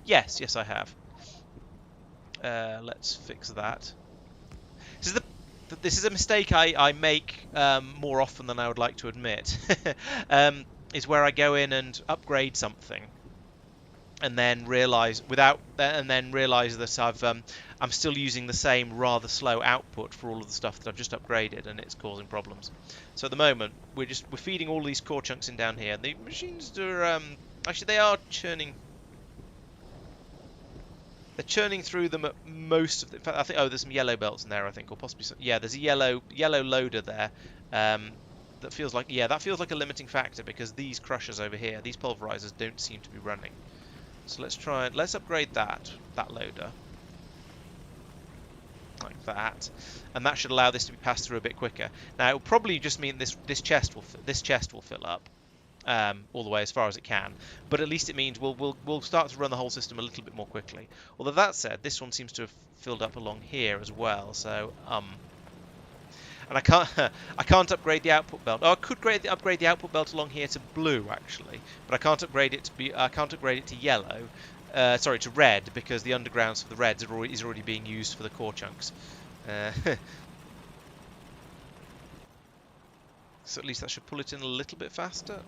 Yes, I have. Let's fix that. This is a mistake I make more often than I would like to admit. Is where I go in and upgrade something, and then realise that I'm still using the same rather slow output for all of the stuff that I've just upgraded, and it's causing problems. So at the moment we're feeding all these core chunks in down here. The machines are actually they are churning. They're churning through them at most of the. In fact, I think there's some yellow belts in there. I think, or possibly some, there's a yellow loader there. That feels like a limiting factor, because these crushers over here, these pulverizers, don't seem to be running. So let's upgrade that loader like that, and that should allow this to be passed through a bit quicker. Now it will probably just mean this chest will fill up. All the way as far as it can, but at least it means we'll start to run the whole system a little bit more quickly. Although that said, this one seems to have filled up along here as well. So and I can't upgrade the output belt. Oh, I could upgrade the output belt along here to blue actually, but I can't upgrade it to yellow. Sorry, to red, because the undergrounds for the reds is already being used for the core chunks. So at least that should pull it in a little bit faster.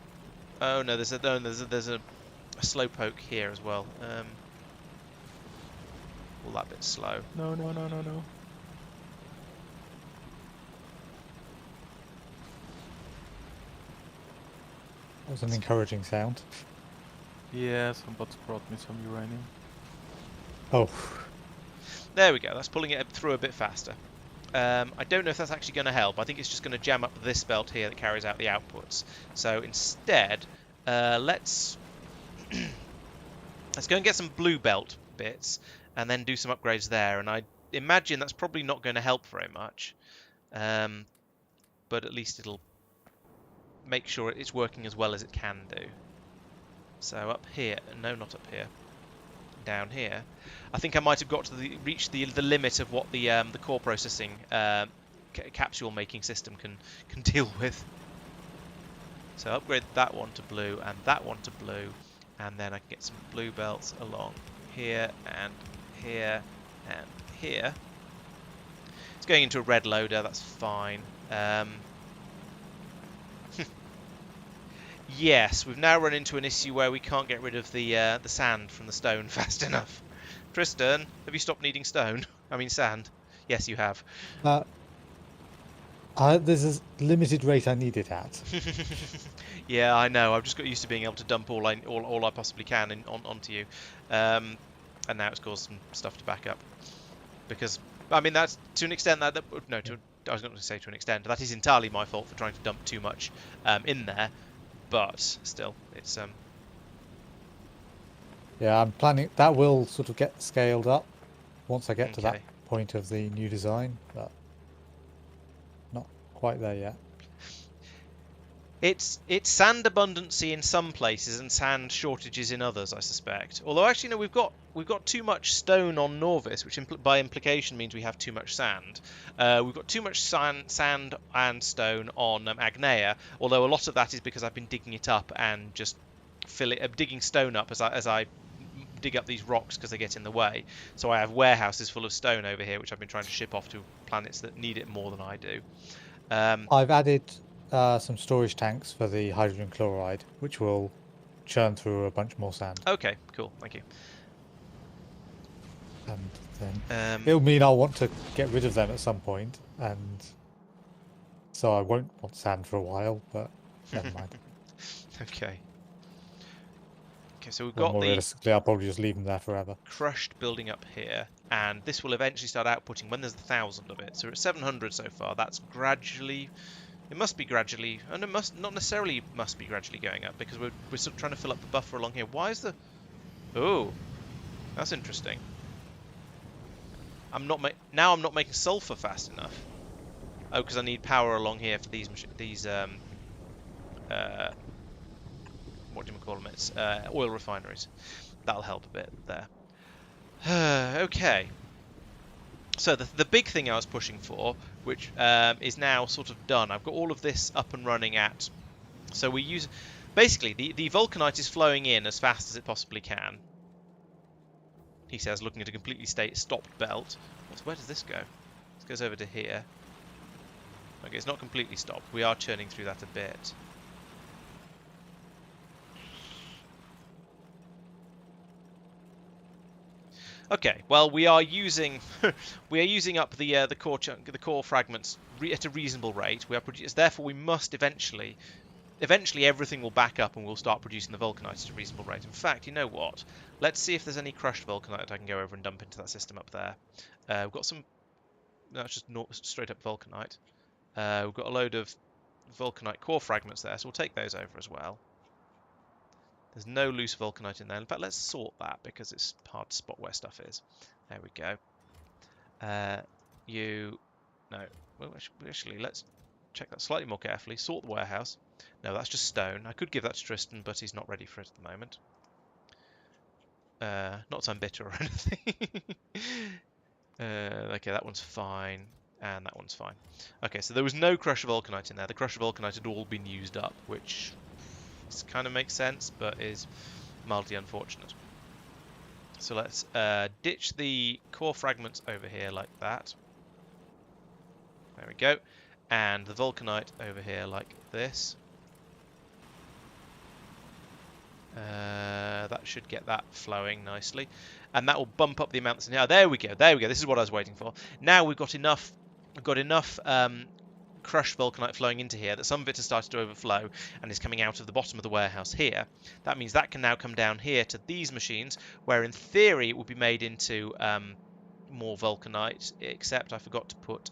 Oh no, there's a slow poke here as well. All that bit slow. No. That was an encouraging sound. Yeah, some bots brought me some uranium. Oh. There we go. That's pulling it through a bit faster. I don't know if that's actually going to help. I think it's just going to jam up this belt here that carries out the outputs. So instead, let's go and get some blue belt bits and then do some upgrades there. And I imagine that's probably not going to help very much, but at least it'll make sure it's working as well as it can do. So up here, no, not up here, down here. I think I might have got to reached the limit of what the core processing capsule making system can deal with. So upgrade that one to blue and that one to blue, and then I can get some blue belts along here and here and here. It's going into a red loader, that's fine. Yes, we've now run into an issue where we can't get rid of the sand from the stone fast enough. Tristan, have you stopped needing stone? I mean sand. Yes, you have. There's a limited rate I need it at. Yeah, I know. I've just got used to being able to dump all I possibly can onto you, and now it's caused some stuff to back up. Because I mean that's to an extent I was not going to say to an extent. That is entirely my fault for trying to dump too much in there. But still, it's Yeah, I'm planning that will sort of get scaled up once I get to that okay. point of the new design, but not quite there yet. It's sand abundancy in some places and sand shortages in others, I suspect. Although actually, no, we've got too much stone on Norvis, which by implication means we have too much sand. We've got too much sand and stone on Agneya. Although a lot of that is because I've been digging it up and just digging stone up as I dig up these rocks because they get in the way. So I have warehouses full of stone over here, which I've been trying to ship off to planets that need it more than I do. I've added some storage tanks for the hydrogen chloride, which will churn through a bunch more sand. Okay, cool, thank you. And then it'll mean I'll want to get rid of them at some point, and so I won't want sand for a while, but never mind. Okay. Okay, so we've Well, got more the realistically, I'll probably just leave them there forever. crushed building up here, and this will eventually start outputting when there's 1,000 of it. So we're at 700 so far. That's gradually... It must be gradually... And it must not necessarily must be gradually going up, because we're sort of trying to fill up the buffer along here. Why is the... Oh, that's interesting. Now I'm not making sulfur fast enough. Oh, because I need power along here for these what do you call them? It's oil refineries. That'll help a bit there. Okay. So the big thing I was pushing for, which is now sort of done. I've got all of this up and running at. So we use basically the Vulcanite is flowing in as fast as it possibly can. He says, looking at a completely stopped belt. Where does this go? This goes over to here. Okay, it's not completely stopped. We are churning through that a bit. Okay, well we are using up the core fragments at a reasonable rate. We are therefore we must eventually everything will back up and we'll start producing the Vulcanite at a reasonable rate. In fact, you know what? Let's see if there's any crushed Vulcanite I can go over and dump into that system up there. We've got some. That's just straight up Vulcanite. We've got a load of Vulcanite core fragments there, so we'll take those over as well. There's no loose Vulcanite in there. In fact, let's sort that because it's hard to spot where stuff is. There we go. Well, actually, let's check that slightly more carefully. Sort the warehouse. No, that's just stone. I could give that to Tristan, but he's not ready for it at the moment. Not some bitter or anything. Okay, that one's fine. And that one's fine. Okay, so there was no crushed Vulcanite in there. The crushed Vulcanite had all been used up, which kind of makes sense, but is mildly unfortunate. So let's ditch the core fragments over here like that. There we go. And the Vulcanite over here like this. That should get that flowing nicely. And that will bump up the amount that's in here. There we go. There we go. This is what I was waiting for. Now we've got enough crushed Vulcanite flowing into here that some of it has started to overflow and is coming out of the bottom of the warehouse here. That means that can now come down here to these machines, where in theory it will be made into more Vulcanite, except I forgot to put...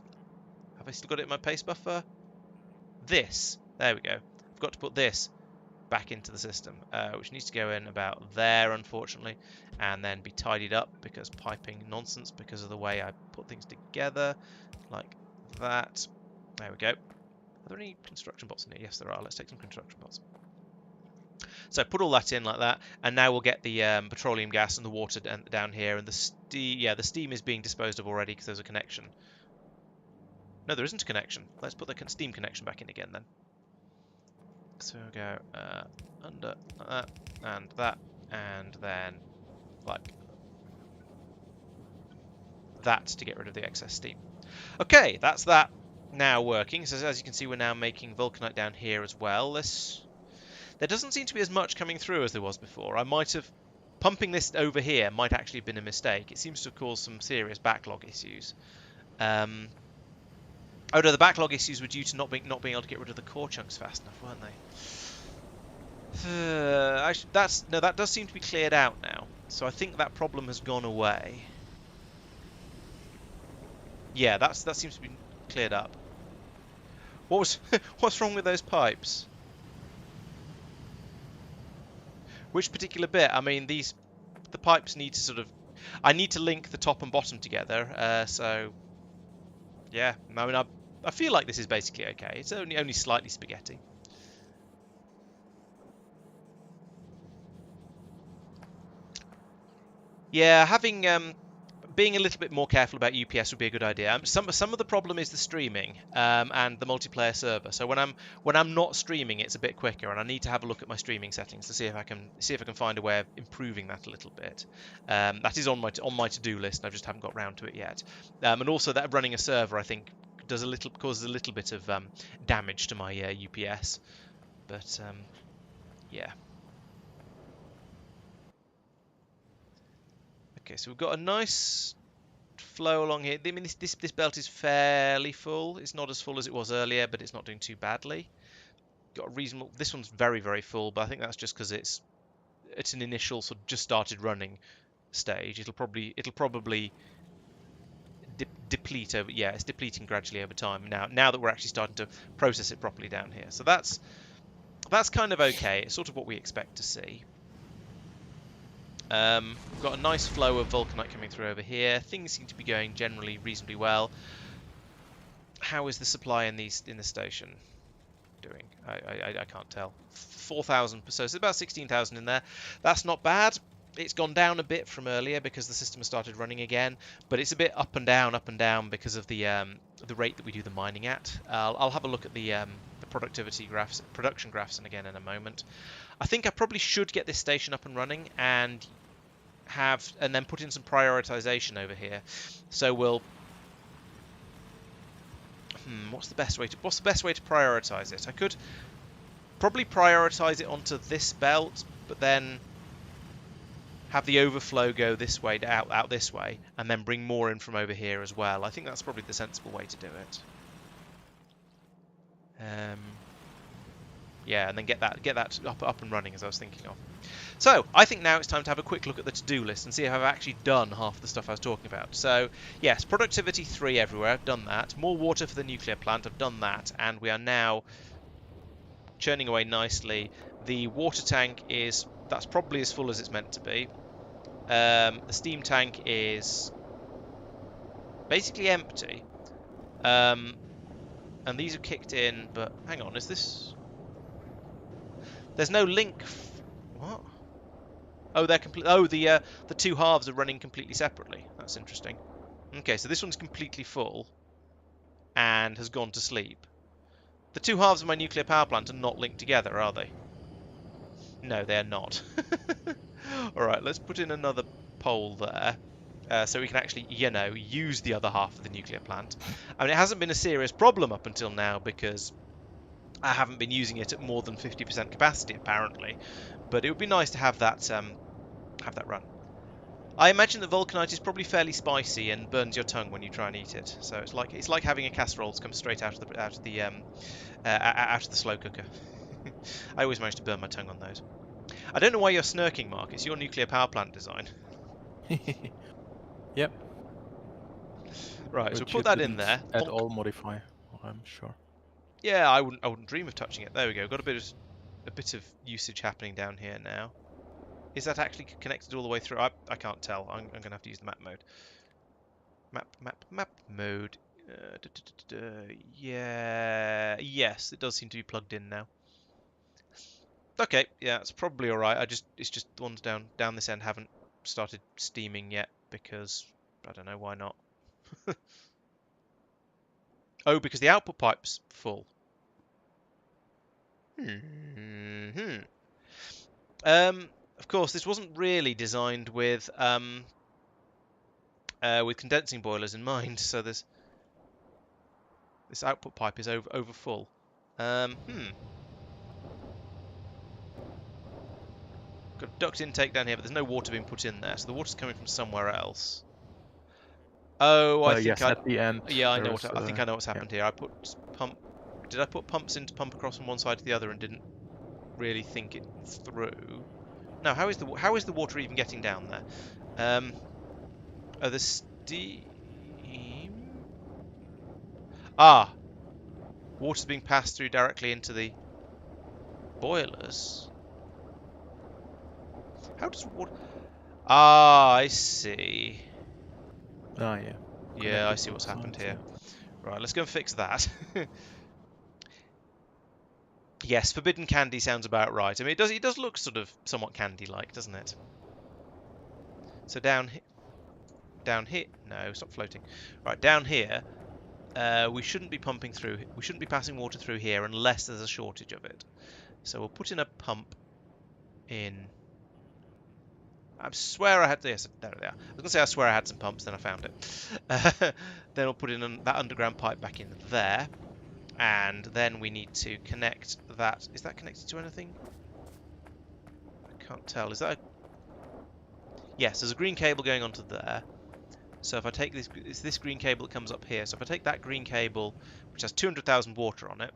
Have I still got it in my paste buffer? This. There we go. I've got to put this back into the system, which needs to go in about there, unfortunately, and then be tidied up because piping nonsense because of the way I put things together, like that. There we go. Are there any construction bots in here? Yes, there are. Let's take some construction bots. So put all that in like that, and now we'll get the petroleum gas and the water down here, and the steam is being disposed of already because there's a connection. No, there isn't a connection. Let's put the steam connection back in again then. So we'll go under that, and then like that to get rid of the excess steam. Okay, that's that now working. So as you can see, we're now making vulcanite down here as well. There doesn't seem to be as much coming through as there was before. I might have... Pumping this over here might actually have been a mistake. It seems to have caused some serious backlog issues. Oh no, the backlog issues were due to not being able to get rid of the core chunks fast enough, weren't they? That does seem to be cleared out now. So I think that problem has gone away. Yeah, that seems to be cleared up. What's wrong with those pipes? Which particular bit? I mean, the pipes need to sort of... I need to link the top and bottom together, so... Yeah, I mean, I feel like this is basically okay. It's only slightly spaghetti. Yeah, having... being a little bit more careful about UPS would be a good idea. Some of the problem is the streaming and the multiplayer server. So when I'm not streaming, it's a bit quicker, and I need to have a look at my streaming settings to see if I can find a way of improving that a little bit. That is on my to-do list, and I just haven't got round to it yet. And also that running a server, I think, causes a little bit of damage to my UPS. But yeah. Okay, so we've got a nice flow along here. I mean, this belt is fairly full. It's not as full as it was earlier, but it's not doing too badly. Got a reasonable... This one's very, very full, but I think that's just because it's an initial sort of just started running stage. It'll probably deplete over... Yeah, it's depleting gradually over time now that we're actually starting to process it properly down here. So that's kind of okay. It's sort of what we expect to see. We've got a nice flow of vulcanite coming through over here. Things seem to be going generally reasonably well. How is the supply in the station doing? I can't tell. 4,000, so it's about 16,000 in there. That's not bad. It's gone down a bit from earlier because the system has started running again, but it's a bit up and down because of the rate that we do the mining at. I'll have a look at the productivity graphs, production graphs, and again in a moment. I think I probably should get this station up and running and then put in some prioritization over here. So we'll... what's the best way to prioritize it? I could probably prioritize it onto this belt, but then have the overflow go this way, out this way, and then bring more in from over here as well. I think that's probably the sensible way to do it. Yeah, and then get that up and running as I was thinking of. So, I think now it's time to have a quick look at the to-do list and see if I've actually done half the stuff I was talking about. So, yes, productivity 3 everywhere, I've done that. More water for the nuclear plant, I've done that. And we are now churning away nicely. The water tank that's probably as full as it's meant to be. The steam tank is basically empty. And these have kicked in, but hang on, is this... There's no link... What? Oh, they're complete. Oh, the two halves are running completely separately. That's interesting. Okay, so this one's completely full and has gone to sleep. The two halves of my nuclear power plant are not linked together, are they? No, they're not. All right, let's put in another pole there, so we can actually, use the other half of the nuclear plant. I mean, it hasn't been a serious problem up until now because I haven't been using it at more than 50% capacity, apparently. But it would be nice to have that run. I imagine that vulcanite is probably fairly spicy and burns your tongue when you try and eat it. So it's like having a casserole come straight out of the slow cooker. I always manage to burn my tongue on those. I don't know why you're smirking, Mark. It's your nuclear power plant design. Yep. Right, so put that in there. At all modify, I'm sure. Yeah, I wouldn't dream of touching it. There we go. Got a bit of usage happening down here now. Is that actually connected all the way through? I can't tell. I'm going to have to use the map mode. Map mode. Yeah. Yes, it does seem to be plugged in now. Okay, yeah, it's probably all right. It's just the ones down this end haven't started steaming yet because I don't know why not. Oh, because the output pipe's full. Of course, this wasn't really designed with condensing boilers in mind, so this output pipe is over full. Got a duct intake down here, but there's no water being put in there, so the water's coming from somewhere else. Oh, I think yes, at the end. yeah, I know there's, I think I know what's happened here. Did I put pumps in to pump across from one side to the other and didn't really think it through? No, how is the water even getting down there? Oh, the steam. Ah, water's being passed through directly into the boilers. How does water? Ah, I see. Ah, yeah. Yeah, I Connected see to what's the happened sides, here. yeah. Right, let's go and fix that. Yes, forbidden candy sounds about right. I mean, it does look sort of somewhat candy-like, doesn't it? So down here. No, stop floating. Right, down here, we shouldn't be pumping through. We shouldn't be passing water through here unless there's a shortage of it. So we'll put in a pump in. I swear I had. Yes, there they are. I was gonna say I swear I had some pumps, then I found it. Then we'll put in that underground pipe back in there. And then we need to connect that. Is that connected to anything? I can't tell. Is that Yes, there's a green cable going onto there. So if I take this, it's this green cable that comes up here. So if I take that green cable, which has 200,000 water on it,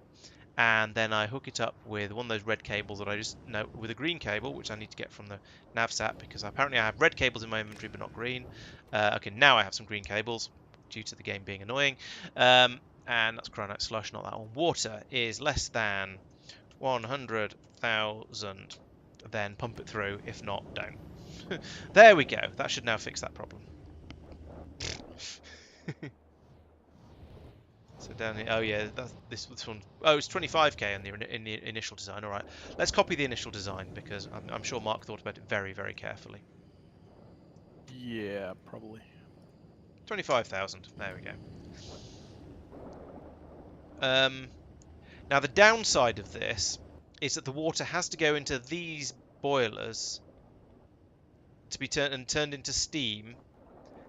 and then I hook it up with one of those red cables that I just no, with a green cable, which I need to get from the navsat because apparently I have red cables in my inventory but not green. Okay, now I have some green cables due to the game being annoying. And that's Krastorio slush, not that one. Water is less than 100,000. Then pump it through. If not, don't. There we go. That should now fix that problem. So down here, oh yeah, this one. Oh, it's 25k in the initial design. All right, let's copy the initial design because I'm sure Mark thought about it very, very carefully. Yeah, probably. 25,000. There we go. Now the downside of this is that the water has to go into these boilers to be turned into steam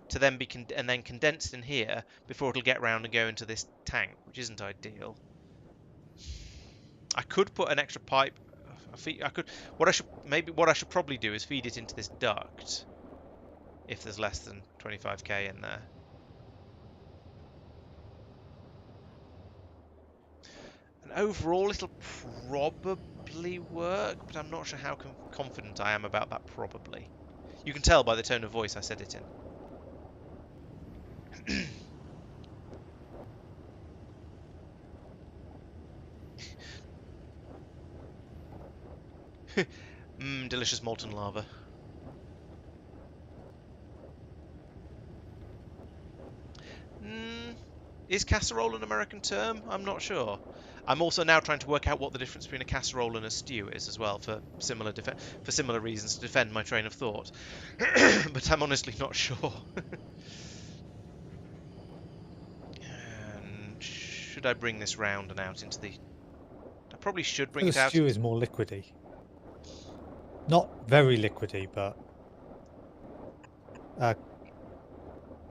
to then be condensed in here before it'll get round and go into this tank, which isn't ideal. I could put an extra pipe. I could. What I should probably do is feed it into this duct. If there's less than 25k in there. And overall, it'll probably work, but I'm not sure how confident I am about that. Probably. You can tell by the tone of voice I said it in. Delicious molten lava. Is casserole an American term? I'm not sure. I'm also now trying to work out what the difference between a casserole and a stew is as well, for similar reasons to defend my train of thought. But I'm honestly not sure. And should I bring this round and out into the... I probably should bring it out. The stew is more liquidy. Not very liquidy, but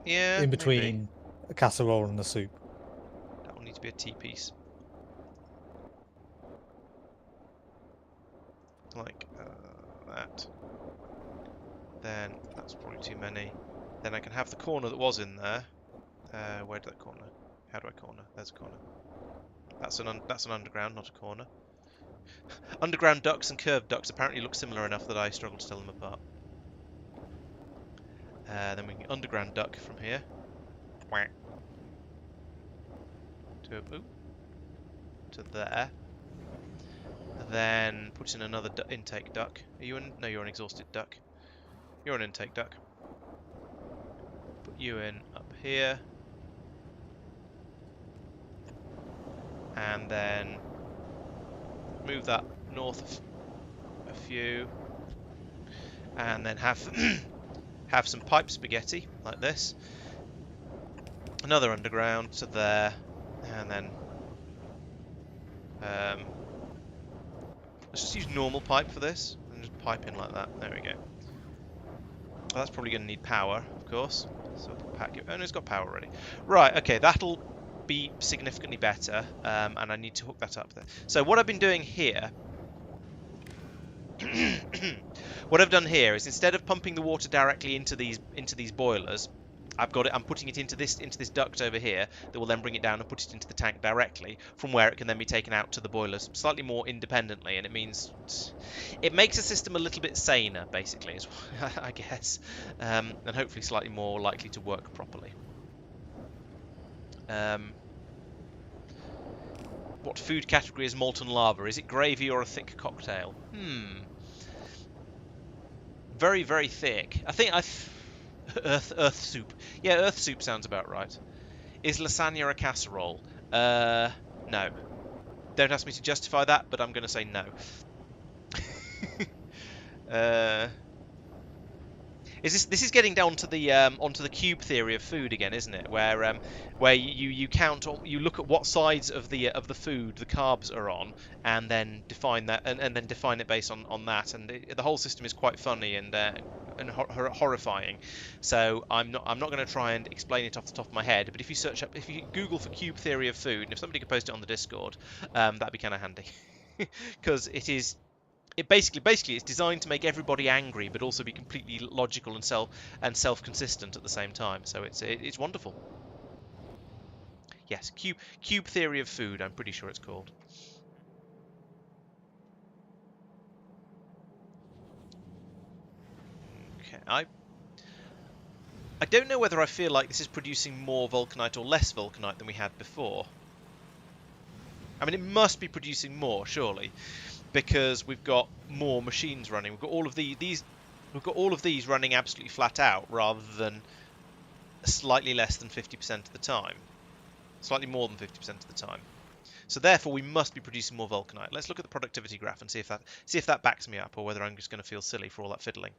yeah, in between maybe. a casserole and a soup. That will need to be a T-piece. Like that. Then that's probably too many. Then I can have the corner that was in there. Where did that corner? How do I corner? There's a corner. That's an underground, not a corner. Underground ducts and curved ducts apparently look similar enough that I struggle to tell them apart. Then we can underground duct from here. To there. Then put in another intake duct. Are you in? No, you're an exhausted duct. You're an intake duct. Put you in up here. And then move that north few, and then have have some pipe spaghetti like this. Another underground to there, and then let's just use normal pipe for this, and just pipe in like that. There we go. Well, that's probably going to need power, of course. So we'll pack it. Oh, no, it's got power already. Right, okay, that'll be significantly better, and I need to hook that up there. So what I've been doing here, what I've done here is instead of pumping the water directly into these boilers, I'm putting it into this duct over here that will then bring it down and put it into the tank directly, from where it can then be taken out to the boilers slightly more independently, and it makes the system a little bit saner, basically, is I guess, and hopefully slightly more likely to work properly. What food category is molten lava? Is it gravy or a thick cocktail? Very, very thick. I think Earth soup. Yeah, earth soup sounds about right. Is lasagna a casserole? No. Don't ask me to justify that, but I'm going to say no. This is getting down to the onto the cube theory of food again, isn't it? Where you count, you look at what sides of the food the carbs are on, and then define that, and then define it based on that. And the whole system is quite funny and horrifying. So I'm not going to try and explain it off the top of my head. But if you Google for cube theory of food, and if somebody could post it on the Discord, that'd be kind of handy, because it basically it's designed to make everybody angry, but also be completely logical and self-consistent at the same time. So it's wonderful. Yes, cube theory of food. I'm pretty sure it's called. Okay, I don't know whether I feel like this is producing more Vulcanite or less Vulcanite than we had before. I mean, it must be producing more, surely, because we've got more machines running. We've got all of these running absolutely flat out, rather than slightly less than 50% of the time, slightly more than 50% of the time. So therefore, we must be producing more Vulcanite. Let's look at the productivity graph and see if that backs me up, or whether I'm just going to feel silly for all that fiddling.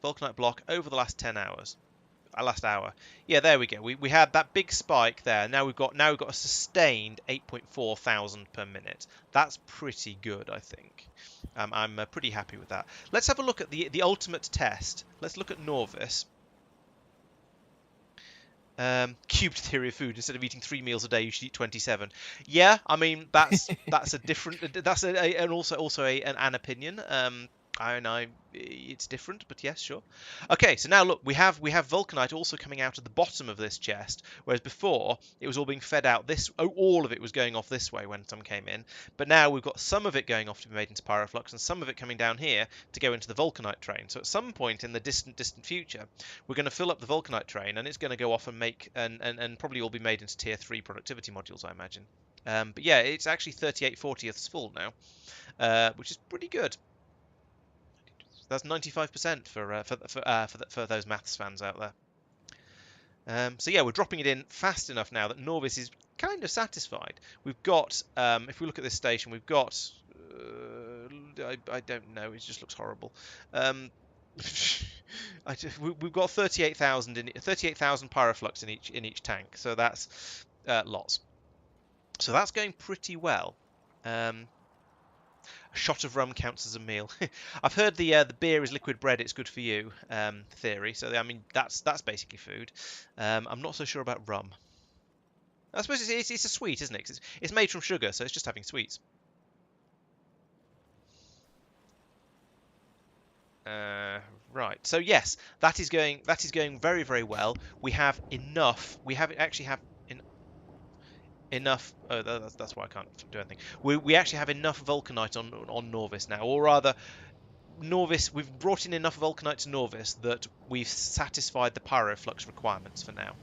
Vulcanite block over the last 10 hours. Last hour. Yeah, there we go. We had that big spike there. Now we've got a sustained 8.4 thousand per minute. That's pretty good, I think. I'm pretty happy with that. Let's have a look at the ultimate test. Let's look at Norvis. Cubed theory of food. Instead of eating 3 meals a day, you should eat 27. Yeah, I mean that's a different. That's also an opinion. It's different, but yes, sure. Okay, so now look, we have Vulcanite also coming out of the bottom of this chest, whereas before it was all being fed out this. All of it was going off this way when some came in, but now we've got some of it going off to be made into pyroflux, and some of it coming down here to go into the Vulcanite train. So at some point in the distant future, we're going to fill up the Vulcanite train, and it's going to go off and make and probably all be made into tier 3 productivity modules, I imagine. But yeah, it's actually 38/40ths full now, which is pretty good. That's 95% for those maths fans out there. So yeah, we're dropping it in fast enough now that Norvis is kind of satisfied. We've got, if we look at this station, we've got, I don't know, it just looks horrible. We've got 38,000 pyroflux in each tank, so that's lots. So that's going pretty well. A shot of rum counts as a meal. I've heard the beer is liquid bread, it's good for you theory. So I mean that's basically food. I'm not so sure about rum. I suppose it's a sweet, isn't it? It's made from sugar, so it's just having sweets. Right. So yes, that is going very, very well. We have enough. We actually have enough. Oh, that's why I can't do anything. We actually have enough Vulcanite on Norvis now, or rather, Norvis. We've brought in enough Vulcanite to Norvis that we've satisfied the pyroflux requirements for now.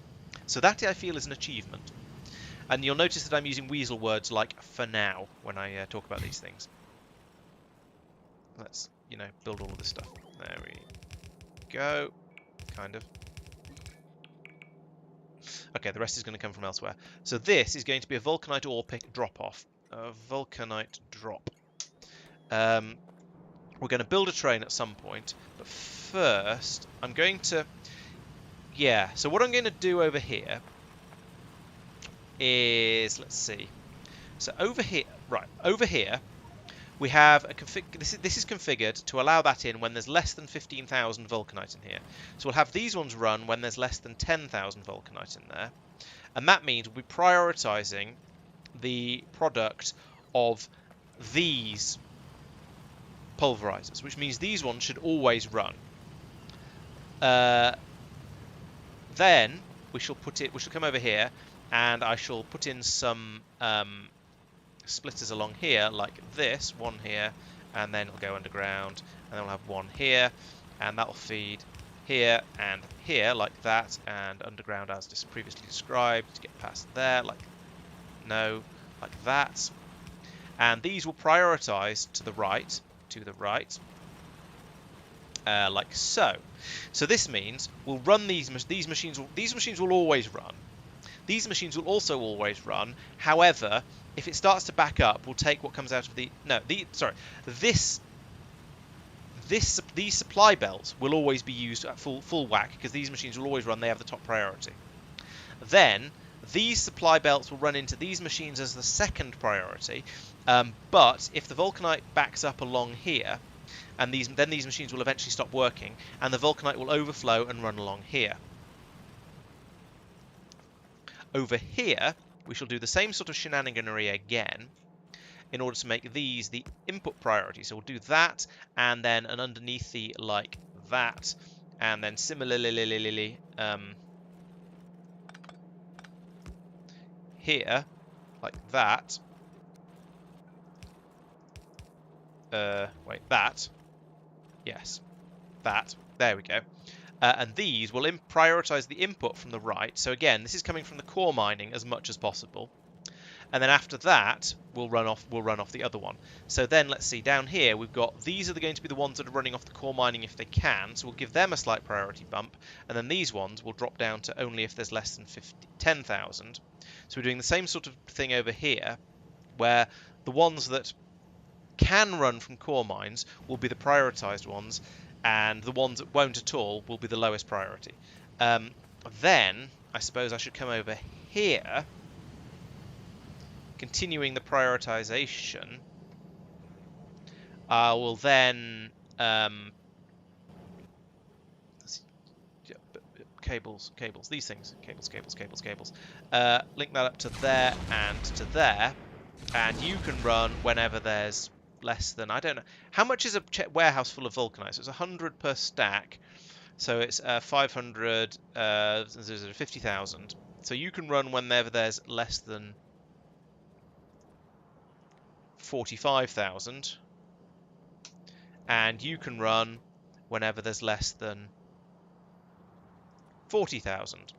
So that I feel is an achievement. And you'll notice that I'm using weasel words like "for now" when I talk about these things. Let's build all of this stuff. There we go. Kind of. Okay, the rest is going to come from elsewhere. So this is going to be a Vulcanite ore pick drop-off. A Vulcanite drop. We're going to build a train at some point, but first I'm going to... Yeah, so what I'm going to do over here is... Let's see. So over here... Right, over here we have a config... This is configured to allow that in when there's less than 15,000 Vulcanite in here. So we'll have these ones run when there's less than 10,000 Vulcanite in there. And that means we'll be prioritising the product of these pulverizers, which means these ones should always run. Then we shall come over here, and I shall put in some splitters along here, like this one here, and then it'll go underground, and then we'll have one here, and that'll feed here and here, like that, and underground as just previously described to get past there, like that. And these will prioritize to the right, like so. So this means we'll run these machines. These machines will always run. These machines will also always run. However, if it starts to back up, we'll take what comes out of these supply belts will always be used at full whack because these machines will always run. They have the top priority. Then these supply belts will run into these machines as the second priority. But if the Vulcanite backs up along here, and then these machines will eventually stop working, and the Vulcanite will overflow and run along here. Over here, we shall do the same sort of shenaniganery again in order to make these the input priority. So we'll do that, and then an underneath the like that, and then similarly here, like that. That. Yes, that. There we go. And these will prioritize the input from the right. So again, this is coming from the core mining as much as possible. And then after that, we'll run off the other one. So then let's see, down here we've got these are going to be the ones that are running off the core mining if they can. So we'll give them a slight priority bump. And then these ones will drop down to only if there's less than 10,000. So we're doing the same sort of thing over here, where the ones that can run from core mines will be the prioritized ones, and the ones that won't at all will be the lowest priority. Then I suppose I should come over here, continuing the prioritization. I will then cables, these things, cables. Link that up to there and to there, and you can run whenever there's less than, I don't know, how much is a warehouse full of Vulcanite? So it's 100 per stack, so it's 500, 50,000. So you can run whenever there's less than 45,000, and you can run whenever there's less than 40,000.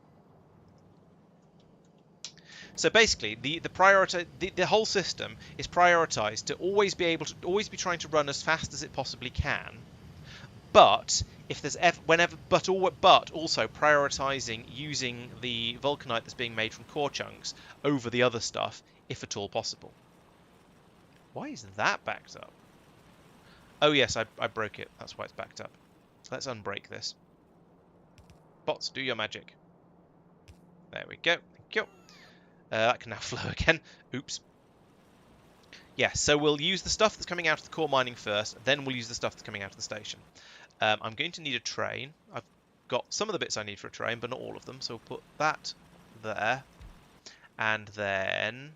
So basically, the whole system is prioritized to always be trying to run as fast as it possibly can. But if there's but also prioritizing using the Vulcanite that's being made from core chunks over the other stuff, if at all possible. Why is that backed up? Oh yes, I broke it. That's why it's backed up. Let's unbreak this. Bots, do your magic. There we go. Thank you. That can now flow again. Oops. Yeah, so we'll use the stuff that's coming out of the core mining first, then we'll use the stuff that's coming out of the station. I'm going to need a train. I've got some of the bits I need for a train, but not all of them. So we'll put that there. And then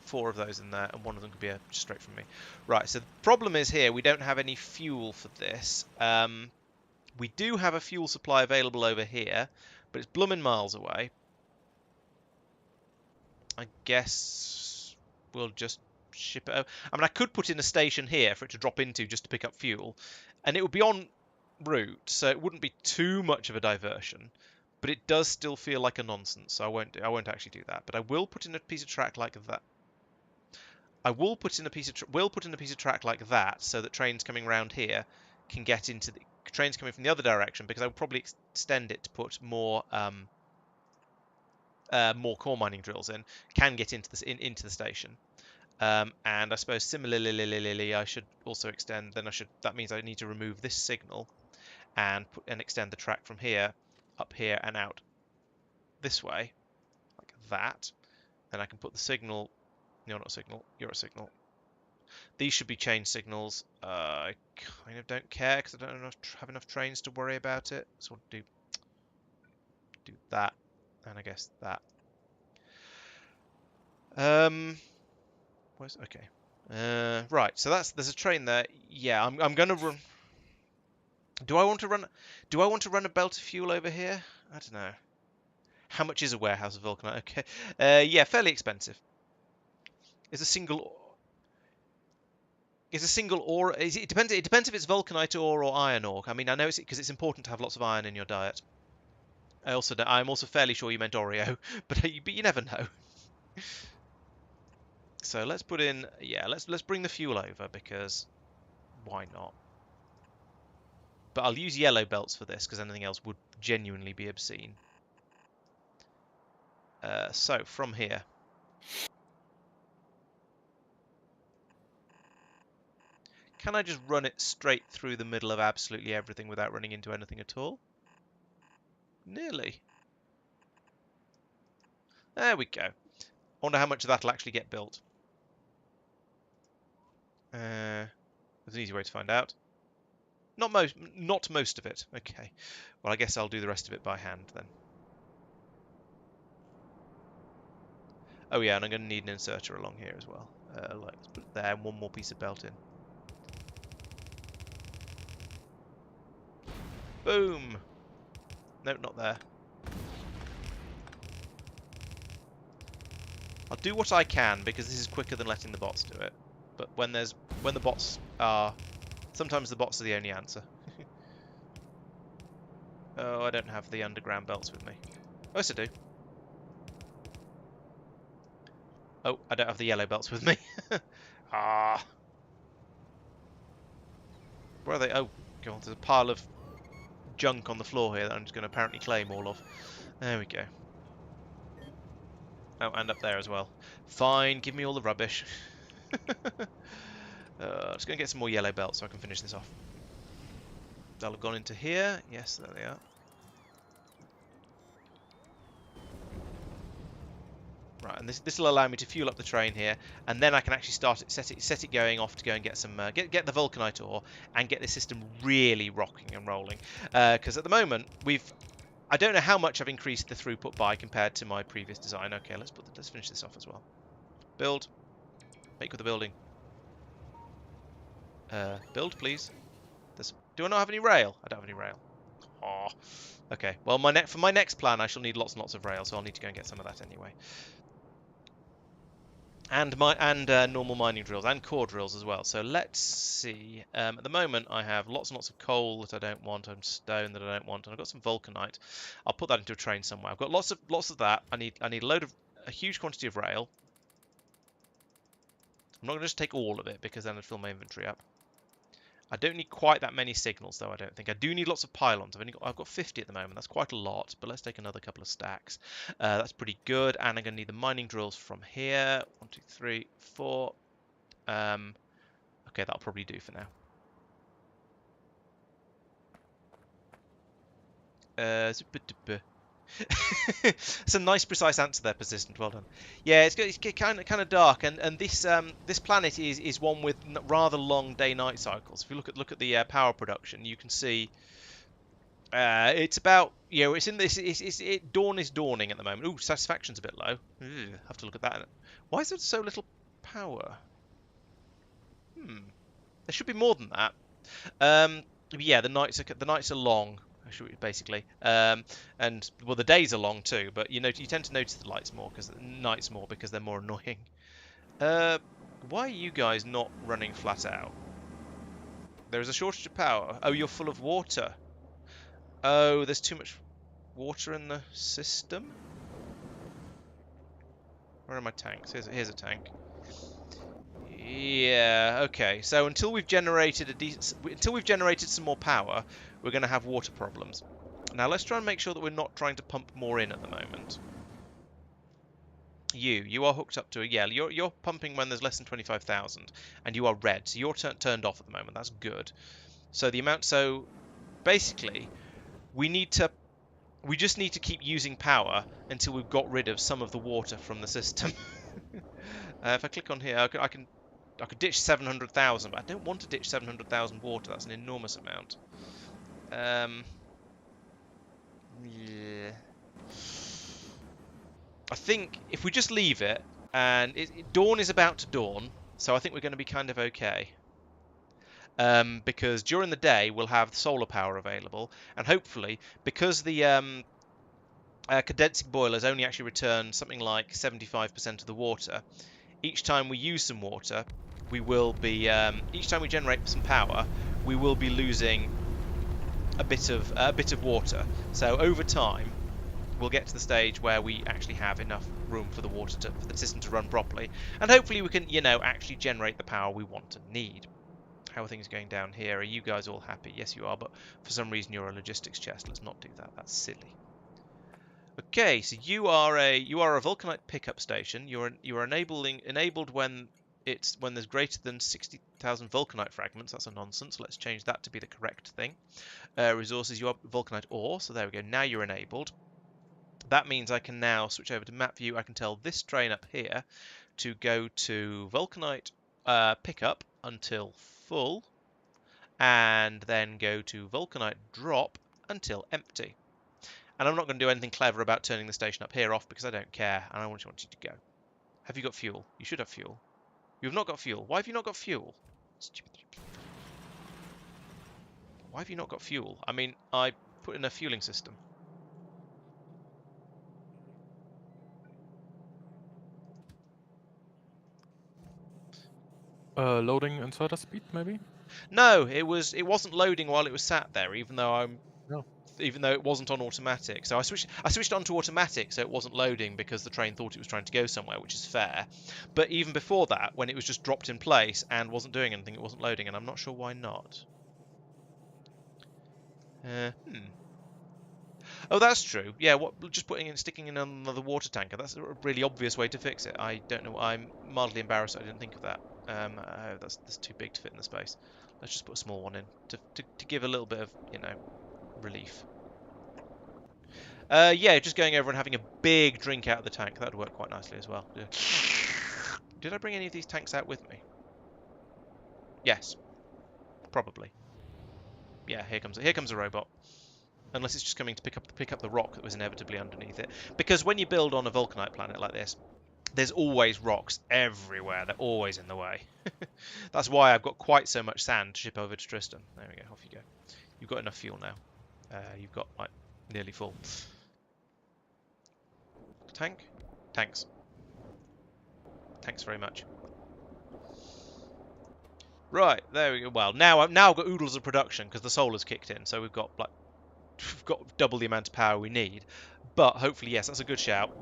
4 of those in there, and one of them could be straight from me. Right, so the problem is here, we don't have any fuel for this. We do have a fuel supply available over here, but it's blooming miles away. I guess we'll just ship it over. I mean, I could put in a station here for it to drop into just to pick up fuel, and it would be en route, so it wouldn't be too much of a diversion. But it does still feel like a nonsense, so I won't actually do that. But I will put in a piece of track like that. We'll put in a piece of track like that, so that trains coming around here can get into the trains coming from the other direction, because I will probably extend it to put more more core mining drills in, can get into the station. And I suppose similarly, I should also extend. That means I need to remove this signal and extend the track from here, up here, and out this way, like that. Then I can put the signal. You're not a signal. You're a signal. These should be chain signals. I kind of don't care because I don't have enough trains to worry about it. So I'll do that, and I guess that. Where's okay? Right. So there's a train there. Yeah, I'm gonna run. Do I want to run a belt of fuel over here? I don't know. How much is a warehouse of Vulcanite? Okay. Yeah, fairly expensive. Is a single ore? It depends. It depends if it's Vulcanite ore or iron ore. I mean, I know it's because it's important to have lots of iron in your diet. I'm also fairly sure you meant Oreo, but you never know. So let's put in. Yeah, let's bring the fuel over because why not? But I'll use yellow belts for this because anything else would genuinely be obscene. So from here. Can I just run it straight through the middle of absolutely everything without running into anything at all? Nearly. There we go. I wonder how much of that will actually get built. There's an easy way to find out. Not most of it. Okay. Well, I guess I'll do the rest of it by hand then. Oh yeah, and I'm going to need an inserter along here as well. Let's put it there and one more piece of belt in. Boom! No, not there. I'll do what I can because this is quicker than letting the bots do it. But when the bots are... Sometimes the bots are the only answer. Oh, I don't have the underground belts with me. Oh, yes I do. Oh, I don't have the yellow belts with me. Ah. Where are they? Oh, God, there's a pile of junk on the floor here that I'm just going to apparently claim all of. There we go. Oh, and up there as well. Fine, give me all the rubbish. Just going to get some more yellow belts so I can finish this off. They'll have gone into here. Yes, there they are. Right, and this will allow me to fuel up the train here, and then I can actually set it going off to go and get some get the Vulcanite ore and get this system really rocking and rolling. Because at the moment I don't know how much I've increased the throughput by compared to my previous design. Okay, let's finish this off as well. Build, make with the building. Build, please. Do I not have any rail? I don't have any rail. Oh, okay. Well, for my next plan, I shall need lots and lots of rail, so I'll need to go and get some of that anyway. And normal mining drills and core drills as well. So let's see. At the moment, I have lots and lots of coal that I don't want, and stone that I don't want, and I've got some vulcanite. I'll put that into a train somewhere. I've got lots of that. I need a huge quantity of rail. I'm not going to just take all of it because then I'd fill my inventory up. I don't need quite that many signals, though, I don't think. I do need lots of pylons. I've got 50 at the moment. That's quite a lot, but let's take another couple of stacks. That's pretty good, and I'm going to need the mining drills from here. 1, 2, 3, 4. Okay, that'll probably do for now. It's a nice, precise answer there, Persistent. Well done. Yeah, it's kind of dark, and this planet is one with rather long day-night cycles. If you look at the power production, you can see it's about it's in this. Dawn is dawning at the moment. Ooh, satisfaction's a bit low. Have to look at that. Why is there so little power? There should be more than that. Yeah, the nights are long. Basically, and well, the days are long too, but you tend to notice the nights more because they're more annoying. Why are you guys not running flat out? There is a shortage of power. Oh, you're full of water. Oh, there's too much water in the system. Where are my tanks? Here's a tank. Yeah, okay. So until we've generated some more power, we're going to have water problems. Now let's try and make sure that we're not trying to pump more in at the moment. You are hooked up to a you're pumping when there's less than 25,000, and you are red, so you're turned off at the moment. That's good. So the amount, so basically we just need to keep using power until we've got rid of some of the water from the system. If I click on here, I could ditch 700,000, but I don't want to ditch 700,000 water. That's an enormous amount. Yeah. I think if we just leave it, and dawn is about to dawn, so I think we're going to be kind of okay. Because during the day we'll have solar power available, and hopefully, because the condensing boilers only actually return something like 75% of the water, each time we use some water, we will be each time we generate some power, we will be losing a bit of water. So over time, we'll get to the stage where we actually have enough room for the water for the system to run properly, and hopefully we can, actually generate the power we want and need. How are things going down here? Are you guys all happy? Yes, you are, but for some reason you're a logistics chest. Let's not do that. That's silly. Okay, so you are a Vulcanite pickup station. You are enabled when there's greater than 60,000 Vulcanite fragments. That's a nonsense. Let's change that to be the correct thing. Resources, you are Vulcanite ore. So there we go. Now you're enabled. That means I can now switch over to map view. I can tell this train up here to go to Vulcanite pickup until full, and then go to Vulcanite drop until empty. And I'm not going to do anything clever about turning the station up here off because I don't care, and I just want you to go. Have you got fuel? You should have fuel. You have not got fuel. Why have you not got fuel? Stupid. Why have you not got fuel? I mean, I put in a fueling system. Loading inserter speed, maybe? No, it wasn't loading while it was sat there, even though No. even though it wasn't on automatic. So I switched on to automatic, so it wasn't loading because the train thought it was trying to go somewhere, which is fair. But even before that, when it was just dropped in place and wasn't doing anything, it wasn't loading, and I'm not sure why not. Oh, that's true. Yeah, just sticking in another water tanker. That's a really obvious way to fix it. I don't know. I'm mildly embarrassed I didn't think of that. That's too big to fit in the space. Let's just put a small one in to give a little bit of, relief. Yeah, just going over and having a big drink out of the tank. That would work quite nicely as well. Yeah. Did I bring any of these tanks out with me? Yes, probably. Yeah, here comes a robot. Unless it's just coming to pick up the rock that was inevitably underneath it. Because when you build on a Vulcanite planet like this, there's always rocks everywhere. They're always in the way. That's why I've got quite so much sand to ship over to Tristan. There we go. Off you go. You've got enough fuel now. You've got like nearly full. Tank? Tanks. Thanks very much. Right, there we go. Well, now I've got oodles of production because the solar's kicked in, so we've got double the amount of power we need. But hopefully, yes, that's a good shout.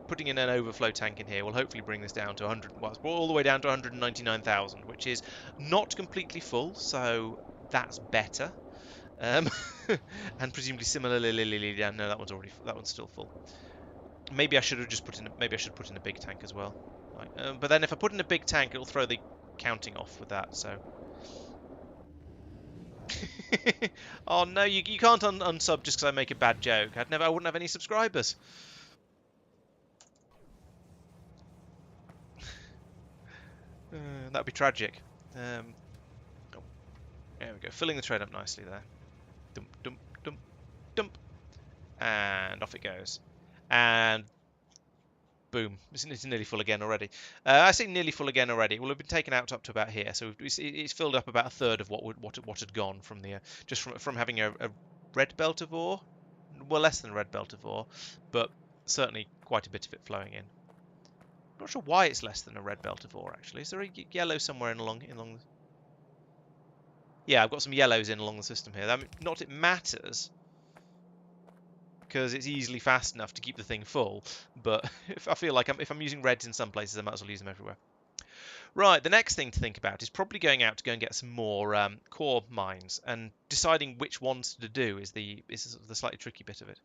Putting in an overflow tank in here will hopefully bring this down to 100. Well, it's brought all the way down to 199,000, which is not completely full, so that's better. And presumably similarly, yeah, no, that one's still full. Maybe I should have just put in a big tank as well. But then if I put in a big tank, it'll throw the counting off with that. So. Oh no, you can't unsub just because I make a bad joke. I wouldn't have any subscribers. That'd be tragic. Oh, there we go, filling the train up nicely there. Dump, dump, dump, dump, and off it goes. And boom, it's nearly full again already. I say nearly full again already. Well, we've been taken out up to about here, so it's filled up about a third of what had gone from the just from having a red belt of ore. Well, less than a red belt of ore, but certainly quite a bit of it flowing in. I'm not sure why it's less than a red belt of ore actually. Is there a yellow somewhere along? Yeah, I've got some yellows in along the system here. Not that it matters, because it's easily fast enough to keep the thing full, but if I feel like if I'm using reds in some places, I might as well use them everywhere. Right, the next thing to think about is probably going out to go and get some more core mines, and deciding which ones to do is the slightly tricky bit of it.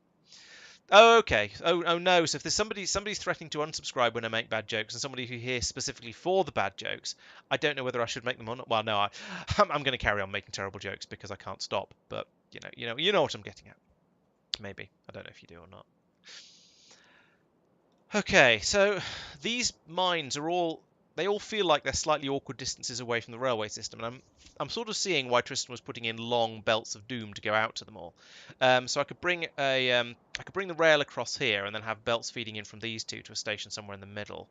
Oh, okay. Oh no. So if there's somebody's threatening to unsubscribe when I make bad jokes, and somebody who here specifically for the bad jokes, I don't know whether I should make them or not. Well, no, I'm going to carry on making terrible jokes because I can't stop. But you know what I'm getting at. Maybe I don't know if you do or not. Okay, so these mines are they all feel like they're slightly awkward distances away from the railway system, and I'm sort of seeing why Tristan was putting in long belts of doom to go out to them all. So I could bring the rail across here and then have belts feeding in from these two to a station somewhere in the middle.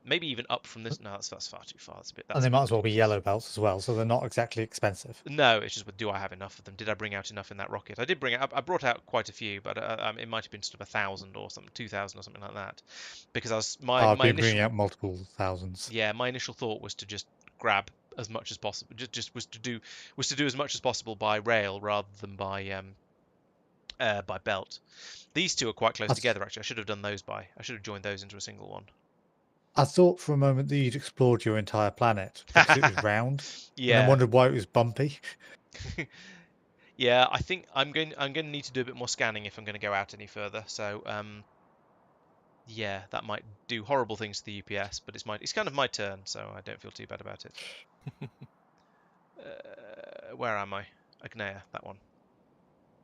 Maybe even up from this. No, that's far too far. And they might as well be yellow belts as well, so they're not exactly expensive. No, it's just, do I have enough of them? Did I bring out enough in that rocket? I did bring it. I brought out quite a few, but it might have been sort of 1,000 or something, 2,000 or something like that, because I've been initial, bringing out multiple thousands. yeah, my initial thought was to just grab as much as possible. Just was to do as much as possible by rail rather than by belt. These two are quite close together. Actually, I should have joined those into a single one. I thought for a moment that you'd explored your entire planet because it was round. Yeah. And I wondered why it was bumpy. Yeah, I think I'm going to need to do a bit more scanning if I'm going to go out any further. So yeah, that might do horrible things to the UPS, but it's kind of my turn, so I don't feel too bad about it. Where am I? Agneya, that one.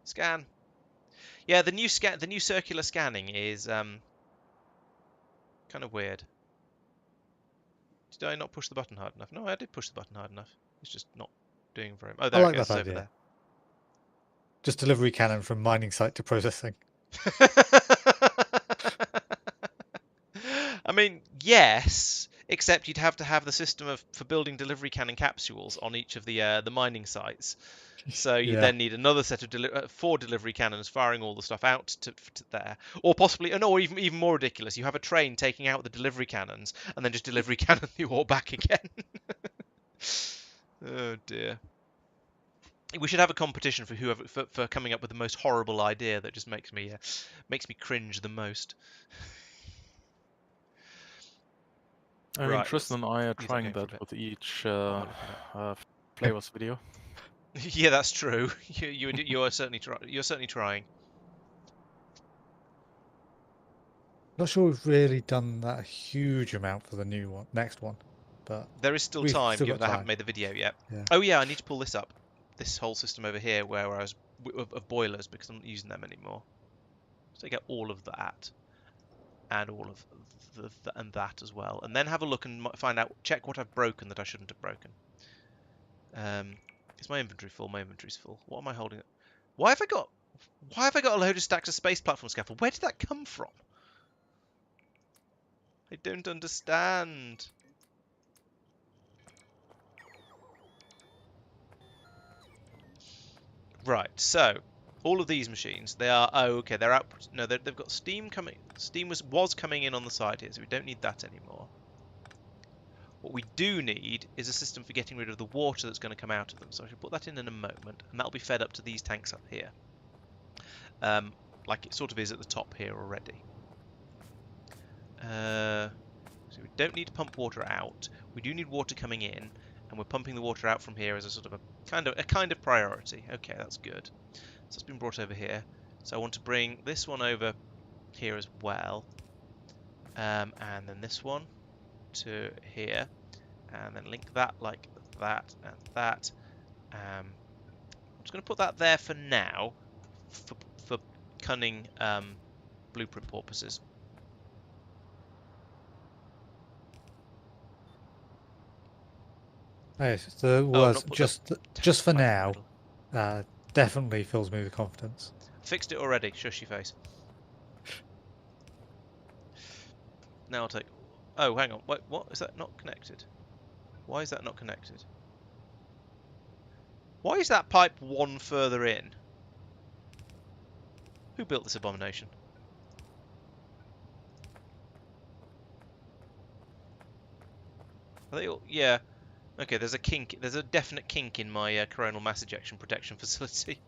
Scan. Yeah, the new circular scanning is kind of weird. Did I not push the button hard enough? No, I did push the button hard enough. It's just not doing very much. Oh, there it goes. It's over there. Just delivery cannon from mining site to processing. I mean, yes, except you'd have to have the system for building delivery cannon capsules on each of the mining sites. So you then need another set of 4 delivery cannons firing all the stuff out to there, or possibly, or even more ridiculous, you have a train taking out the delivery cannons and then just delivery cannon the ore back again. Oh dear. We should have a competition for whoever for coming up with the most horrible idea that just makes me cringe the most. I mean, Tristan and I are trying that with each flavors video. Yeah, that's true. You're certainly trying. Not sure we've really done that a huge amount for the next one, but there is still time, given I haven't made the video yet. Yeah. Oh yeah, I need to pull this up, this whole system over here where I was of boilers, because I'm not using them anymore. So I get all of that and all of and that as well, and then have a look and check what I've broken that I shouldn't have broken. Is my inventory full? My inventory's full. What am I holding? Why have I got a load of stacks of space platform scaffold? Where did that come from? I don't understand. Right, so all of these machines, they are they're out. No, they've got steam coming. Steam was coming in on the side here, so we don't need that anymore. What we do need is a system for getting rid of the water that's going to come out of them. So I should put that in a moment, and that'll be fed up to these tanks up here, like it sort of is at the top here already. So we don't need to pump water out. We do need water coming in, and we're pumping the water out from here as a sort of a kind of priority. Okay, that's good. So it's been brought over here. So I want to bring this one over here as well, and then this one to here, and then link that like that and that. I'm just going to put that there for now, for cunning blueprint purposes. Yes, the words just for now definitely fills me with confidence. Fixed it already. Shush your face. Now I'll take. Oh, hang on. What is that not connected? Why is that not connected? Why is that pipe one further in? Who built this abomination? Are they all? Yeah. Okay, there's a kink. There's a definite kink in my coronal mass ejection protection facility.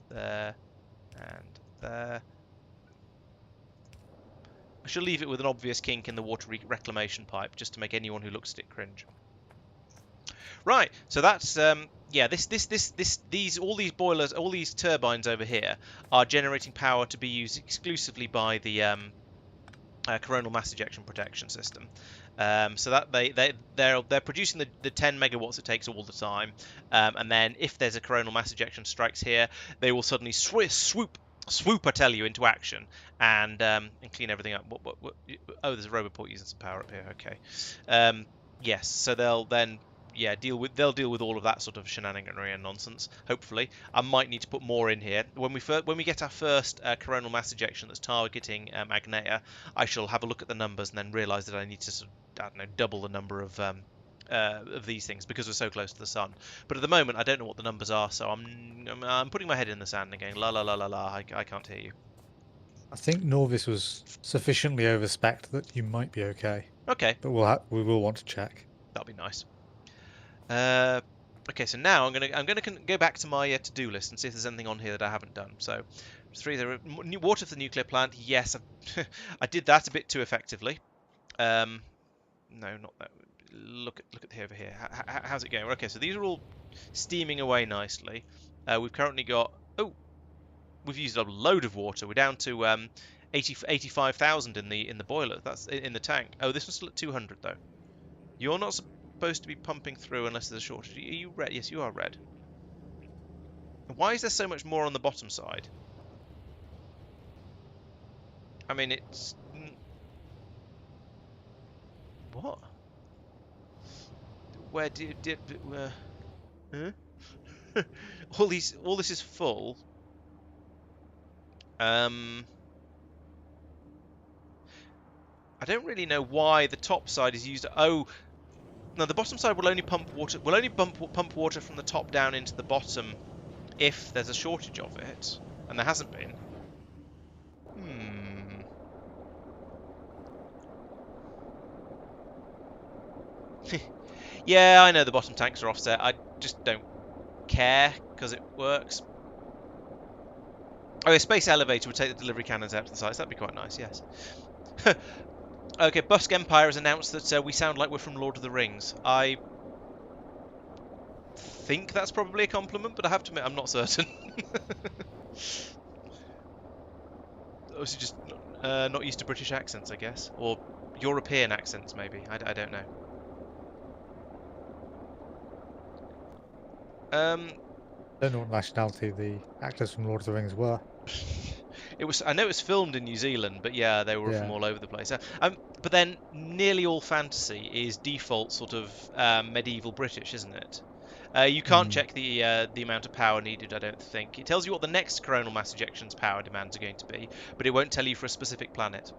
There and there. I shall leave it with an obvious kink in the water reclamation pipe, just to make anyone who looks at it cringe. Right. So that's yeah. All these boilers, all these turbines over here are generating power to be used exclusively by the coronal mass ejection protection system. So that they're producing the 10 megawatts it takes all the time, and then if there's a coronal mass ejection strikes here, they will suddenly swoop, I tell you, into action and clean everything up. Oh, there's a roboport using some power up here. Okay. Yes. So they'll then deal with all of that sort of shenaniganry and nonsense. Hopefully, I might need to put more in here when we get our first coronal mass ejection that's targeting Agneya. I shall have a look at the numbers and then realise that I need to sort of, I don't know, double the number of these things because we're so close to the sun. But at the moment, I don't know what the numbers are, so I'm putting my head in the sand and going la la la la la. I can't hear you. I think Norvis was sufficiently overspec'd that you might be okay. Okay. But we will want to check. That'll be nice. Okay, so now I'm gonna go back to my to-do list and see if there's anything on here that I haven't done. So, 3, there water for the nuclear plant. Yes, I did that a bit too effectively. No, not that. Look at over here. How's it going? Okay, so these are all steaming away nicely. We've currently got we've used a load of water. We're down to 85,000 in the boiler. That's in the tank. Oh, this one's still at 200 though. You're not supposed to be pumping through unless there's a shortage. Are you red? Yes, you are red. Why is there so much more on the bottom side? I mean, it's what? Where did huh? all this is full. I don't really know why the top side is used. Oh. No, the bottom side will only pump water. Will only pump water from the top down into the bottom if there's a shortage of it, and there hasn't been. Yeah, I know the bottom tanks are offset. I just don't care because it works. Oh, a space elevator would take the delivery cannons out to the sides. That'd be quite nice. Yes. Okay, Busk Empire has announced that we sound like we're from Lord of the Rings. I think that's probably a compliment, but I have to admit I'm not certain. Obviously just not used to British accents, I guess. Or European accents, maybe. I don't know. I don't know what nationality the actors from Lord of the Rings were. I know it was filmed in New Zealand, but yeah, they were from all over the place. But then nearly all fantasy is default sort of medieval British, isn't it? You can't check the amount of power needed, I don't think. It tells you what the next coronal mass ejection's power demands are going to be, but it won't tell you for a specific planet.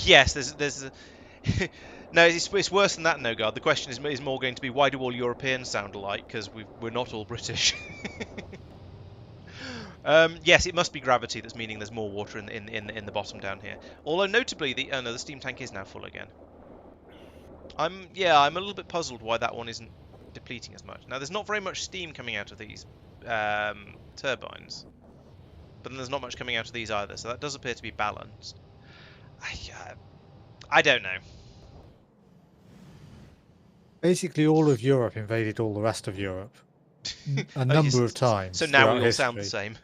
Yes, there's no, it's worse than that, Nogard. The question is more going to be, why do all Europeans sound alike? Because we're not all British. Yes, it must be gravity that's meaning there's more water in the bottom down here. Although notably, the steam tank is now full again. I'm a little bit puzzled why that one isn't depleting as much. Now, there's not very much steam coming out of these turbines, but then there's not much coming out of these either. So that does appear to be balanced. I don't know. Basically, all of Europe invaded all the rest of Europe a number of times. So now we all sound the same.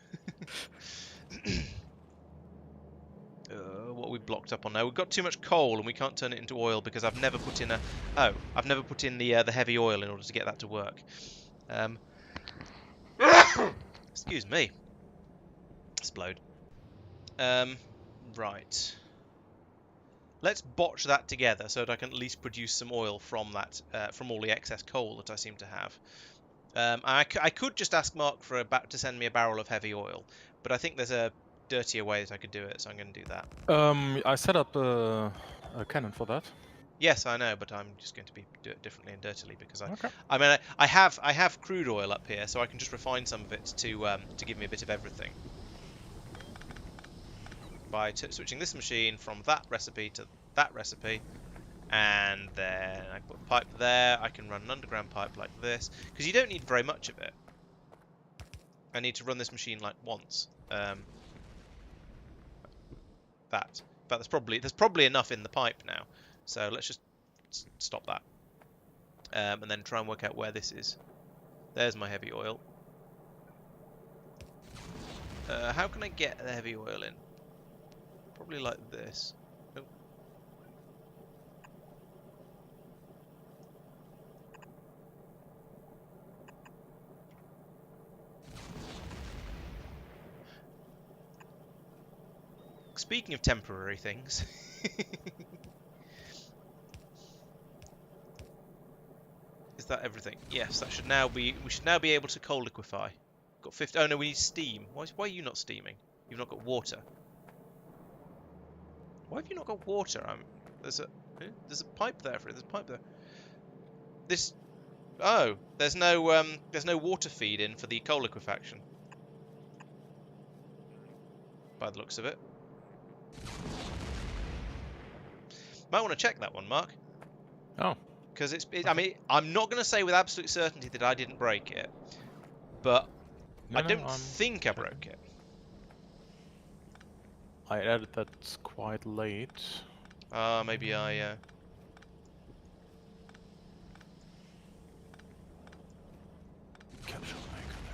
What we blocked up on now? We've got too much coal and we can't turn it into oil because I've never put in the heavy oil in order to get that to work. Excuse me. Explode. Right. Let's botch that together so that I can at least produce some oil from that, from all the excess coal that I seem to have. I could just ask Marc to send me a barrel of heavy oil, but I think there's a dirtier way that I could do it, so I'm going to do that. I set up a cannon for that. Yes, I know, but I'm just going to do it differently and dirtily because I have crude oil up here, so I can just refine some of it to give me a bit of everything. By switching this machine from that recipe to that recipe, and then I put a pipe there. I can run an underground pipe like this because you don't need very much of it. I need to run this machine like once. that. But there's probably enough in the pipe now. So let's just stop that. And then try and work out where this is. There's my heavy oil. How can I get the heavy oil in? Probably like this. Nope. Speaking of temporary things. Is that everything? Yes, that should now be. We should now be able to coal liquefy. Got 50. Oh no, we need steam. Why are you not steaming? You've not got water. Why have you not got water? There's a pipe there. There's a pipe there. This. Oh, there's no water feed in for the coal liquefaction. By the looks of it. Might want to check that one, Mark. Oh. Because I mean, I'm not going to say with absolute certainty that I didn't break it, but I don't think I broke it. I added that quite late. Maybe I.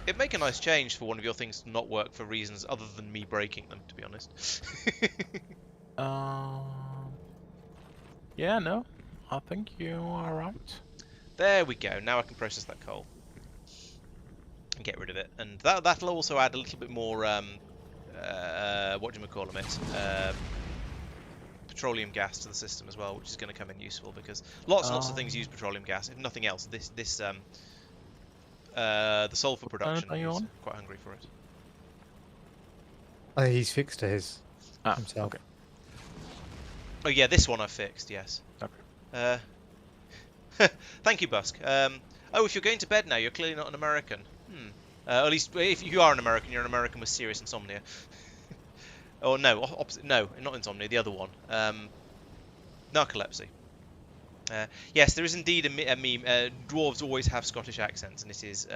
It'd make a nice change for one of your things to not work for reasons other than me breaking them, to be honest. Yeah, no. I think you are right. There we go. Now I can process that coal and get rid of it, and that'll also add a little bit more petroleum gas to the system as well, which is going to come in useful because lots of things use petroleum gas. If nothing else, the sulfur production is quite hungry for it. He's fixed his himself. Okay. Oh yeah, this one I fixed. Yes. Okay. Thank you, Busk. Oh, if you're going to bed now, you're clearly not an American. At least if you are an American, you're an American with serious insomnia. Or no, opposite. No, not insomnia. The other one. Narcolepsy. Yes, there is indeed a meme. Dwarves always have Scottish accents, and it is.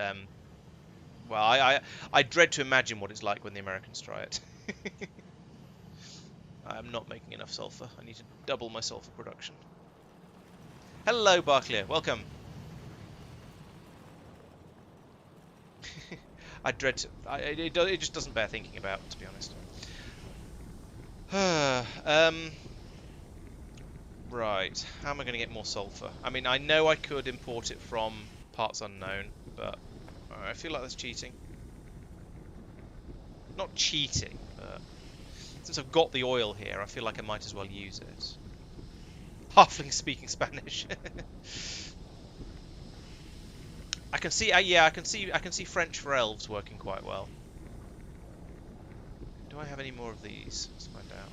Well, I dread to imagine what it's like when the Americans try it. I'm not making enough sulfur. I need to double my sulfur production. Hello, Barclay. Welcome. I dread to. It just doesn't bear thinking about, to be honest. Right. How am I going to get more sulfur? I mean, I know I could import it from parts unknown, but I feel like that's cheating. Not cheating, but since I've got the oil here, I feel like I might as well use it. Halfling speaking Spanish. I can see. Yeah, I can see French for elves working quite well. Do I have any more of these? Let's find out.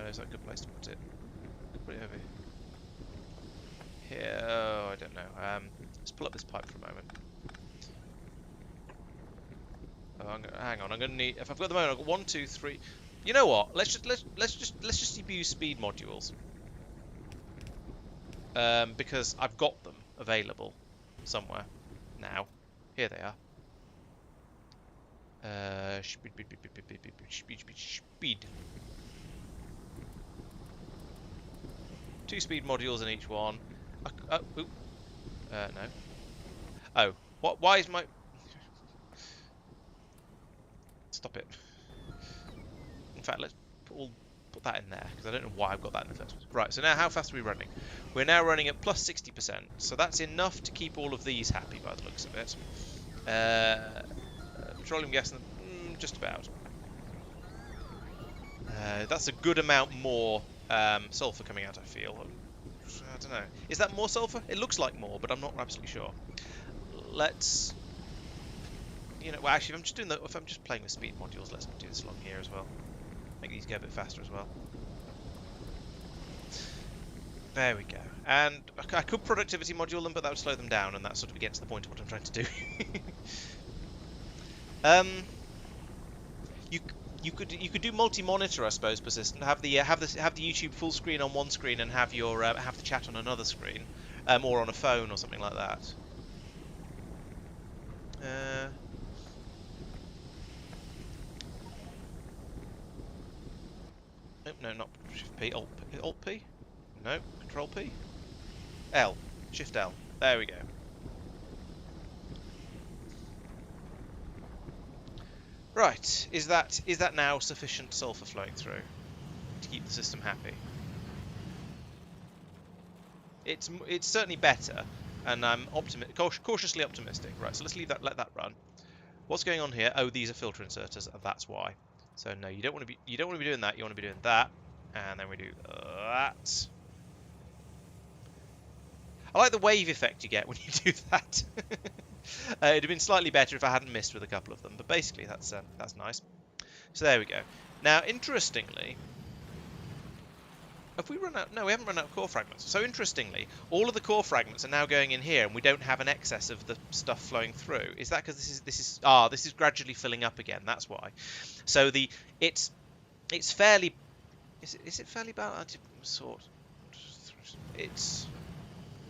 Is that a good place to put it? Put it over here. Oh, I don't know. Let's pull up this pipe for a moment. Oh, hang on. I'm gonna need. If I've got the moment, I've got 1, 2, 3. You know what? Let's just use speed modules. Because I've got them available somewhere now. Here they are. Speed. 2 speed modules in each one. No. Oh, what? Why is my? Stop it. In fact, let's put that in there because I don't know why I've got that in the first place. Right. So now, how fast are we running? We're now running at plus 60%. So that's enough to keep all of these happy by the looks of it. Petroleum gas, just about. That's a good amount more sulfur coming out, I feel. I don't know. Is that more sulfur? It looks like more, but I'm not absolutely sure. Let's... You know, well, actually, if I'm just playing with speed modules, let's do this along here as well. Make these go a bit faster as well. There we go. And I could productivity module them, but that would slow them down, and that sort of gets to the point of what I'm trying to do. You could do multi-monitor, I suppose, persistent. Have the YouTube full screen on one screen and have your have the chat on another screen, or on a phone or something like that. no, not Shift P. Alt P. No, Control P. L. Shift L. There we go. Right. Is that now sufficient sulfur flowing through to keep the system happy? It's certainly better, and I'm cautiously optimistic. Right. So let's let that run. What's going on here? Oh, these are filter inserters. That's why. So no, you don't want to be doing that. You want to be doing that, and then we do that. I like the wave effect you get when you do that. It'd have been slightly better if I hadn't missed with a couple of them, but basically that's nice. So there we go. Now, interestingly, have we run out? No, we haven't run out of core fragments. So interestingly, all of the core fragments are now going in here, and we don't have an excess of the stuff flowing through. Is that because this is gradually filling up again? That's why. So it's fairly. Is it fairly balanced? Sort. It's.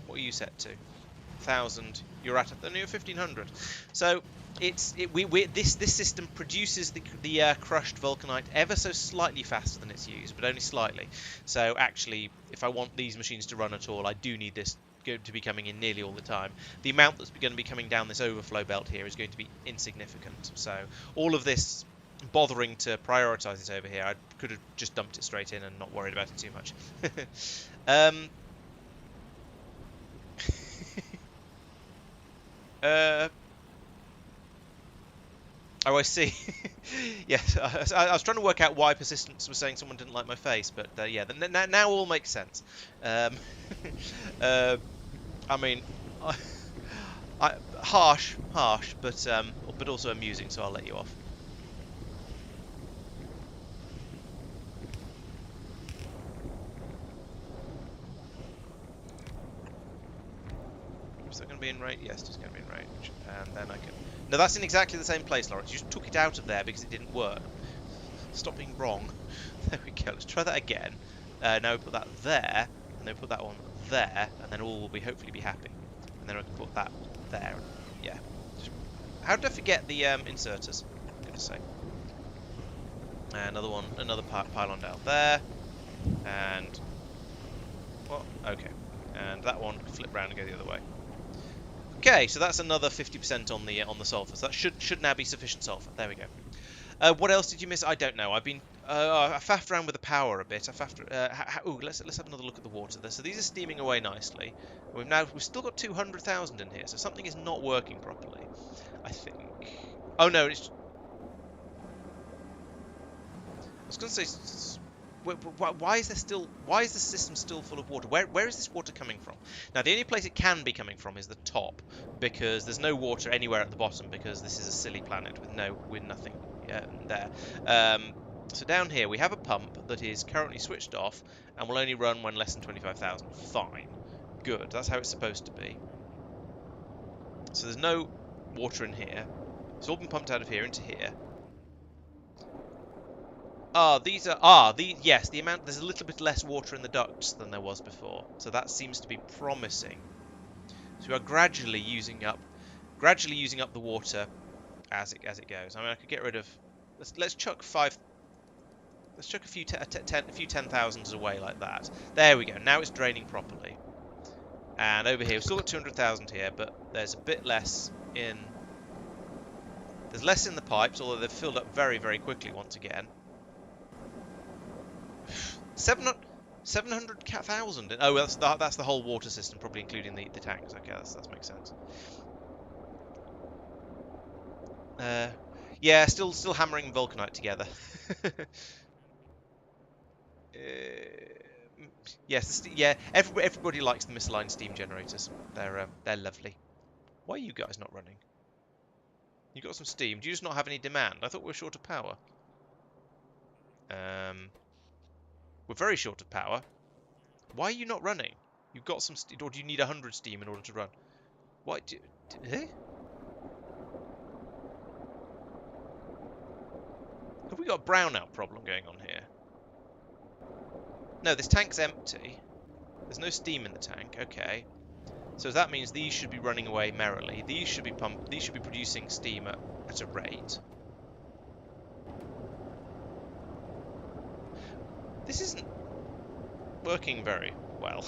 What are you set to? 1,000. You're at near 1,500. So this system produces the crushed vulcanite ever so slightly faster than it's used, but only slightly. So actually, if I want these machines to run at all, I do need this to be coming in nearly all the time. The amount that's going to be coming down this overflow belt here is going to be insignificant. So all of this bothering to prioritize it over here, I could have just dumped it straight in and not worried about it too much. Oh, I see. Yes, I was trying to work out why Persistence was saying someone didn't like my face, but yeah, now all makes sense. I mean, harsh, but also amusing, so I'll let you off. Is that going to be in range? Yes, it's going to be in range. And then I can... No, that's in exactly the same place, Laurence. You just took it out of there because it didn't work. Stop being wrong. There we go. Let's try that again. Now we put that there, and then we put that one there, and then all will hopefully be happy. And then I can put that there. Yeah. How did I forget the inserters? I'm going to say. Another pylon down there. And... Well, okay. And that one can flip round and go the other way. Okay, so that's another 50% on the sulfur. So that should now be sufficient sulfur. There we go. What else did you miss? I don't know. I've been I faffed around with the power a bit. Let's have another look at the water there. So these are steaming away nicely. We've still got 200,000 in here, so something is not working properly, I think. Oh no, it's... I was going to say, why is the system still full of water? Where is this water coming from? Now, the only place it can be coming from is the top, because there's no water anywhere at the bottom, because this is a silly planet with nothing there. So down here we have a pump that is currently switched off and will only run when less than 25,000. Fine, good. That's how it's supposed to be. So there's no water in here. It's all been pumped out of here into here. Yes, the amount, there's a little bit less water in the ducts than there was before, so that seems to be promising. So we are gradually using up the water as it goes. I mean, I could get rid of, let's chuck a few 10,000s away like that. There we go. Now it's draining properly. And over here, we've still got 200,000 here, but there's a bit less in. There's less in the pipes, although they've filled up very, very quickly once again. 700,000. Oh, that's the whole water system, probably including the tanks. Okay, that makes sense. Yeah, still hammering Vulcanite together. Yes, yeah. Everybody likes the misaligned steam generators. They're lovely. Why are you guys not running? You got some steam. Do you just not have any demand? I thought we were short of power. We're very short of power. Why are you not running? You've got some steam, or do you need 100 steam in order to run? Why? Have we got a brownout problem going on here? No, this tank's empty. There's no steam in the tank. Okay. So that means these should be running away merrily. These should be producing steam at a rate. This isn't working very well.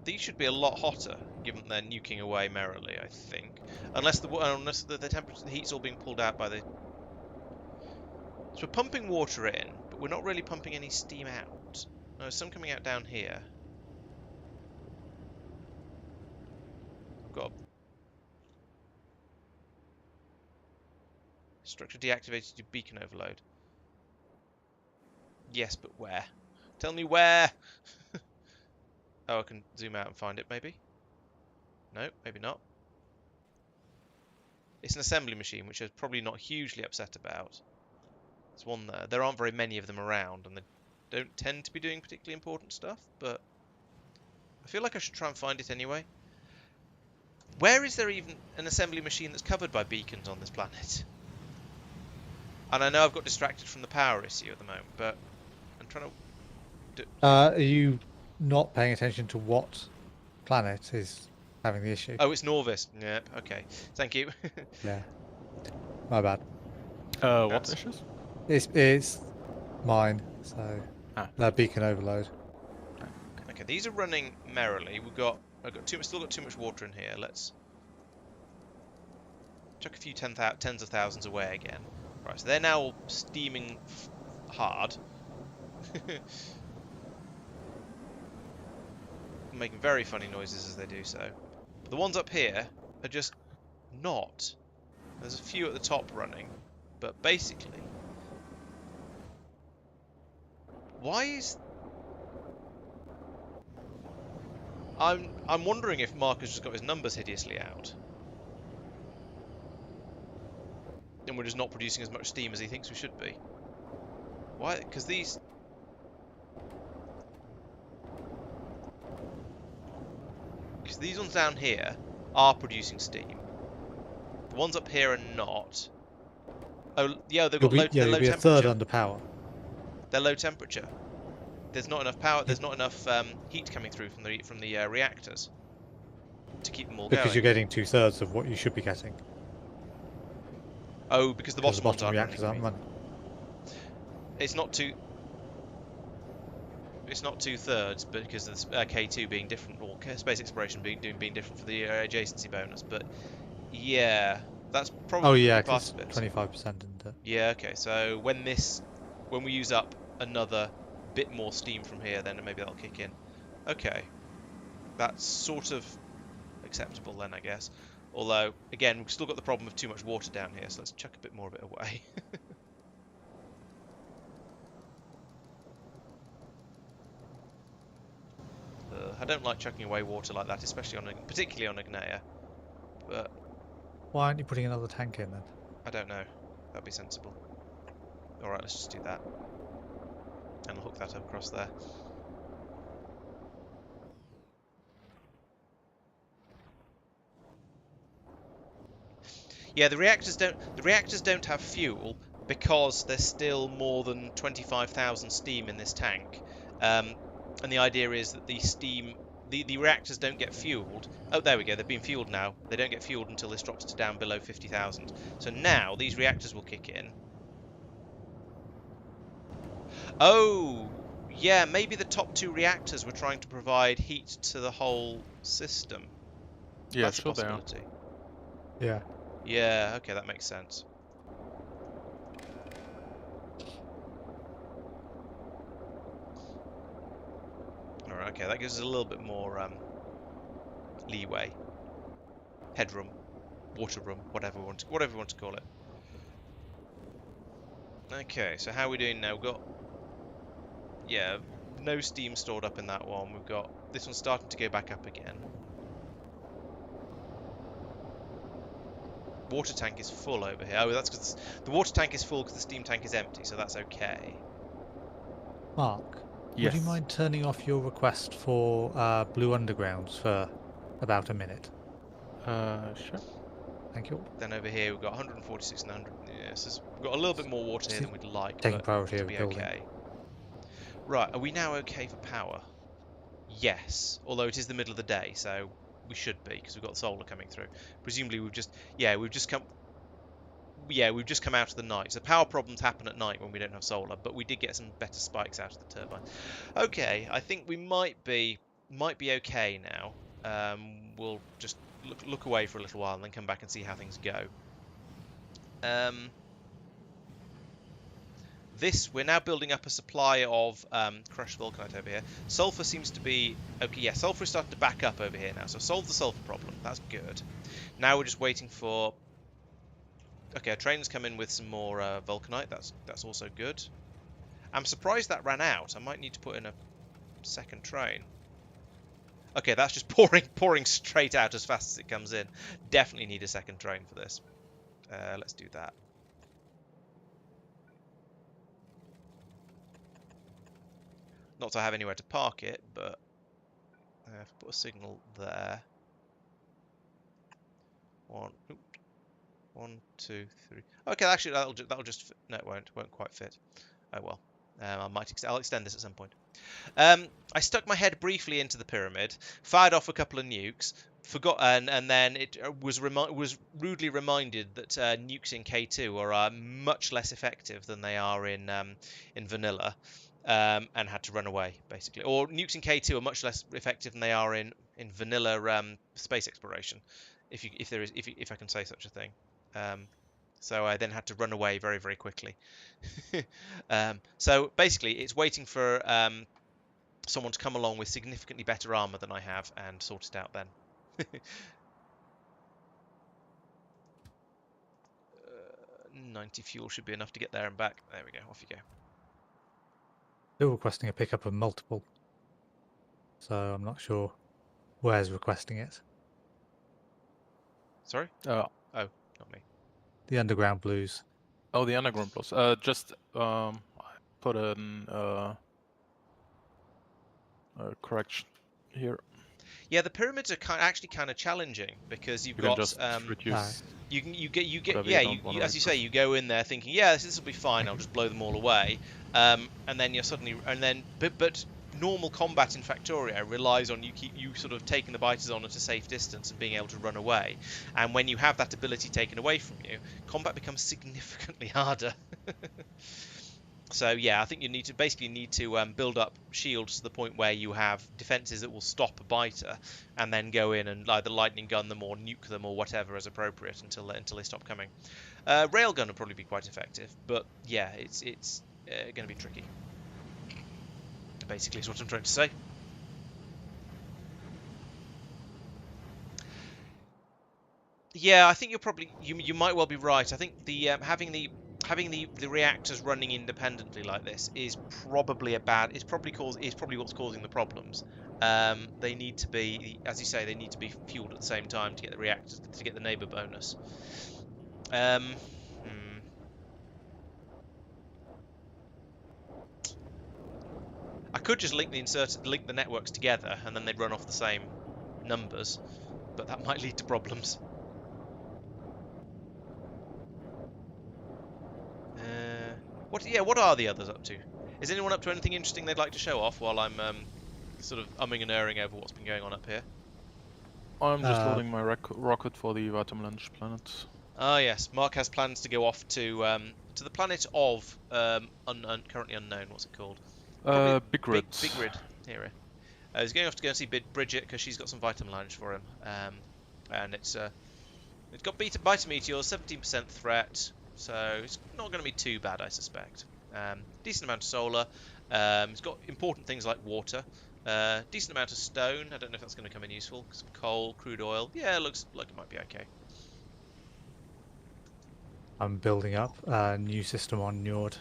These should be a lot hotter, given they're nuking away merrily, I think. Unless the temperature, the heat's all being pulled out by the... So we're pumping water in, but we're not really pumping any steam out. No, there's some coming out down here. I've got structure deactivated to beacon overload. Yes, but where? Tell me where! Oh, I can zoom out and find it, maybe? No, maybe not. It's an assembly machine, which I'm probably not hugely upset about. There's one there. There aren't very many of them around, and they don't tend to be doing particularly important stuff, but I feel like I should try and find it anyway. Where is there even an assembly machine that's covered by beacons on this planet? And I know I've got distracted from the power issue at the moment, but I'm trying to... Are you not paying attention to what planet is having the issue? Oh, it's Norvis. Yep, okay. Thank you. Yeah. My bad. What issues? It's mine, so beacon overload. Okay, these are running merrily. Still got too much water in here. Let's chuck a few tens of thousands away again. Right, so they're now steaming hard. Making very funny noises as they do so. But the ones up here are just not. There's a few at the top running, but basically, why is... I'm wondering if Marc has just got his numbers hideously out. And we're just not producing as much steam as he thinks we should be. Why? Because these... Because these ones down here are producing steam. The ones up here are not. Oh, yeah, they've got low you'll be a third under power. They're low temperature. There's not enough power. There's not enough heat coming through from the reactors to keep them all going. Because you're getting 2/3 of what you should be getting. Oh, because the bottom ones aren't reactors aren't running. It's not two. It's not 2/3, but because of the K2 being different, or space exploration being different for the adjacency bonus. But yeah, that's probably part of it. 25%, isn't it? Yeah. Okay. So when we use up another bit more steam from here, then maybe that'll kick in. Okay, that's sort of acceptable then, I guess. Although, again, we've still got the problem of too much water down here, so let's chuck a bit more of it away. I don't like chucking away water like that, particularly on Agneya. But why aren't you putting another tank in then? I don't know. That'd be sensible. All right, let's just do that, and I'll hook that up across there. Yeah, the reactors don't have fuel because there's still more than 25,000 steam in this tank. And the idea is that the reactors don't get fueled. Oh, there we go. They've been fueled now. They don't get fueled until this drops to down below 50,000. So now these reactors will kick in. Oh, yeah. Maybe the top two reactors were trying to provide heat to the whole system. Yeah, that's sure a possibility. They are. Yeah. Yeah. Okay, that makes sense. Okay, that gives us a little bit more leeway, headroom, water room, whatever we want to call it. Okay, so how are we doing now? We've got, yeah, no steam stored up in that one. We've got this one starting to go back up again. Water tank is full over here. Oh, that's because the water tank is full because the steam tank is empty, so that's okay. Mark? Yes. Would you mind turning off your request for blue undergrounds for about a minute? Sure. Thank you. Then over here we've got 146 and 100. Yeah, so we've got a little bit more water here than we'd like, taking but priority to over be building. okay. Right, are we now okay for power? Yes, although it is the middle of the day, so we should be, because we've got solar coming through. Presumably we've just come out of the night. So power problems happen at night when we don't have solar, but we did get some better spikes out of the turbine. Okay, I think we might be okay now. We'll just look away for a little while and then come back and see how things go. We're now building up a supply of crushed vulcanite over here. Sulfur seems to be okay. Yeah, sulfur is starting to back up over here now. So solve the sulfur problem. That's good. Now we're just waiting for. Okay, our train's come in with some more vulcanite. That's also good. I'm surprised that ran out. I might need to put in a second train. Okay, that's just pouring straight out as fast as it comes in. Definitely need a second train for this. Let's do that. Not to have anywhere to park it, but I have to put a signal there. 1, 2, 3. Okay, actually that'll just fit. No, it won't quite fit. Oh well. I'll extend this at some point. I stuck my head briefly into the pyramid, fired off a couple of nukes, forgot, and then it was rudely reminded that nukes in K2 are much less effective than they are in vanilla, and had to run away basically. Or nukes in K2 are much less effective than they are in vanilla space exploration, if I can say such a thing. So I then had to run away very, very quickly. So basically, it's waiting for someone to come along with significantly better armor than I have and sort it out then. 90 fuel should be enough to get there and back. There we go. Off you go. Still requesting a pickup of multiple. So I'm not sure where's requesting it. Sorry? Oh, not me. The underground blues. Oh, the underground blues. Just I put an correction here. Yeah, the pyramids are actually kind of challenging because you've You got can just reduce. you get Yeah. as you say, you go in there thinking, yeah, this will be fine. I'll just blow them all away, and then you're suddenly but normal combat in Factorio relies on you sort of taking the biters on at a safe distance and being able to run away. And when you have that ability taken away from you, combat becomes significantly harder. So yeah, I think you need to build up shields to the point where you have defenses that will stop a biter, and then go in and either lightning gun them or nuke them or whatever as appropriate until they stop coming. Railgun will probably be quite effective, but yeah, it's going to be tricky. Basically, is what I'm trying to say. Yeah, I think you might well be right. I think the having the reactors running independently like this is probably it's probably what's causing the problems. They need to be, as you say, they need to be fueled at the same time to get the reactors to get the neighbor bonus. I could just link the networks together and then they'd run off the same numbers, but that might lead to problems. What are the others up to? Is anyone up to anything interesting they'd like to show off while I'm sort of umming and erring over what's been going on up here? I'm just loading my rocket for the Vitamin planet. Ah yes, Marc has plans to go off to the planet of currently unknown. What's it called? Big Red. Big Red. Here. He's going off to go and see Bridget because she's got some vitamin lunch for him. And it's got beta meteors, 17% threat. So it's not going to be too bad, I suspect. Decent amount of solar. It's got important things like water. Decent amount of stone. I don't know if that's going to come in useful. Some coal, crude oil. Yeah, it looks like it might be okay. I'm building up a new system on Njord.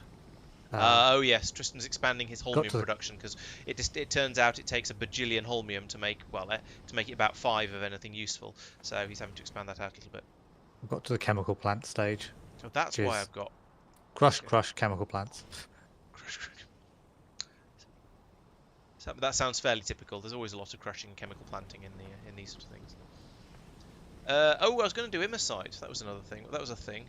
Oh yes, Tristan's expanding his holmium production because it turns out it takes a bajillion holmium to make it about 5 of anything useful. So he's having to expand that out a little bit. I've got to the chemical plant stage. So that's why I've got crush chemical plants. So that sounds fairly typical. There's always a lot of crushing and chemical planting in these sort of things. I was going to do Immersite. That was another thing. That was a thing.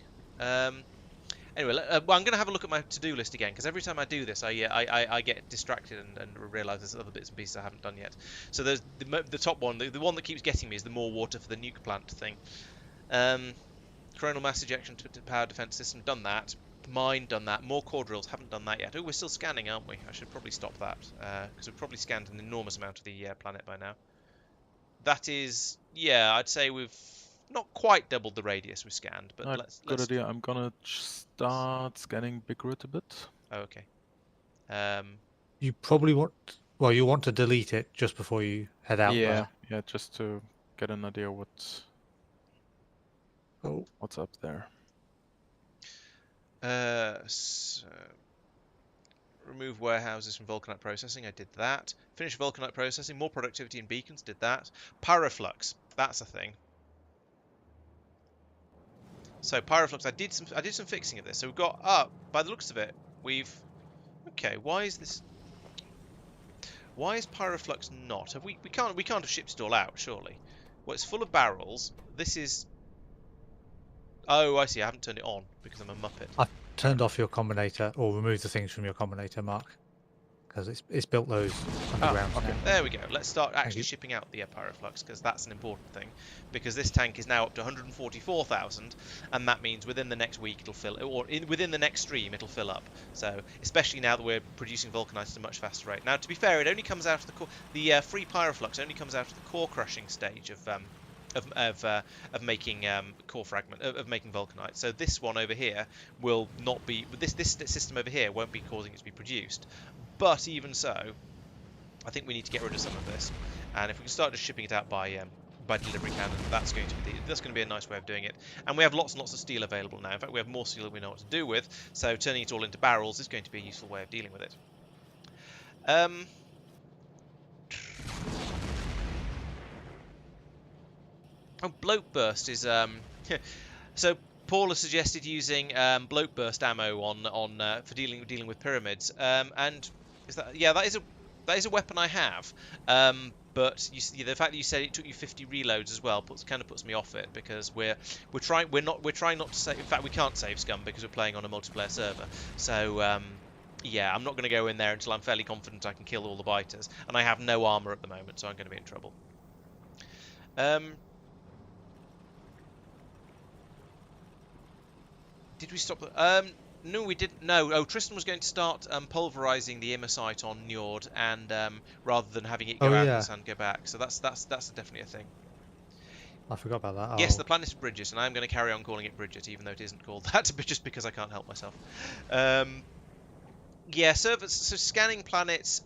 Anyway, well, I'm going to have a look at my to-do list again, because every time I do this, I get distracted and realise there's other bits and pieces I haven't done yet. So there's the top one, the one that keeps getting me is the more water for the nuke plant thing. Coronal mass ejection to power defence system, done that. Mine, done that. More core drills, haven't done that yet. Oh, we're still scanning, aren't we? I should probably stop that, because we've probably scanned an enormous amount of the planet by now. That is, yeah, I'd say we've not quite doubled the radius we've scanned, but let's good idea. I'm gonna start scanning Big Rit a bit. Oh, okay. You probably want, well, you want to delete it just before you head out there. Yeah, just to get an idea what's up there. So remove warehouses from Vulcanite processing. I did that. Finish Vulcanite processing. More productivity in beacons. Did that. Pyroflux. That's a thing. So Pyroflux. I did some fixing of this. So we've got by the looks of it, okay. Why is this? Why is Pyroflux not? We can't have shipped it all out, surely. Well, it's full of barrels. This is. Oh, I see. I haven't turned it on because I'm a muppet. I've turned off your combinator, or removed the things from your combinator, Mark, because it's built those underground. Okay, there we go. Let's start actually shipping out the Pyroflux, because that's an important thing. Because this tank is now up to 144,000, and that means within the next week it'll fill, or within the next stream it'll fill up. So, especially now that we're producing Vulcanite at a much faster rate. Now, to be fair, it only comes out of the core. The free Pyroflux only comes out of the core crushing stage of making core fragment of making Vulcanite. So this one over here will not be this system over here won't be causing it to be produced. But even so, I think we need to get rid of some of this. And if we can start just shipping it out by delivery cannon, that's going to be a nice way of doing it. And we have lots and lots of steel available now. In fact, we have more steel than we know what to do with. So turning it all into barrels is going to be a useful way of dealing with it. Oh, bloat burst is so Paul has suggested using bloat burst ammo on for dealing with pyramids. And is that that is a weapon I have. But the fact that you said it took you 50 reloads as well kind of puts me off it, because we're trying not to save. In fact, we can't save scum because we're playing on a multiplayer server. So yeah, I'm not going to go in there until I'm fairly confident I can kill all the biters, and I have no armor at the moment, so I'm going to be in trouble. Did we stop? No, we didn't. No. Oh, Tristan was going to start pulverizing the immersite on Njord, and rather than having it go out and the sand go back. So that's definitely a thing. I forgot about that. Yes, the planet is Bridget, and I'm going to carry on calling it Bridget, even though it isn't called that, just because I can't help myself. Yeah, so scanning planets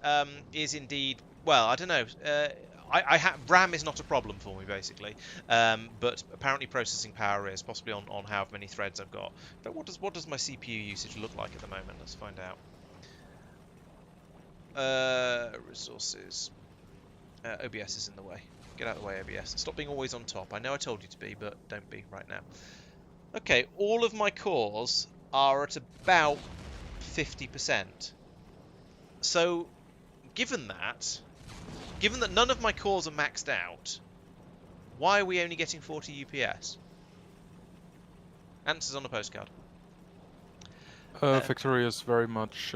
is indeed, well, I don't know. RAM is not a problem for me, basically, but apparently processing power is, possibly on however many threads I've got. But what does my CPU usage look like at the moment? Let's find out. Resources. OBS is in the way. Get out of the way, OBS. Stop being always on top. I know I told you to be, but don't be right now. Okay, all of my cores are at about 50%. So, given that none of my cores are maxed out, why are we only getting 40 UPS? Answers on a postcard. Factorio is very much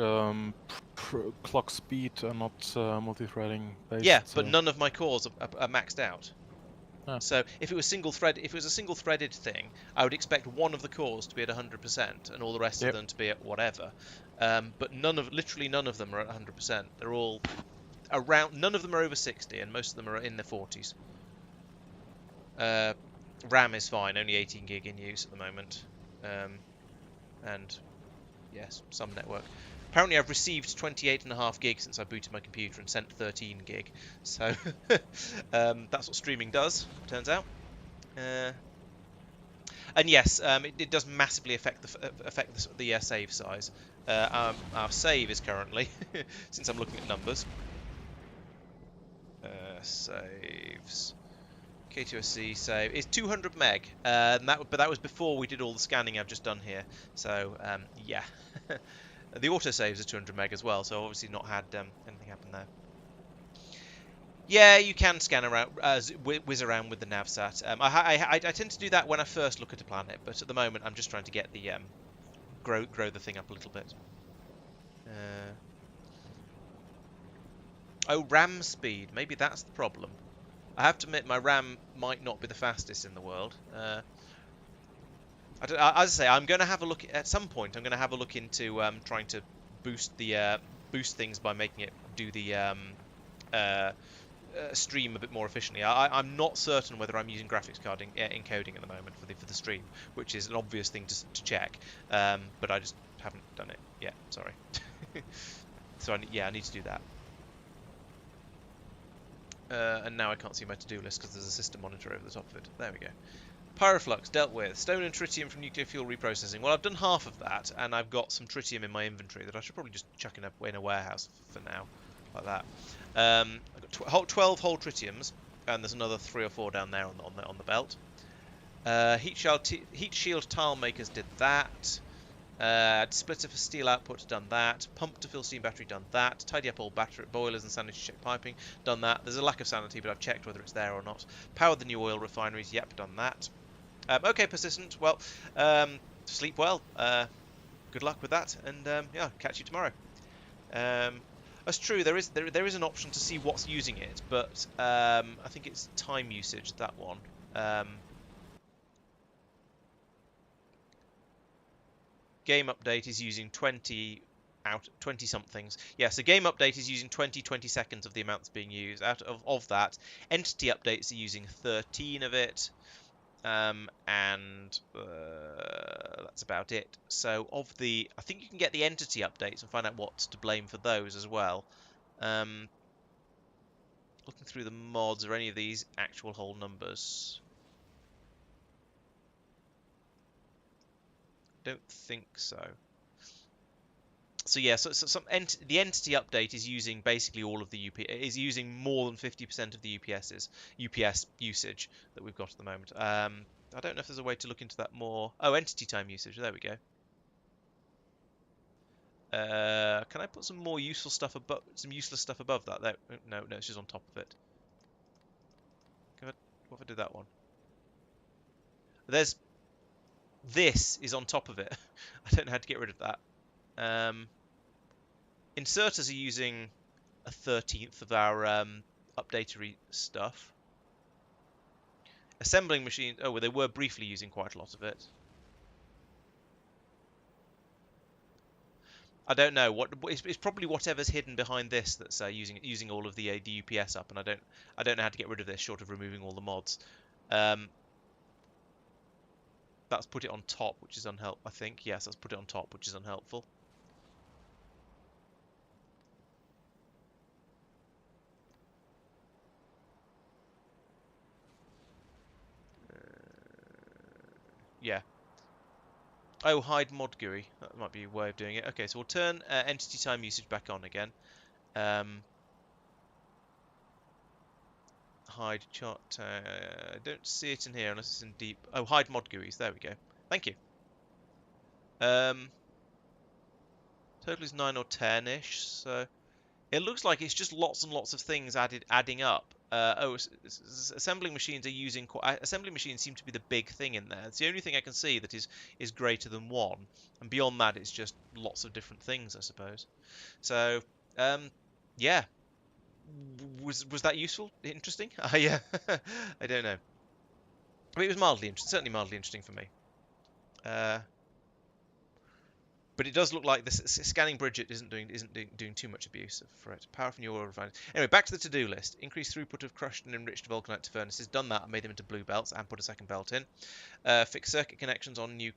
clock speed and not multi-threading based. Yeah, but none of my cores are maxed out. Ah. So if it was if it was a single-threaded thing, I would expect one of the cores to be at 100% and all the rest of them to be at whatever. But literally none of them are at 100%. They're all around. None of them are over 60, and most of them are in the 40s. RAM is fine, only 18 gig in use at the moment, and yes, some network. Apparently, I've received 28.5 gig since I booted my computer and sent 13 gig. So that's what streaming does, turns out. And yes, it does massively affect the save size. Our save is currently, since I'm looking at numbers, saves. K2SC save is 200 meg, but that was before we did all the scanning I've just done here. So yeah, the auto saves are 200 meg as well. So obviously not had anything happen there. Yeah, you can scan around, whiz around with the navsat. I tend to do that when I first look at a planet, but at the moment I'm just trying to get the grow the thing up a little bit. Oh, RAM speed. Maybe that's the problem. I have to admit, my RAM might not be the fastest in the world. As I say, I'm going to have a look at some point. I'm going to have a look into trying to boost the boost things by making it do the stream a bit more efficiently. I'm not certain whether I'm using graphics card encoding at the moment for the stream, which is an obvious thing to check. But I just haven't done it yet. Sorry. So I need to do that. And now I can't see my to-do list because there's a system monitor over the top of it. There we go. Pyroflux dealt with. Stone and tritium from nuclear fuel reprocessing. Well, I've done half of that, and I've got some tritium in my inventory that I should probably just chuck in a warehouse for now, like that. I've got 12 whole tritiums, and there's another 3 or 4 down there on the belt. Heat shield tile makers did that. Splitter for steel output, done that. Pump to fill steam battery, done that. Tidy up all battery boilers and sanity check piping, done that. There's a lack of sanity, but I've checked whether it's there or not. Power the new oil refineries, yep, done that. Okay, persistent. Well, sleep well. Good luck with that, and yeah, catch you tomorrow. That's true. There is an option to see what's using it, but I think it's time usage. That one. Game update is using 20 somethings. Yeah, so game update is using 20 seconds of the amount that's being used. Out of that, entity updates are using 13 of it. And that's about it. So I think you can get the entity updates and find out what's to blame for those as well. Looking through the mods, are any of these actual whole numbers? Don't think so. So yeah, so the entity update is using basically all of the is using more than 50% of the UPS usage that we've got at the moment. I don't know if there's a way to look into that more. Oh, entity time usage. There we go. Can I put some more useful stuff above? Some useless stuff above that? There. No, it's just on top of it. What if I did that one? This is on top of it. I don't know how to get rid of that. Inserters are using a 13th of our updatery stuff. Assembling machines. Oh, well, they were briefly using quite a lot of it. I don't know. It's probably whatever's hidden behind this that's using all of the UPS up, and I don't know how to get rid of this short of removing all the mods. That's put it on top, which is unhelpful. I think yes, that's put it on top, which is unhelpful. Yeah. Oh, hide mod GUI. That might be a way of doing it. Okay, so we'll turn entity time usage back on again. Hide chart. I don't see it in here unless it's in deep. Oh, hide mod GUIs. There we go. Thank you. Total is 9 or 10-ish. So it looks like it's just lots and lots of things adding up. Assembling machines are using. Assembling machines seem to be the big thing in there. It's the only thing I can see that is greater than 1, and beyond that, it's just lots of different things, I suppose. So, yeah. Was that useful? Interesting? Yeah. I don't know. I mean, it was mildly interesting. Certainly mildly interesting for me. But it does look like this scanning Bridget isn't doing too much abuse for it. Power from your oil refinery. Anyway, back to the to-do list. Increase throughput of crushed and enriched Vulcanite to furnaces. Done that. I made them into blue belts and put a second belt in. Fix circuit connections on new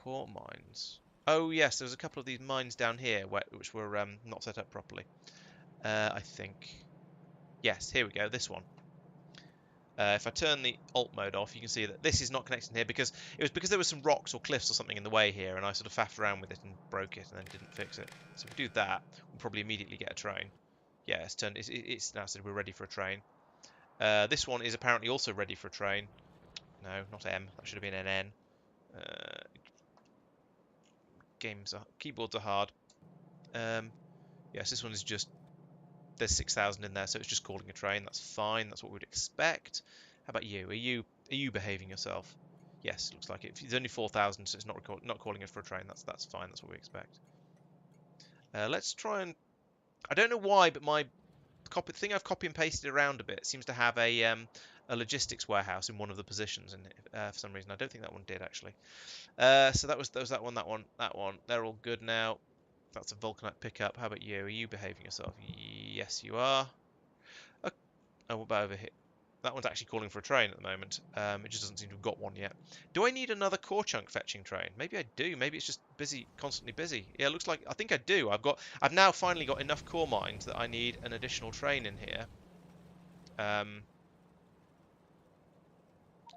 core mines. Oh yes, there's a couple of these mines down here which were not set up properly. I think. Yes, here we go. This one. If I turn the alt mode off, you can see that this is not connected here because there was some rocks or cliffs or something in the way here, and I sort of faffed around with it and broke it and then didn't fix it. So if we do that, we'll probably immediately get a train. Yeah, it's turned. It's now said we're ready for a train. This one is apparently also ready for a train. No, not M. That should have been an N. Keyboards are hard. Yes, this one is just. There's 6,000 in there, so it's just calling a train. That's fine. That's what we'd expect. How about you? Are you behaving yourself? Yes, looks like it. It's only 4,000, so it's not calling it for a train. That's fine. That's what we expect. Let's try and... I don't know why, but my thing I've copy and pasted around a bit seems to have a logistics warehouse in one of the positions in it, for some reason. I don't think that one did, actually. So that was that one, that one, that one. They're all good now. That's a Vulcanite pickup. How about you? Are you behaving yourself? Yes, you are. Oh, what about over here? That one's actually calling for a train at the moment. It just doesn't seem to have got one yet. Do I need another core chunk fetching train? Maybe I do. Maybe it's just busy, constantly busy. Yeah, it looks like I think I do. I've now finally got enough core mines that I need an additional train in here.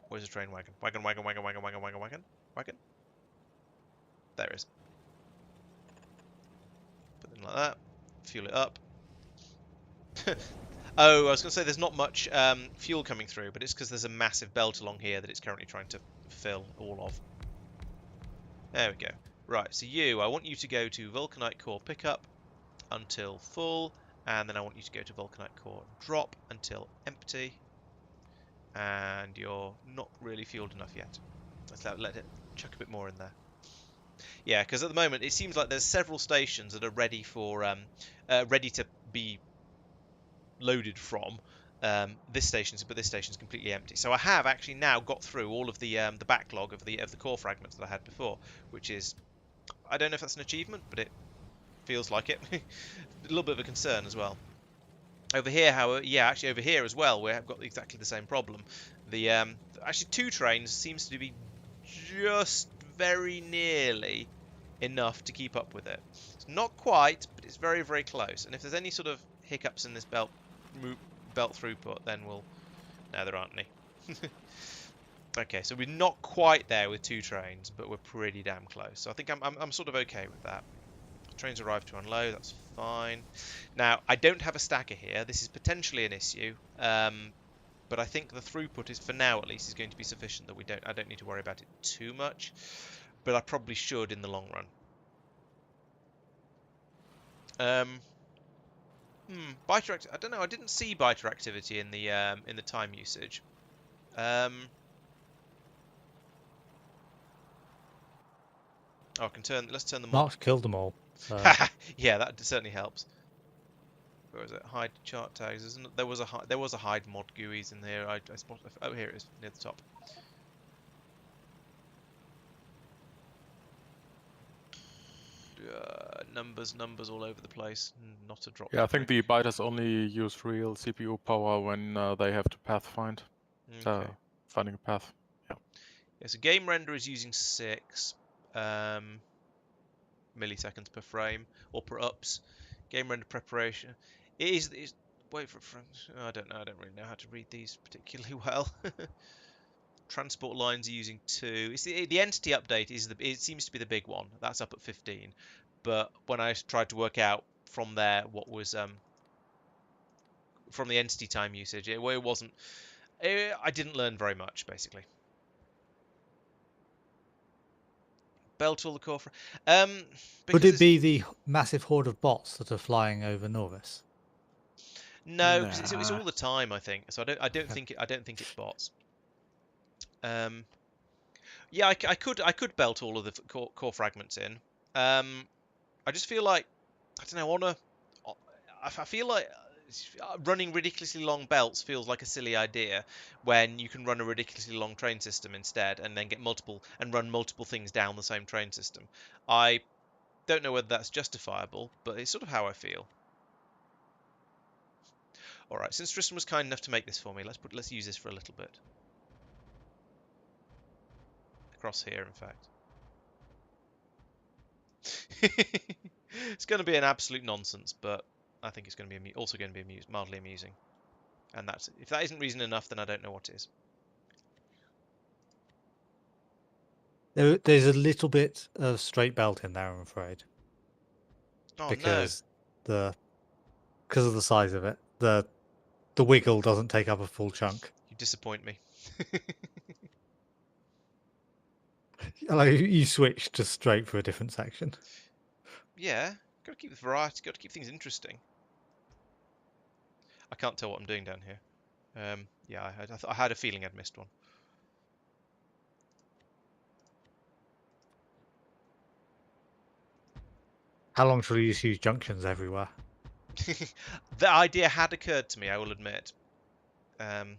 Where's the train wagon? Wagon. There it is. Put it in like that. Fuel it up. Oh, I was going to say there's not much fuel coming through, but it's because there's a massive belt along here that it's currently trying to fill all of. There we go. Right, so I want you to go to Vulcanite core pickup until full, and then I want you to go to Vulcanite core drop until empty. And you're not really fueled enough yet. Let's let it chuck a bit more in there. Yeah, because at the moment it seems like there's several stations that are ready for ready to be loaded from this station, but this station's completely empty. So I have actually now got through all of the backlog of the core fragments that I had before, which is, I don't know if that's an achievement, but it feels like it. A little bit of a concern as well. Over here, however, yeah, actually over here as well, we've got exactly the same problem. The actually 2 trains seems to be just very nearly enough to keep up with it. It's not quite, but it's very, very close. And if there's any sort of hiccups in this belt throughput, then we'll... No, there aren't any. Okay, so we're not quite there with 2 trains, but we're pretty damn close. So I think I'm sort of okay with that. Trains arrive to unload, that's fine. Now, I don't have a stacker here. This is potentially an issue, but I think the throughput is, for now at least, is going to be sufficient that I don't need to worry about it too much. But I probably should in the long run. Biter, I don't know. I didn't see biter activity in the time usage. Oh, I can turn. Let's turn them on. Mark's killed them all. So. Yeah, that certainly helps. Where is it? Hide chart tags. There was a hide mod GUIs in there. I spotted. Oh, here it is near the top. Numbers all over the place. Not a drop. Yeah, I think the biters only use real CPU power when they have to path find. Okay. Finding a path. Yeah. So game render is using 6 milliseconds per frame or per ups. Game render preparation. It is wait for I don't know. I don't really know how to read these particularly well. Transport lines are using 2. It's the entity update it seems to be the big one. That's up at 15. But when I tried to work out from there what was from the entity time usage, it wasn't. I didn't learn very much basically. Belt all the core. Would it be the massive horde of bots that are flying over Norris? No, because it's all the time. I think so. I don't think it's bots. Yeah, I could belt all of the core fragments in. I just feel like I don't know. I feel like running ridiculously long belts feels like a silly idea when you can run a ridiculously long train system instead, and then run multiple things down the same train system. I don't know whether that's justifiable, but it's sort of how I feel. All right, since Tristan was kind enough to make this for me, let's use this for a little bit. Across here, in fact. It's going to be an absolute nonsense, but I think it's going to be also going to be mildly amusing. And if that isn't reason enough, then I don't know what is. There's a little bit of straight belt in there, I'm afraid. Oh, because of the size of it, the wiggle doesn't take up a full chunk. You disappoint me. Like you switch to straight for a different section. Yeah, got to keep the variety. Got to keep things interesting. I can't tell what I'm doing down here. Yeah, I had a feeling I'd missed one. How long shall you just use junctions everywhere? The idea had occurred to me, I will admit. No,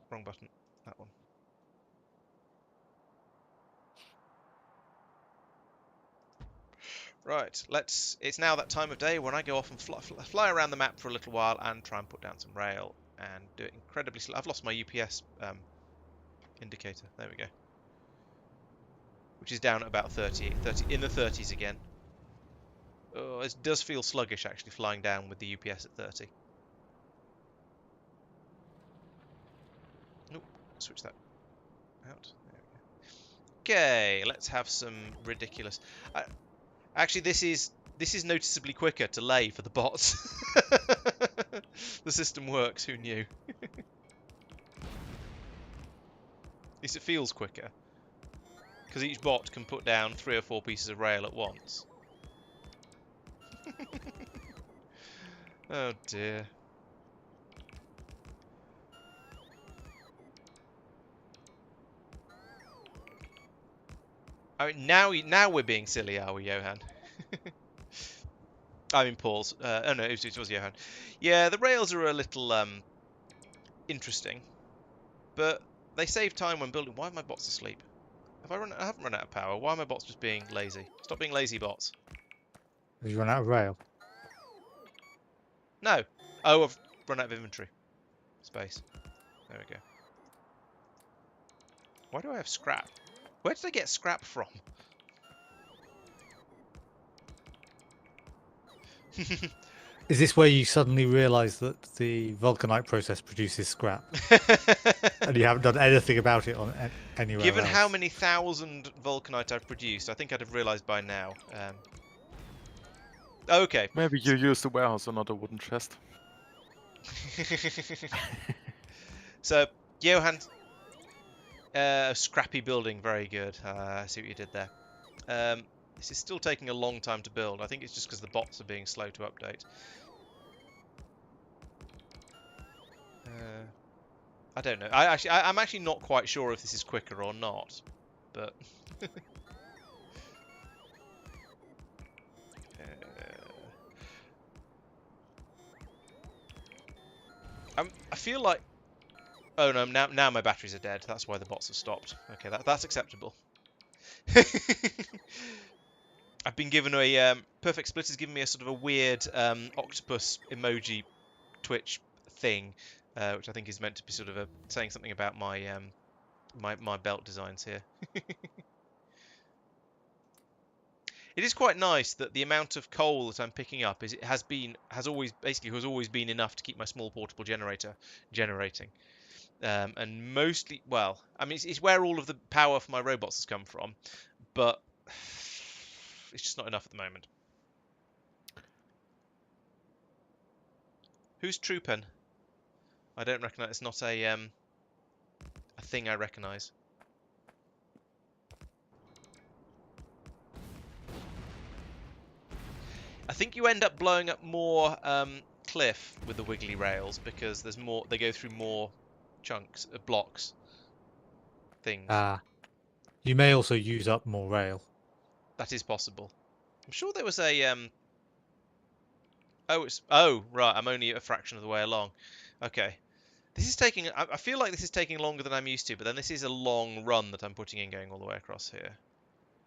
wrong button. That one. Right, it's now that time of day when I go off and fly around the map for a little while and try and put down some rail and do it incredibly slow. I've lost my UPS indicator. There we go. Which is down at about 30 in the 30s again. Oh, it does feel sluggish actually flying down with the UPS at 30. Nope, switch that out. There we go. Okay, let's have some ridiculous. Actually, this is noticeably quicker to lay for the bots. The system works. Who knew? At least it feels quicker because each bot can put down 3 or 4 pieces of rail at once. Oh dear. I mean, now we're being silly, are we, Johan? I mean, Paul's. Oh no, it was Johan. Yeah, the rails are a little interesting, but they save time when building. Why are my bots asleep? I haven't run out of power. Why are my bots just being lazy? Stop being lazy, bots. Have you run out of rail? No. Oh, I've run out of inventory space. There we go. Why do I have scrap? Where did I get scrap from? Is this where you suddenly realise that the Vulcanite process produces scrap, and you haven't done anything about it on anywhere Given else? how many thousand Vulcanite I've produced, I think I'd have realised by now. Okay. Maybe you used the warehouse and not a wooden chest. So, Johan, scrappy building, very good. I see what you did there. This is still taking a long time to build. I think it's just because the bots are being slow to update. I don't know. I'm actually not quite sure if this is quicker or not, but. I feel like. Oh no! Now my batteries are dead. That's why the bots have stopped. Okay, that's acceptable. I've been given a Perfect Split has given me a sort of a weird octopus emoji Twitch thing, which I think is meant to be sort of saying something about my my belt designs here. It is quite nice that the amount of coal that I'm picking up has always been enough to keep my small portable generator generating. And mostly, well, I mean, it's where all of the power for my robots has come from, but it's just not enough at the moment. Who's Troopin? I don't recognise. It's not a thing I recognise. I think you end up blowing up more cliff with the wiggly rails because there's more. They go through more chunks, blocks, things. You may also use up more rail. That is possible. I'm sure there was a Oh right. I'm only a fraction of the way along. Okay. This is taking. I feel like this is taking longer than I'm used to, but then this is a long run that I'm putting in, going all the way across here.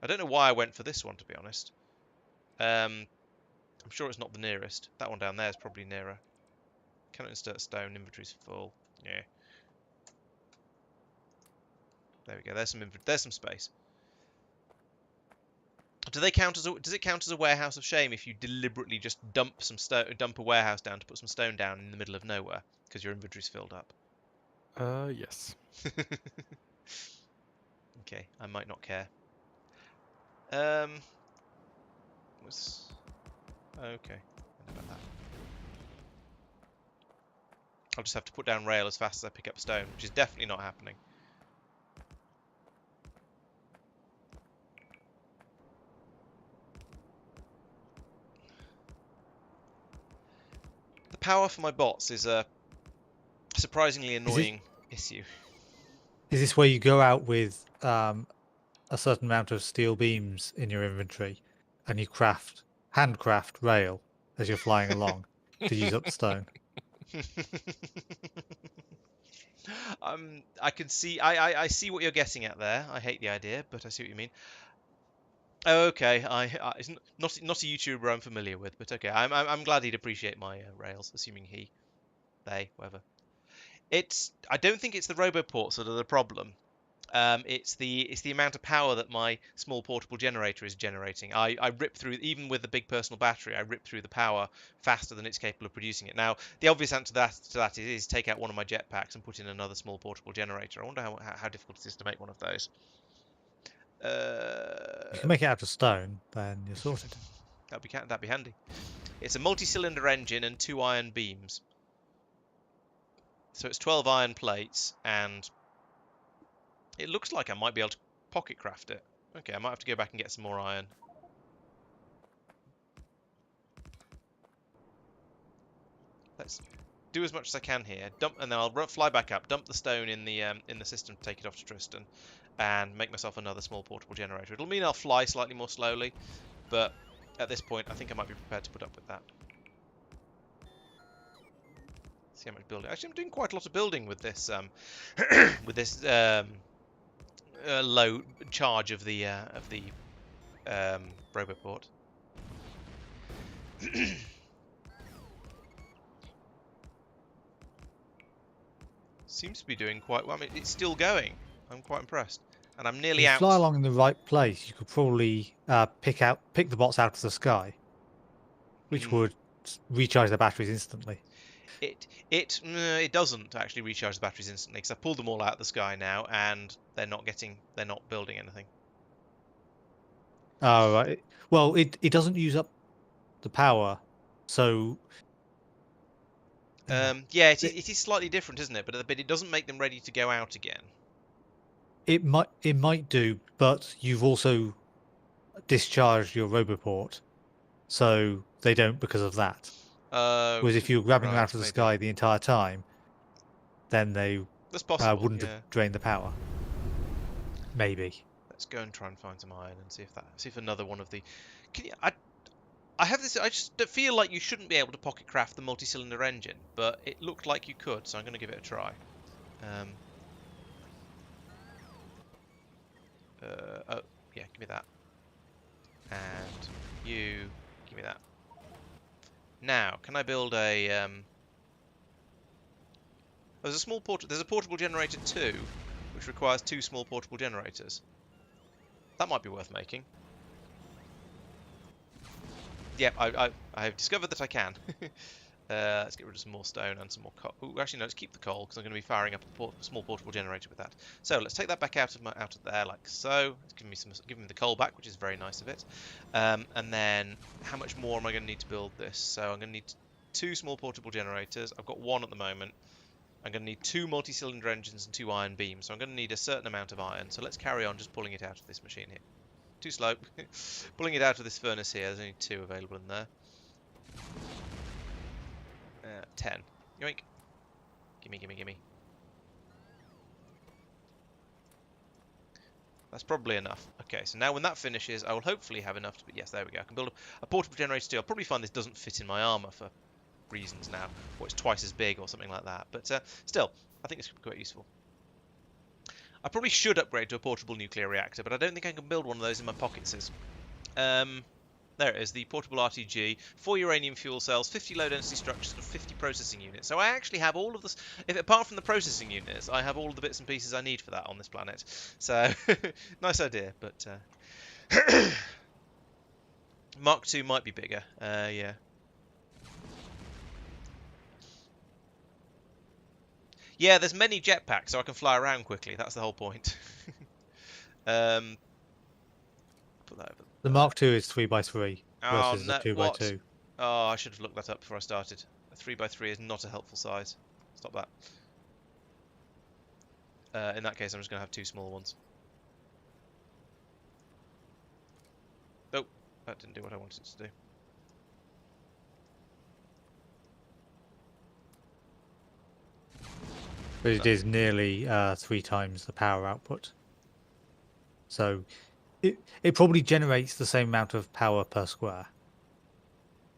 I don't know why I went for this one, to be honest. I'm sure it's not the nearest. That one down there is probably nearer. Cannot insert stone. Inventory's full. Yeah. There we go. There's some space. Does it count as a warehouse of shame if you deliberately just dump a warehouse down to put some stone down in the middle of nowhere because your inventory's filled up? Yes. Okay, I might not care. Okay. About that. I'll just have to put down rail as fast as I pick up stone, which is definitely not happening. Power for my bots is a surprisingly annoying issue. Is this where you go out with a certain amount of steel beams in your inventory, and you handcraft rail as you're flying along to use up the stone? I can see. I see what you're getting at there. I hate the idea, but I see what you mean. Okay, it's not a YouTuber I'm familiar with, but okay. I'm glad he'd appreciate my rails, assuming they, whatever. I don't think it's the roboports that are the problem. It's the amount of power that my small portable generator is generating. I rip through, even with the big personal battery, I rip through the power faster than it's capable of producing it. Now, the obvious answer to that is take out one of my jetpacks and put in another small portable generator. I wonder how difficult it is to make one of those. You can make it out of stone, then you're sorted. That'd be handy. It's a multi-cylinder engine and 2 iron beams. So it's 12 iron plates, and it looks like I might be able to pocket craft it. Okay, I might have to go back and get some more iron. Let's do as much as I can here. Dump, and then I'll fly back up, dump the stone in the system, take it off to Tristan, and make myself another small portable generator. It'll mean I'll fly slightly more slowly, but at this point, I think I might be prepared to put up with that. See how much building. Actually, I'm doing quite a lot of building with this with this low charge of the roboport. Seems to be doing quite well. I mean, it's still going. I'm quite impressed, and I'm nearly If you out. fly along in the right place, you could probably pick the bots out of the sky, which would recharge their batteries instantly. It doesn't actually recharge the batteries instantly, because I pulled them all out of the sky now, and they're not building anything. Oh, right. Well, it doesn't use up the power, so yeah, it is slightly different, isn't it? But it doesn't make them ready to go out again. it might do, but you've also discharged your roboport, so they don't because of that. Whereas if you were grabbing them out of the sky the entire time, then they wouldn't have drained the power. Maybe. Let's go and try and find some iron and see if another one of the. I have this. I just feel like you shouldn't be able to pocket craft the multi-cylinder engine, but it looked like you could, so I'm going to give it a try. Oh yeah, give me that. And you give me that. Now, can I build a? There's a portable generator 2, which requires 2 small portable generators. That might be worth making. Yep, I have discovered that I can. Let's get rid of some more stone and some more coal. Ooh, actually, no, let's keep the coal, because I'm going to be firing up a small portable generator with that. So let's take that back out of there, like so. It's giving me the coal back, which is very nice of it. And then, how much more am I going to need to build this? So I'm going to need 2 small portable generators. I've got 1 at the moment. I'm going to need 2 multi-cylinder engines and 2 iron beams. So I'm going to need a certain amount of iron. So let's carry on just pulling it out of this machine here. Too slow. Pulling it out of this furnace here. There's only 2 available in there. 10. Yoink. Gimme, gimme, gimme. That's probably enough. Okay, so now when that finishes, I will hopefully have enough to... Yes, there we go. I can build a portable generator too. I'll probably find this doesn't fit in my armour for reasons now. Or it's twice as big or something like that. But still, I think this could be quite useful. I probably should upgrade to a portable nuclear reactor, but I don't think I can build one of those in my pockets. There it is, the portable RTG, 4 uranium fuel cells, 50 low density structures, and 50 processing units. So I actually have all of this, apart from the processing units, I have all of the bits and pieces I need for that on this planet. So, nice idea, but Mark II might be bigger, yeah. Yeah, there's many jetpacks, so I can fly around quickly. That's the whole point. Put that over. The Mark II is 3x3 versus the 2x2. Oh, I should have looked that up before I started. A 3x3 is not a helpful size. Stop that. In that case, I'm just going to have 2 small ones. Oh, that didn't do what I wanted it to do. But it is nearly 3 times the power output. So it probably generates the same amount of power per square.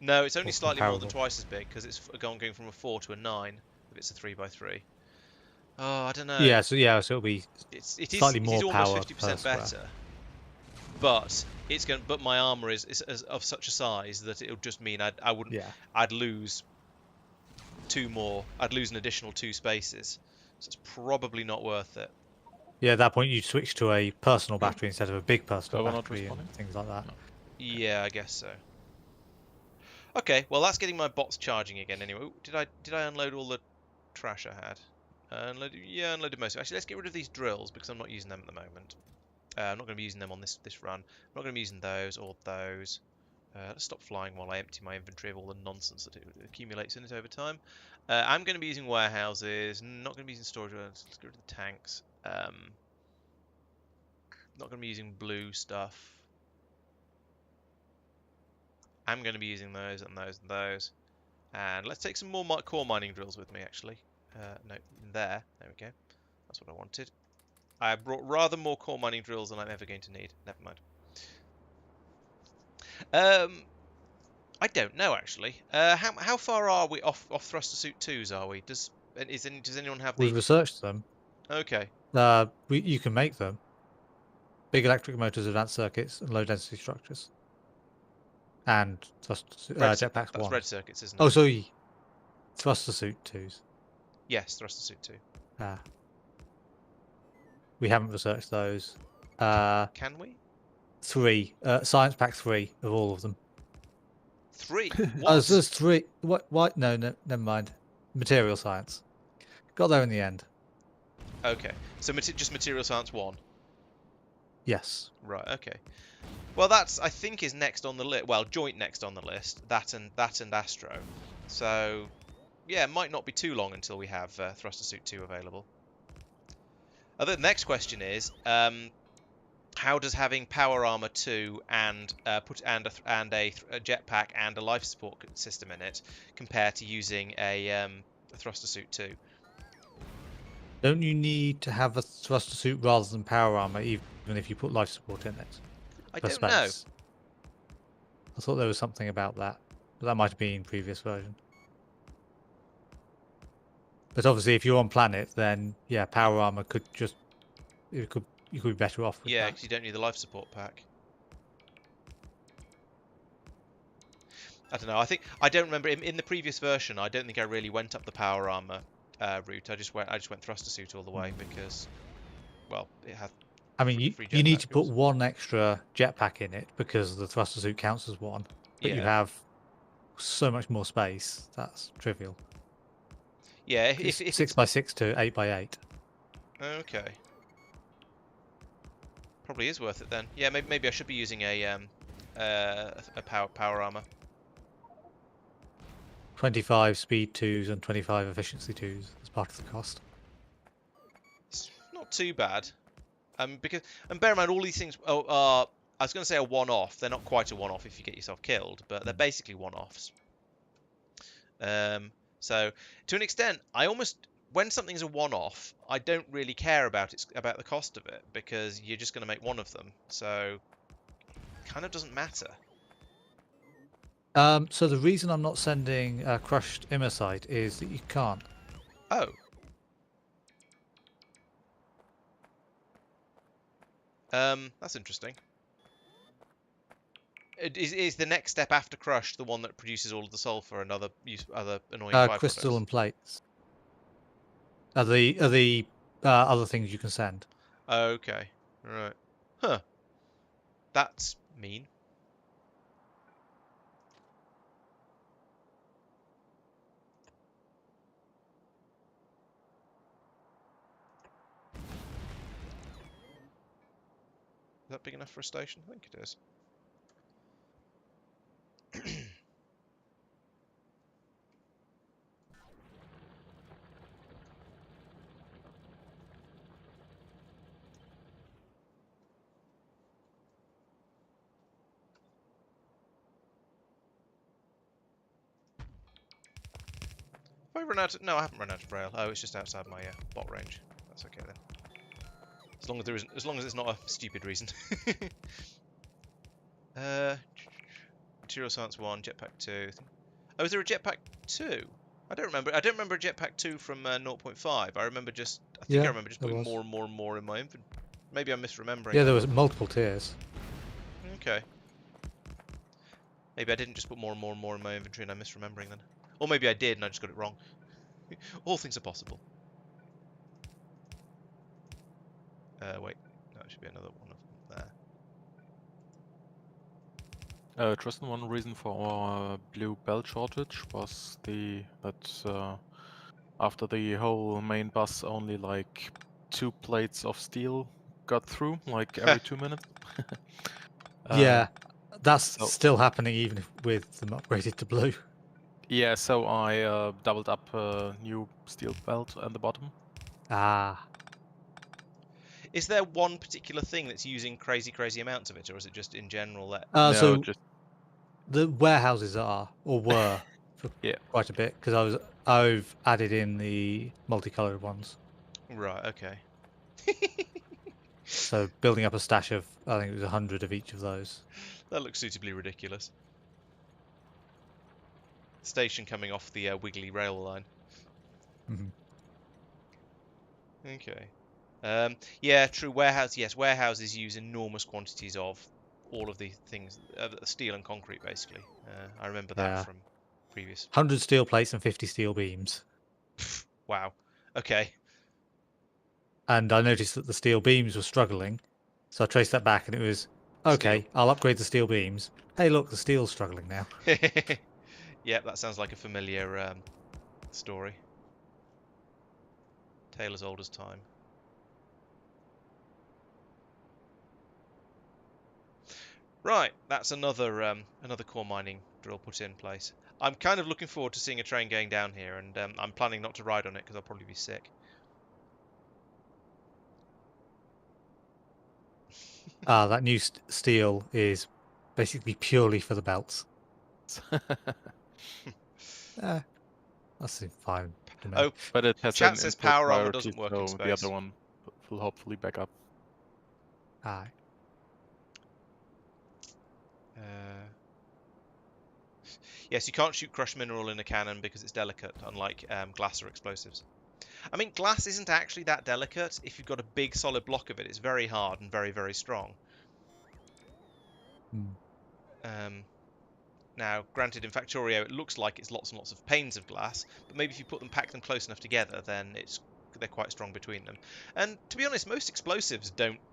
No, it's only Or slightly more than comparable. twice as big because it's going from a 4 to a 9 if it's a 3x3. Oh, I don't know. Yeah, so it'll be It slightly is more almost power per 50% square. better. But but my armor is of such a size that it would just mean I wouldn't Yeah. I'd lose 2 more. I'd lose an additional 2 spaces. So it's probably not worth it. Yeah, at that point you switch to a personal battery instead of a big personal Server not battery and responding? things like that. No. Yeah, I guess so. Okay, well that's getting my bots charging again anyway. Ooh, did I unload all the trash I had? Unloaded most of it. Actually, let's get rid of these drills because I'm not using them at the moment. I'm not going to be using them on this run. I'm not going to be using those or those. Let's stop flying while I empty my inventory of all the nonsense that it accumulates in it over time. I'm going to be using warehouses. Not going to be using storage. Let's get rid of the tanks. Not going to be using blue stuff. I'm going to be using those and those and those. And let's take some more core mining drills with me, actually. No, there. There we go. That's what I wanted. I brought rather more core mining drills than I'm ever going to need. Never mind. I don't know, actually. How far are we off thruster suit 2s, are we? Does anyone have the... We've researched them. Okay. You can make them. Big electric motors, advanced circuits, and low density structures. And jetpacks That's 1. red circuits, isn't Oh, it? sorry. Thruster suit 2s. Yes, thruster suit 2. We haven't researched those. Can we? 3. Science pack 3 of all of them. 3? Oh, What? there's 3. What? No, never mind. Material science. Got there in the end. Okay. So just material science 1. Yes. Right, okay. Well, that's, I think, is next on the list. Well, joint next on the list. That and Astro. So, yeah, it might not be too long until we have thruster suit 2 available. The next question is, how does having power armor 2 and a jetpack and a life support system in it compare to using a thruster suit 2? Don't you need to have a thruster suit rather than power armor, even if you put life support in it? I For don't space? know. I thought there was something about that. But that might have been previous version. But obviously, if you're on planet, then yeah, power armor could just you could be better off with Yeah, that. because you don't need the life support pack. I don't know. I don't remember in the previous version. I don't think I really went up the power armor route. I just went thruster suit all the way because, well, it had. I mean, free you need jetpack to put fuels. one extra jetpack in it because the thruster suit counts as one. But you Yeah. have so much more space. That's trivial. Yeah, It's if 6x6 to 8x8. Okay. Probably is worth it then. Yeah, maybe I should be using a power armor. 25 speed 2s and 25 efficiency 2s as part of the cost. It's not too bad. Because bear in mind all these things are I was going to say a one-off. They're not quite a one-off if you get yourself killed, but they're basically one-offs. So to an extent, when something's a one-off, I don't really care about the cost of it because you're just going to make one of them. So it kind of doesn't matter. So the reason I'm not sending crushed immersite is that you can't. Oh. That's interesting. Is the next step after crushed the one that produces all of the sulfur and other annoying byproducts? Crystal and plates are the other things you can send. Okay, right. Huh. That's mean. Is that big enough for a station? I think it is. Have I run out of... No, I haven't run out of rail. Oh, it's just outside my bot range. That's okay then. As long as there isn't, as long as it's not a stupid reason. Material Science 1, Jetpack 2. Oh, is there a Jetpack 2? I don't remember. I don't remember a Jetpack 2 from 0.5. I remember just... I think I remember just putting more and more and more in my inventory. Maybe I'm misremembering. Yeah, there was multiple tiers. Okay. Maybe I didn't just put more and more and more in my inventory and I'm misremembering then. Or maybe I did and I just got it wrong. All things are possible. Wait. No, it should be another one of them there. Tristan, one reason for our blue belt shortage was that after the whole main bus, only like 2 plates of steel got through, like every 2 minutes. Yeah, that's so- still happening even with them upgraded to blue. Yeah, so I doubled up a new steel belt at the bottom. Ah. Is there one particular thing that's using crazy amounts of it, or is it just in general that... No, So just the warehouses are, or were, for Yeah. quite a bit, because I've added in the multicolored ones. Right, okay. So building up a stash of, I think it was 100 of each of those. That looks suitably ridiculous. Station coming off the wiggly rail line. Mhm. Okay. Yeah, true. Warehouse. Yes, warehouses use enormous quantities of all of the things, steel and concrete, basically. I remember that from previous. 100 steel plates and 50 steel beams. Wow. Okay. And I noticed that the steel beams were struggling, so I traced that back, and it was okay. Steel. I'll upgrade the steel beams. Hey, look, the steel's struggling now. Yep, that sounds like a familiar story. Tale as old as time. Right, that's another another core mining drill put in place. I'm kind of looking forward to seeing a train going down here, and I'm planning not to ride on it because I'll probably be sick. That new steel is basically purely for the belts. That's fine to me. Oh, but it has chat an says input power armor priority, doesn't work in so space. the other one will hopefully back up. Aye. Yes, you can't shoot crushed mineral in a cannon because it's delicate, unlike glass or explosives. I mean, glass isn't actually that delicate. If you've got a big solid block of it, it's very hard and very strong. Now, granted, in Factorio, it looks like it's lots and lots of panes of glass, but maybe if you pack them close enough together, then they're quite strong between them. And to be honest, most explosives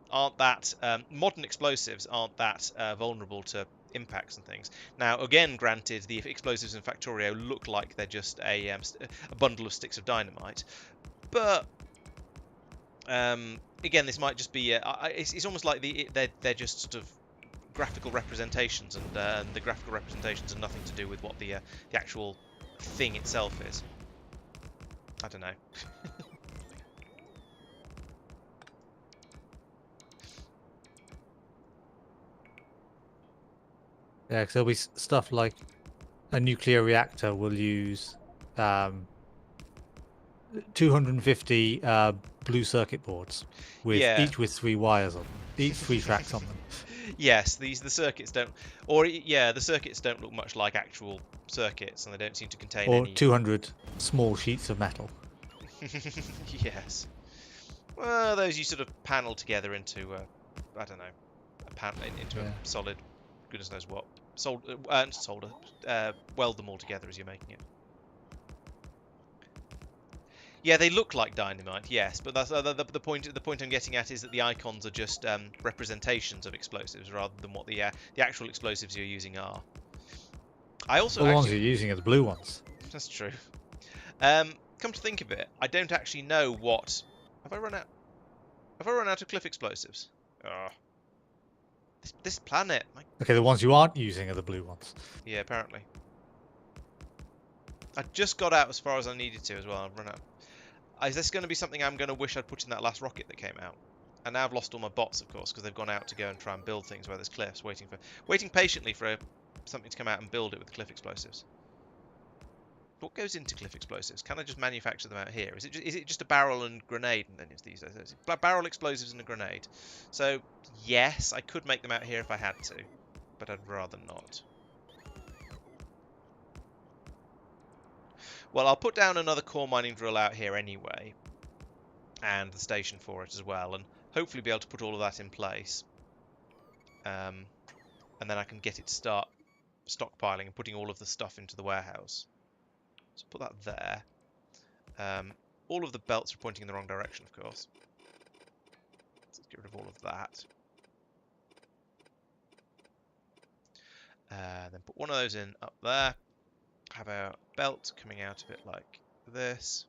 aren't that modern explosives aren't that vulnerable to impacts and things. Now, again, granted, the explosives in Factorio look like they're just a bundle of sticks of dynamite, but again, this might just be it's almost like they're just sort of graphical representations, and the graphical representations are nothing to do with what the actual thing itself is. I don't know. Yeah, because there'll be stuff like a nuclear reactor will use 250 blue circuit boards, with each with 3 wires on them, each 3 tracks on them. Yes, the circuits don't, or yeah, the circuits don't look much like actual circuits, and they don't seem to contain or any. 200 small sheets of metal. Yes. Well, those you sort of panel together into, I don't know, a solid, goodness knows what. Weld them all together as you're making it. Yeah, they look like dynamite, yes, but that's the point. The point I'm getting at is that the icons are just representations of explosives rather than what the actual explosives you're using are. I also The ones you're using are the blue ones. That's true. Come to think of it, I don't actually know what. Have I run out? Have I run out of cliff explosives? This planet. Okay, the ones you aren't using are the blue ones. Yeah, apparently. I just got out as far as I needed to as well. I've run out. Is this going to be something I'm going to wish I'd put in that last rocket that came out? And now I've lost all my bots, of course, because they've gone out to go and try and build things where there's cliffs, waiting patiently for something to come out and build it with cliff explosives. what goes into cliff explosives? Can I just manufacture them out here? Is it just a barrel and grenade? And then it's these barrel explosives and a grenade. So yes, I could make them out here if I had to, but I'd rather not. Well, I'll put down another core mining drill out here anyway, and the station for it as well, and hopefully be able to put all of that in place. And then I can get it to start stockpiling and putting all of the stuff into the warehouse. So put that there. All of the belts are pointing in the wrong direction, of course. Let's get rid of all of that. Then put one of those in up there. Have a belt coming out of it like this.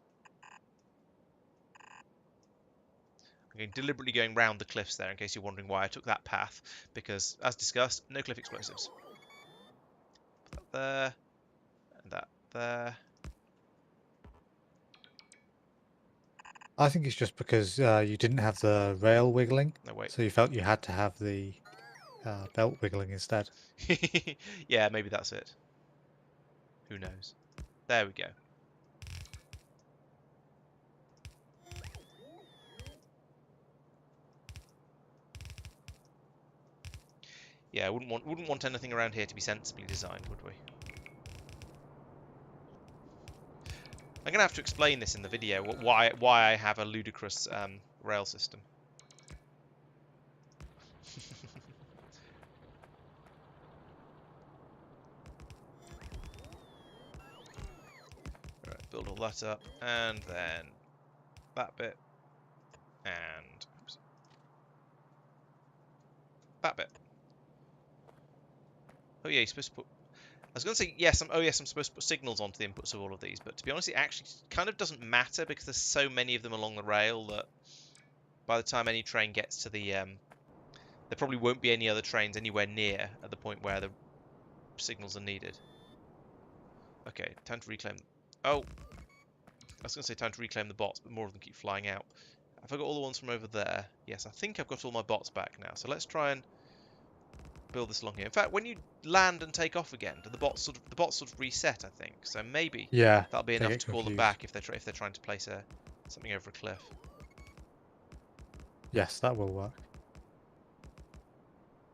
I'm deliberately going round the cliffs there in case you're wondering why I took that path, because as discussed, no cliff explosives. Put that there, and that there. I think it's just because you didn't have the rail wiggling, No, wait. so you felt you had to have the belt wiggling instead. Yeah, maybe that's it. Who knows? There we go. Yeah, wouldn't want anything around here to be sensibly designed, would we? I'm gonna have to explain this in the video, why I have a ludicrous rail system. Right, build all that up, and then that bit, and oops, that bit. Oh yeah, you're supposed to put. I was going to say yes. I'm supposed to put signals onto the inputs of all of these, but to be honest, it actually kind of doesn't matter because there's so many of them along the rail that by the time any train gets to the, there probably won't be any other trains anywhere near at the point where the signals are needed. Okay, time to reclaim. Oh, I was going to say time to reclaim the bots, but more of them keep flying out. Have I got all the ones from over there? Yes, I think I've got all my bots back now. So let's try and build this along here. In fact, when you land and take off again, do the bots sort of reset? I think so. Maybe that'll be enough to call them back if they're trying to place something over a cliff. Yes, that will work.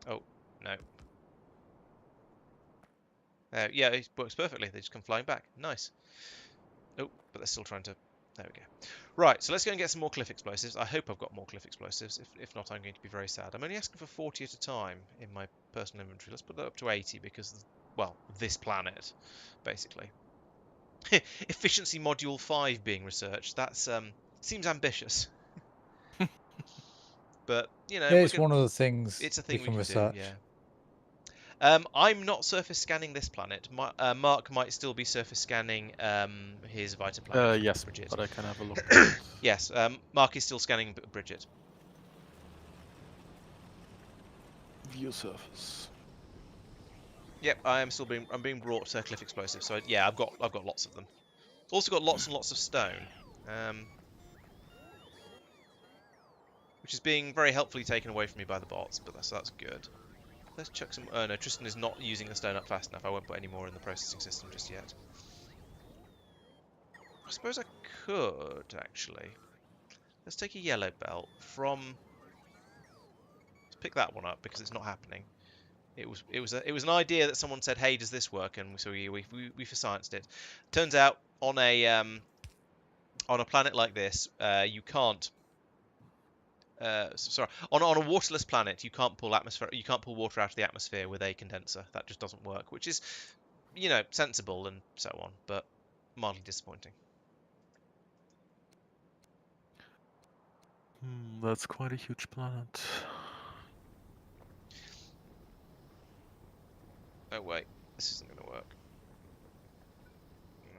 Oh no. Yeah, it works perfectly. They just come flying back. Nice. Oh, but they're still trying to. There we go. Right, so let's go and get some more cliff explosives. I hope I've got more cliff explosives. If not, I'm going to be very sad. I'm only asking for 40 at a time in my personal inventory. Let's put that up to 80 because, well, this planet, basically. Efficiency Module 5 being researched. That's seems ambitious. But, you know... Yeah, it's one of the things it's a thing we can do, research. yeah. I'm not surface scanning this planet. Marc might still be surface scanning his Vita planet. Yes, Bridget. but I can have a look. Yes, Marc is still scanning Bridget. View surface. Yep, I'm being brought cliff explosives. So yeah, I've got lots of them. Also got lots and lots of stone, which is being very helpfully taken away from me by the bots. But that's good. Let's chuck some... Oh no, Tristan is not using the stone up fast enough. I won't put any more in the processing system just yet. I suppose I could, actually. Let's take a yellow belt from... Let's pick that one up, because it's not happening. It was an idea that someone said, hey, does this work? And so we for scienced it. Turns out, on a planet like this, you can't... sorry, on a waterless planet, you can't pull water out of the atmosphere with a condenser. That just doesn't work, which is, you know, sensible and so on, but mildly disappointing. That's quite a huge planet. Oh wait, this isn't going to work.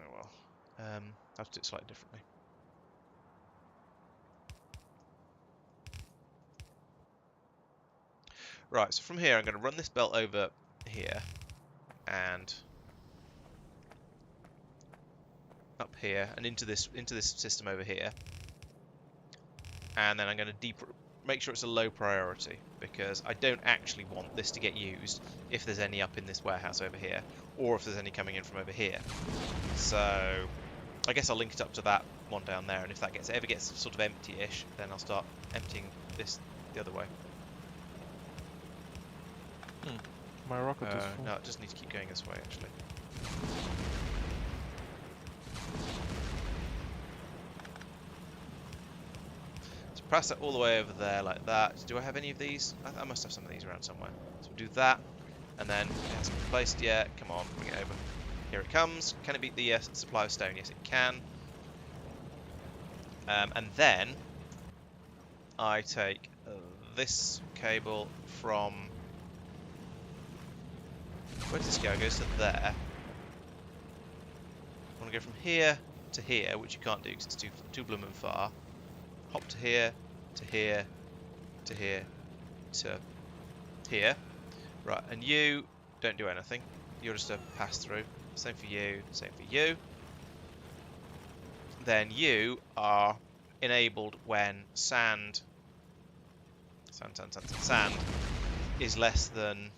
Oh well, I have to do it slightly differently. Right, so from here I'm going to run this belt over here and up here and into this system over here, and then I'm going to make sure it's a low priority because I don't actually want this to get used if there's any up in this warehouse over here, or if there's any coming in from over here. So I guess I'll link it up to that one down there, and if that ever gets sort of empty-ish, then I'll start emptying this the other way. My rocket is full. No, it just needs to keep going this way, actually. So press that all the way over there like that. Do I have any of these? I must have some of these around somewhere. So we'll do that, and then it hasn't been placed yet. Come on, bring it over. Here it comes. Can it beat the supply of stone? Yes, it can. And then I take this cable from... Where does this go? It goes to there. I want to go from here to here, which you can't do because it's too blooming far. Hop to here, to here, to here, to here. Right, and you don't do anything. You're just a pass through. Same for you, same for you. Then you are enabled when sand is less than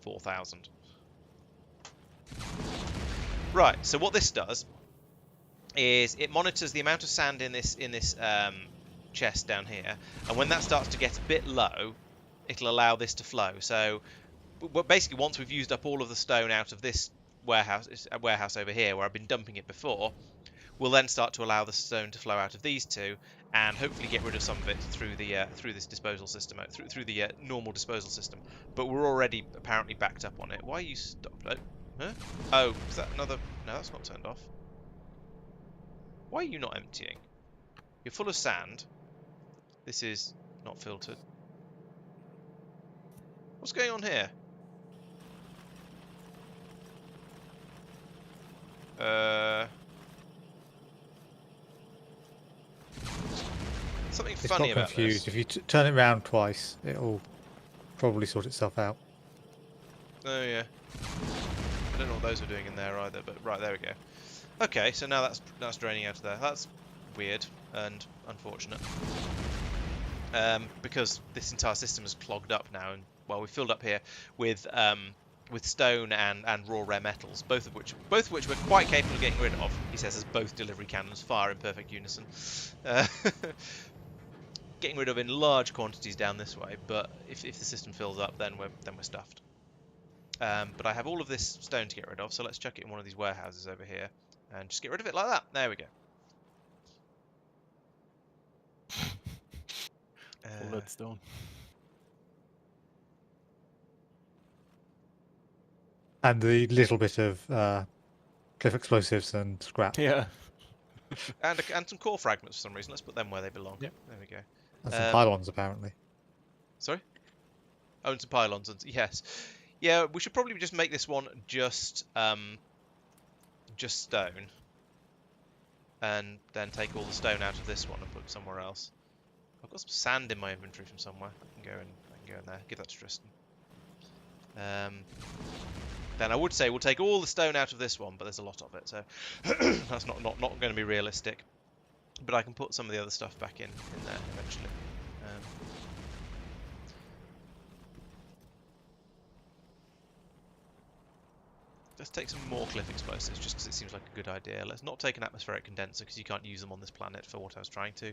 4,000. Right, so what this does is it monitors the amount of sand in this chest down here, and when that starts to get a bit low, it'll allow this to flow. So basically, once we've used up all of the stone out of this warehouse over here where I've been dumping it before, we'll then start to allow the stone to flow out of these two, and hopefully get rid of some of it through this disposal system, through the normal disposal system. But we're already apparently backed up on it. Why are you stopped? Huh? Oh, is that another? No, that's not turned off. Why are you not emptying? You're full of sand. This is not filtered. What's going on here? Something It's funny got about confused. this. If you turn it around twice, it'll probably sort itself out. Oh yeah. I don't know what those are doing in there either, but right, there we go. Okay, so now that's draining out of there. That's weird and unfortunate. Because this entire system is clogged up now, and well, we've filled up here with stone and raw rare metals, both of which we're quite capable of getting rid of. He says as both delivery cannons fire in perfect unison. Getting rid of in large quantities down this way, but if the system fills up, then we're stuffed. But I have all of this stone to get rid of, so let's chuck it in one of these warehouses over here and just get rid of it like that. There we go. All that stone. And the little bit of cliff explosives and scrap. Yeah. and some core fragments for some reason. Let's put them where they belong. Yep. There we go. And some pylons, apparently. Sorry? Oh, and some pylons. Yes. Yeah, we should probably just make this one just stone. And then take all the stone out of this one and put it somewhere else. I've got some sand in my inventory from somewhere. I can go in there. Give that to Tristan. Then I would say we'll take all the stone out of this one, but there's a lot of it, so that's not going to be realistic. But I can put some of the other stuff back in there eventually. Let's take some more cliff explosives, just because it seems like a good idea. Let's not take an atmospheric condenser, because you can't use them on this planet for what I was trying to.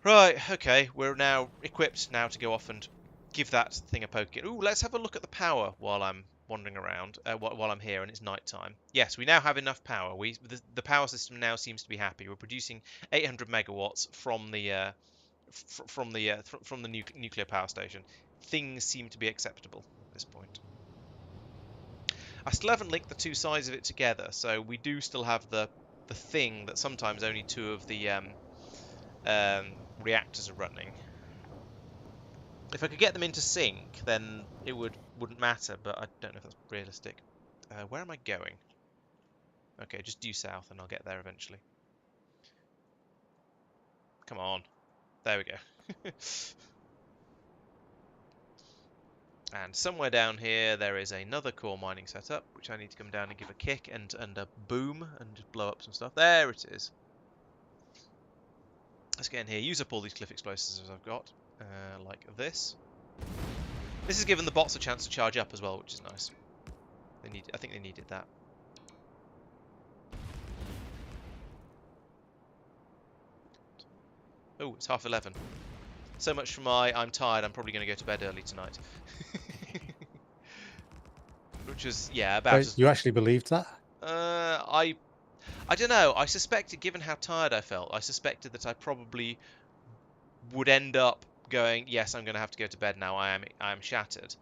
Right, okay, we're now equipped now to go off and give that thing a poke. Ooh, let's have a look at the power while I'm wandering around, while I'm here and it's night time. Yes, we now have enough power. The power system now seems to be happy. We're producing 800 megawatts from the nuclear power station. Things seem to be acceptable at this point. I still haven't linked the two sides of it together, so we do still have the thing that sometimes only two of the reactors are running. If I could get them into sync, then it wouldn't matter, but I don't know if that's realistic. Where am I going? Okay, just due south and I'll get there eventually. Come on. There we go. And somewhere down here there is another core mining setup, which I need to come down and give a kick and a boom and just blow up some stuff. There it is. Let's get in here, use up all these cliff explosives I've got, like this. This has given the bots a chance to charge up as well, which is nice. I think they needed that. Oh, it's 11:30. So much for my I'm tired, I'm probably going to go to bed early tonight. Which was, yeah, about Wait, as... you actually believed that? I don't know. I suspected, given how tired I felt, I suspected that I probably would end up going, yes, I'm going to have to go to bed now. I am shattered.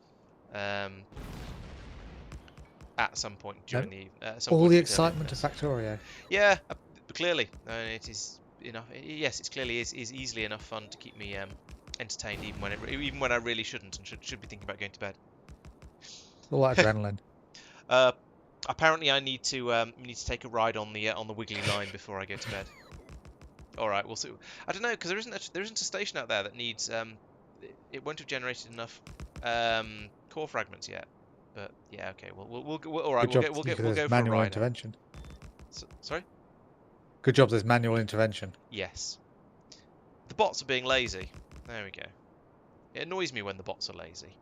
At some point during some All point the a bit early in excitement of this. Factorio. Yeah, clearly, it is enough. Yes, it's clearly is easily enough fun to keep me entertained, even when I really shouldn't and should be thinking about going to bed. All that adrenaline. Apparently, I need to take a ride on the wiggly line before I go to bed. All right, we'll see. I don't know, because there isn't a station out there that needs it won't have generated enough core fragments yet. But yeah, okay. All right. Good job. We'll go There's for a manual ride. intervention. Sorry. Good job. There's manual intervention. Yes. The bots are being lazy. There we go. It annoys me when the bots are lazy.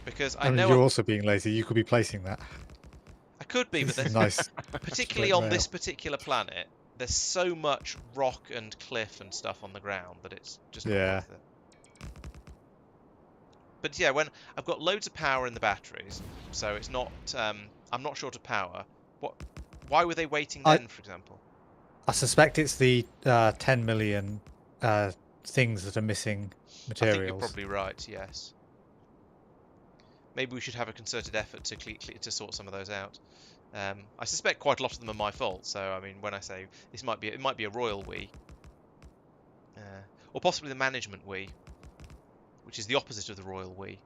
Because I know you're also being lazy. You could be placing that. I could be, but This is there's nice. particularly on this particular planet, there's so much rock and cliff and stuff on the ground that it's just not worth it. But yeah, when I've got loads of power in the batteries, so it's not I'm not short of power. Why were they waiting then, for example? I suspect it's the 10 million things that are missing materials. I think you're probably right, yes. Maybe we should have a concerted effort to sort some of those out. I suspect quite a lot of them are my fault, so I mean, when I say this might be a royal we, or possibly the management we, which is the opposite of the royal we.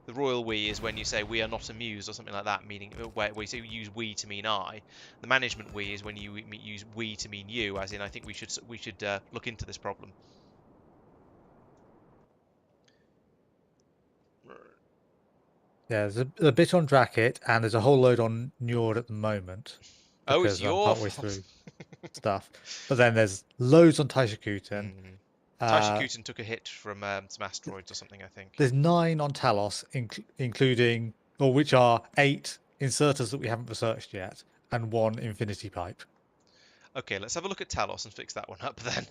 The royal we is when you say we are not amused or something like that, meaning where you use we to mean I. The management we is when you use we to mean you, as in I think we should look into this problem. Yeah, there's a bit on Dracket, and there's a whole load on Njord at the moment. Oh, it's because I'm your partway fault. through stuff. But then there's loads on Taishakuten. Taishakuten took a hit from some asteroids or something, I think. There's 9 on Talos, including, or which are 8 inserters that we haven't researched yet, and 1 infinity pipe. Okay, let's have a look at Talos and fix that one up then.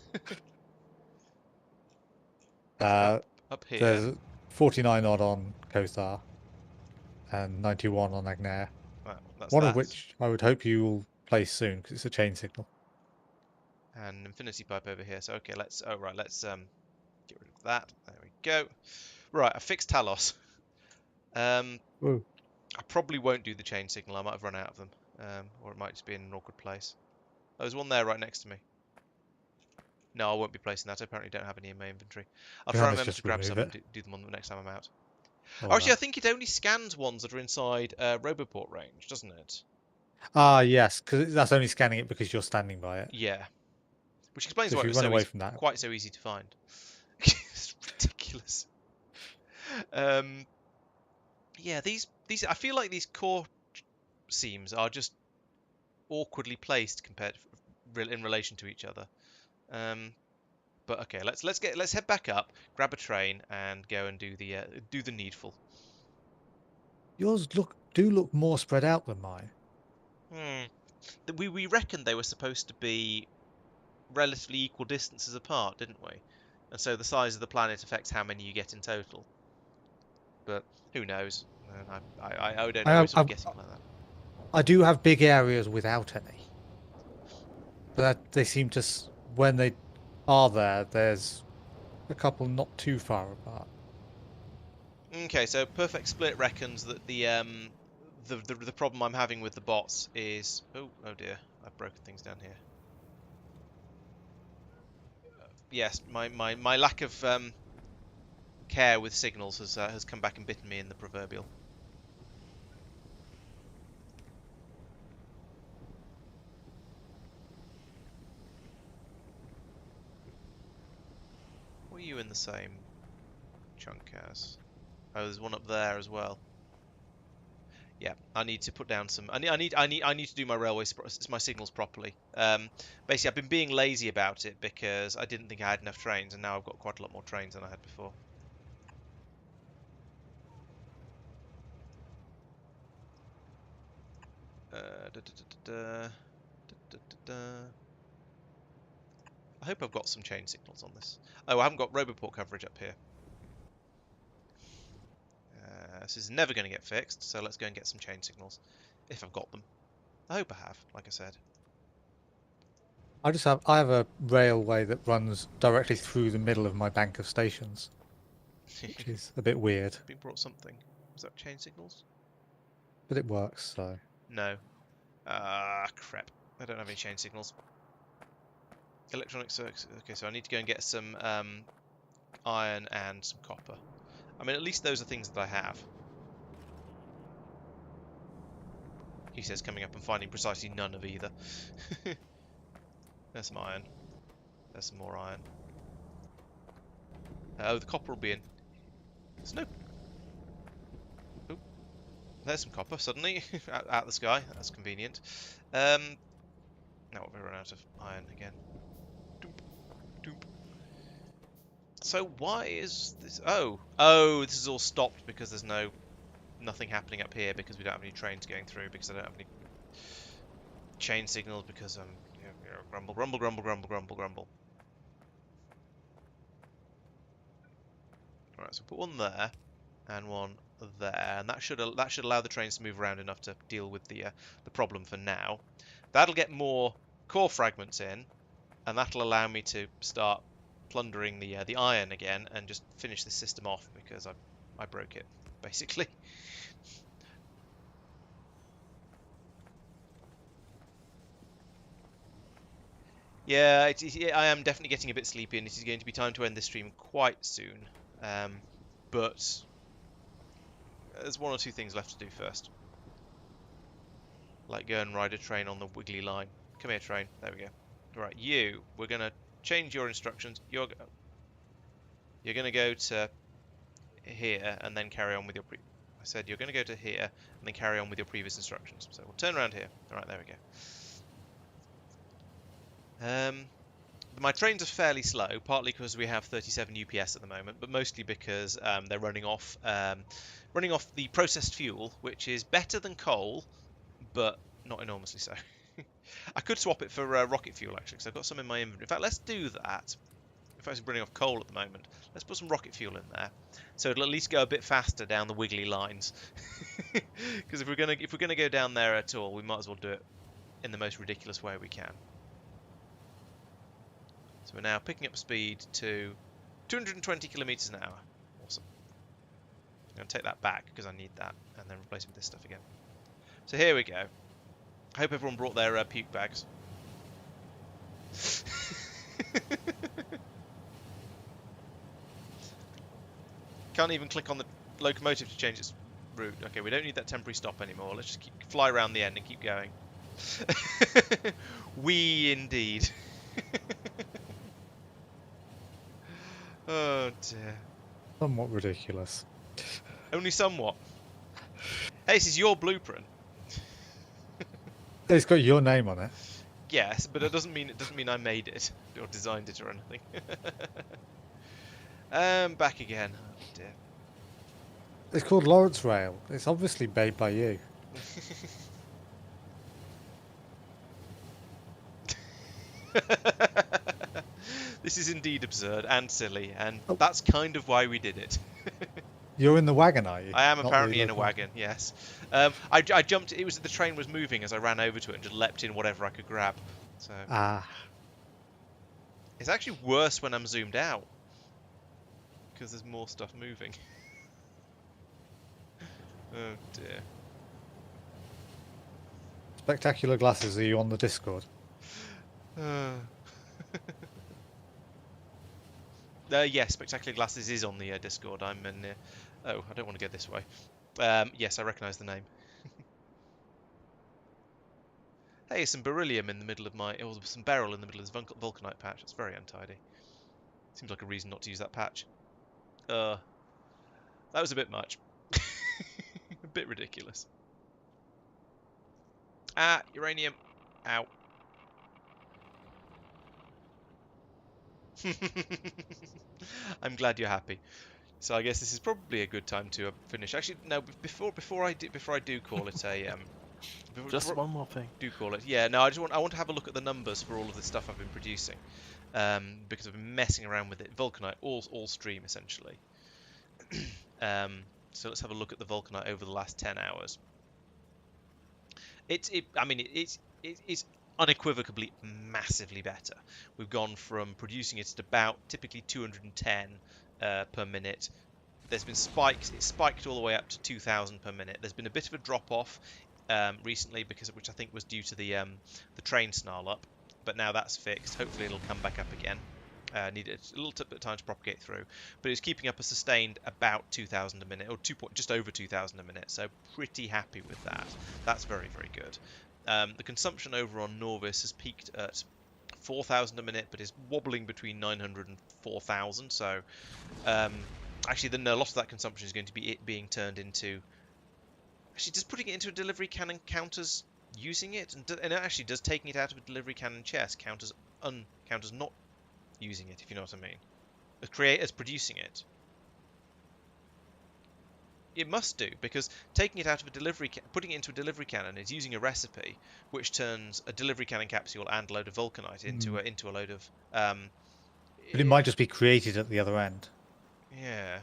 Up here. There's 49 odd on Kothar, and 91 on Agneya. One of which I would hope you will place soon, because it's a chain signal. And infinity pipe over here. So okay, let's get rid of that. There we go. Right, I fixed Talos. I probably won't do the chain signal. I might have run out of them, or it might just be in an awkward place. Oh, there's one there right next to me. No, I won't be placing that. I apparently don't have any in my inventory. I'll try and remember to grab some and do them on the next time I'm out. Oh, actually, I think it only scans ones that are inside Roboport range, doesn't it? Yes, because that's only scanning it because you're standing by it. Yeah. Which explains So why if it you was run away from that, quite so easy to find. It's ridiculous. Yeah, these I feel like these core seams are just awkwardly placed in relation to each other. But okay, let's head back up, grab a train, and go and do the needful. Yours do look more spread out than mine. We reckoned they were supposed to be relatively equal distances apart, didn't we? And so the size of the planet affects how many you get in total. But who knows? I don't know. We're sort of guessing like that. I do have big areas without any. But they seem to, when they are there, there's a couple not too far apart. Okay, so Perfect Split reckons that the problem I'm having with the bots is... Oh dear, I've broken things down here. Yes, my lack of care with signals has come back and bitten me in the proverbial. Were you in the same chunk as? Oh, there's one up there as well. Yeah, I need to put down some. I need to do my my signals properly. Basically, I've been being lazy about it because I didn't think I had enough trains, and now I've got quite a lot more trains than I had before. I hope I've got some chain signals on this. Oh, I haven't got Roboport coverage up here. This is never going to get fixed, so let's go and get some chain signals, if I've got them. I hope I have, like I said. I have a railway that runs directly through the middle of my bank of stations, which is a bit weird, Been brought something. Was that chain signals? but it works. So No. Ah, crap. I don't have any chain signals. Electronic circuits. Okay, so I need to go and get some iron and some copper. I mean, at least those are things that I have. He says, coming up and finding precisely none of either. There's some iron. There's some more iron. Oh, the copper will be in. There's no... Oh, there's some copper suddenly out the sky. That's convenient. Now we've run out of iron again. Doop, doop. So why is this... Oh, this is all stopped because there's nothing happening up here because we don't have any trains going through, because I don't have any chain signals, because grumble, grumble, grumble, grumble, grumble, grumble. Alright, so put one there and one there, and that should allow the trains to move around enough to deal with the problem for now. That'll get more core fragments in, and that'll allow me to start plundering the iron again and just finish the system off, because I broke it basically. Yeah, I am definitely getting a bit sleepy, and it is going to be time to end this stream quite soon. But there's one or two things left to do first. Like go and ride a train on the wiggly line. Come here, train. There we go. Right, we're going to change your instructions. You're going to go to here and then carry on with your I said you're going to go to here and then carry on with your previous instructions. So we'll turn around here. Alright, there we go. My trains are fairly slow, partly because we have 37 UPS at the moment, but mostly because they're running off the processed fuel, which is better than coal, but not enormously so. I could swap it for rocket fuel, actually, because I've got some in my inventory. In fact, let's do that. In fact, it's running off coal at the moment. Let's put some rocket fuel in there, so it'll at least go a bit faster down the wiggly lines. Because if we're gonna go down there at all, we might as well do it in the most ridiculous way we can. So we're now picking up speed to 220 kilometers an hour. Awesome. I'm going to take that back because I need that, and then replace it with this stuff again. So here we go. I hope everyone brought their puke bags. Can't even click on the locomotive to change its route. Okay, we don't need that temporary stop anymore. Let's just fly around the end and keep going. We indeed. Oh dear. somewhat ridiculous. Only somewhat. Hey, this is your blueprint. It's got your name on it. Yes, but it doesn't mean I made it or designed it or anything. Back again. Oh dear. It's called Laurence Rail. It's obviously made by you. This is indeed absurd and silly, and that's kind of why we did it. You're in the wagon, are you? I am Not apparently the in a wagon, yes. I jumped, the train was moving as I ran over to it and just leapt in whatever I could grab. So it's actually worse when I'm zoomed out, because there's more stuff moving. Oh dear. Spectacular Glasses, are you on the Discord? Yes, Spectacular Glasses is on the Discord. I'm in. Oh, I don't want to go this way. Yes, I recognise the name. Hey, some beryllium in the middle of or some beryl in the middle of this vulcanite patch. That's very untidy. Seems like a reason not to use that patch. That was a bit much. A bit ridiculous. Ah, uranium. Ow. I'm glad you're happy. So I guess this is probably a good time to finish. Actually, no. Before I do call it a Just before one more thing. do call it. Yeah. No. I want to have a look at the numbers for all of the stuff I've been producing, because I've been messing around with it. Vulcanite, all stream essentially. So let's have a look at the Vulcanite over the last 10 hours. It's unequivocally massively better. We've gone from producing it at about typically 210 per minute. There's been spikes. It spiked all the way up to 2,000 per minute. There's been a bit of a drop off recently, which I think was due to the train snarl up, but now that's fixed. Hopefully it'll come back up again. Needed a little bit of time to propagate through, but it's keeping up a sustained about 2,000 a minute, or just over 2,000 a minute. So pretty happy with that. That's very, very good. The consumption over on Norvis has peaked at 4,000 a minute, but is wobbling between 900 and 4,000. So actually, then a lot of that consumption is going to be it being turned into. Actually, does putting it into a delivery cannon count as using it? And actually, does taking it out of a delivery cannon chest count as not using it, if you know what I mean? As producing it. It must do, because taking it out of a putting it into a delivery cannon is using a recipe which turns a delivery cannon capsule and a load of Vulcanite into a load of. But it might just be created at the other end. Yeah.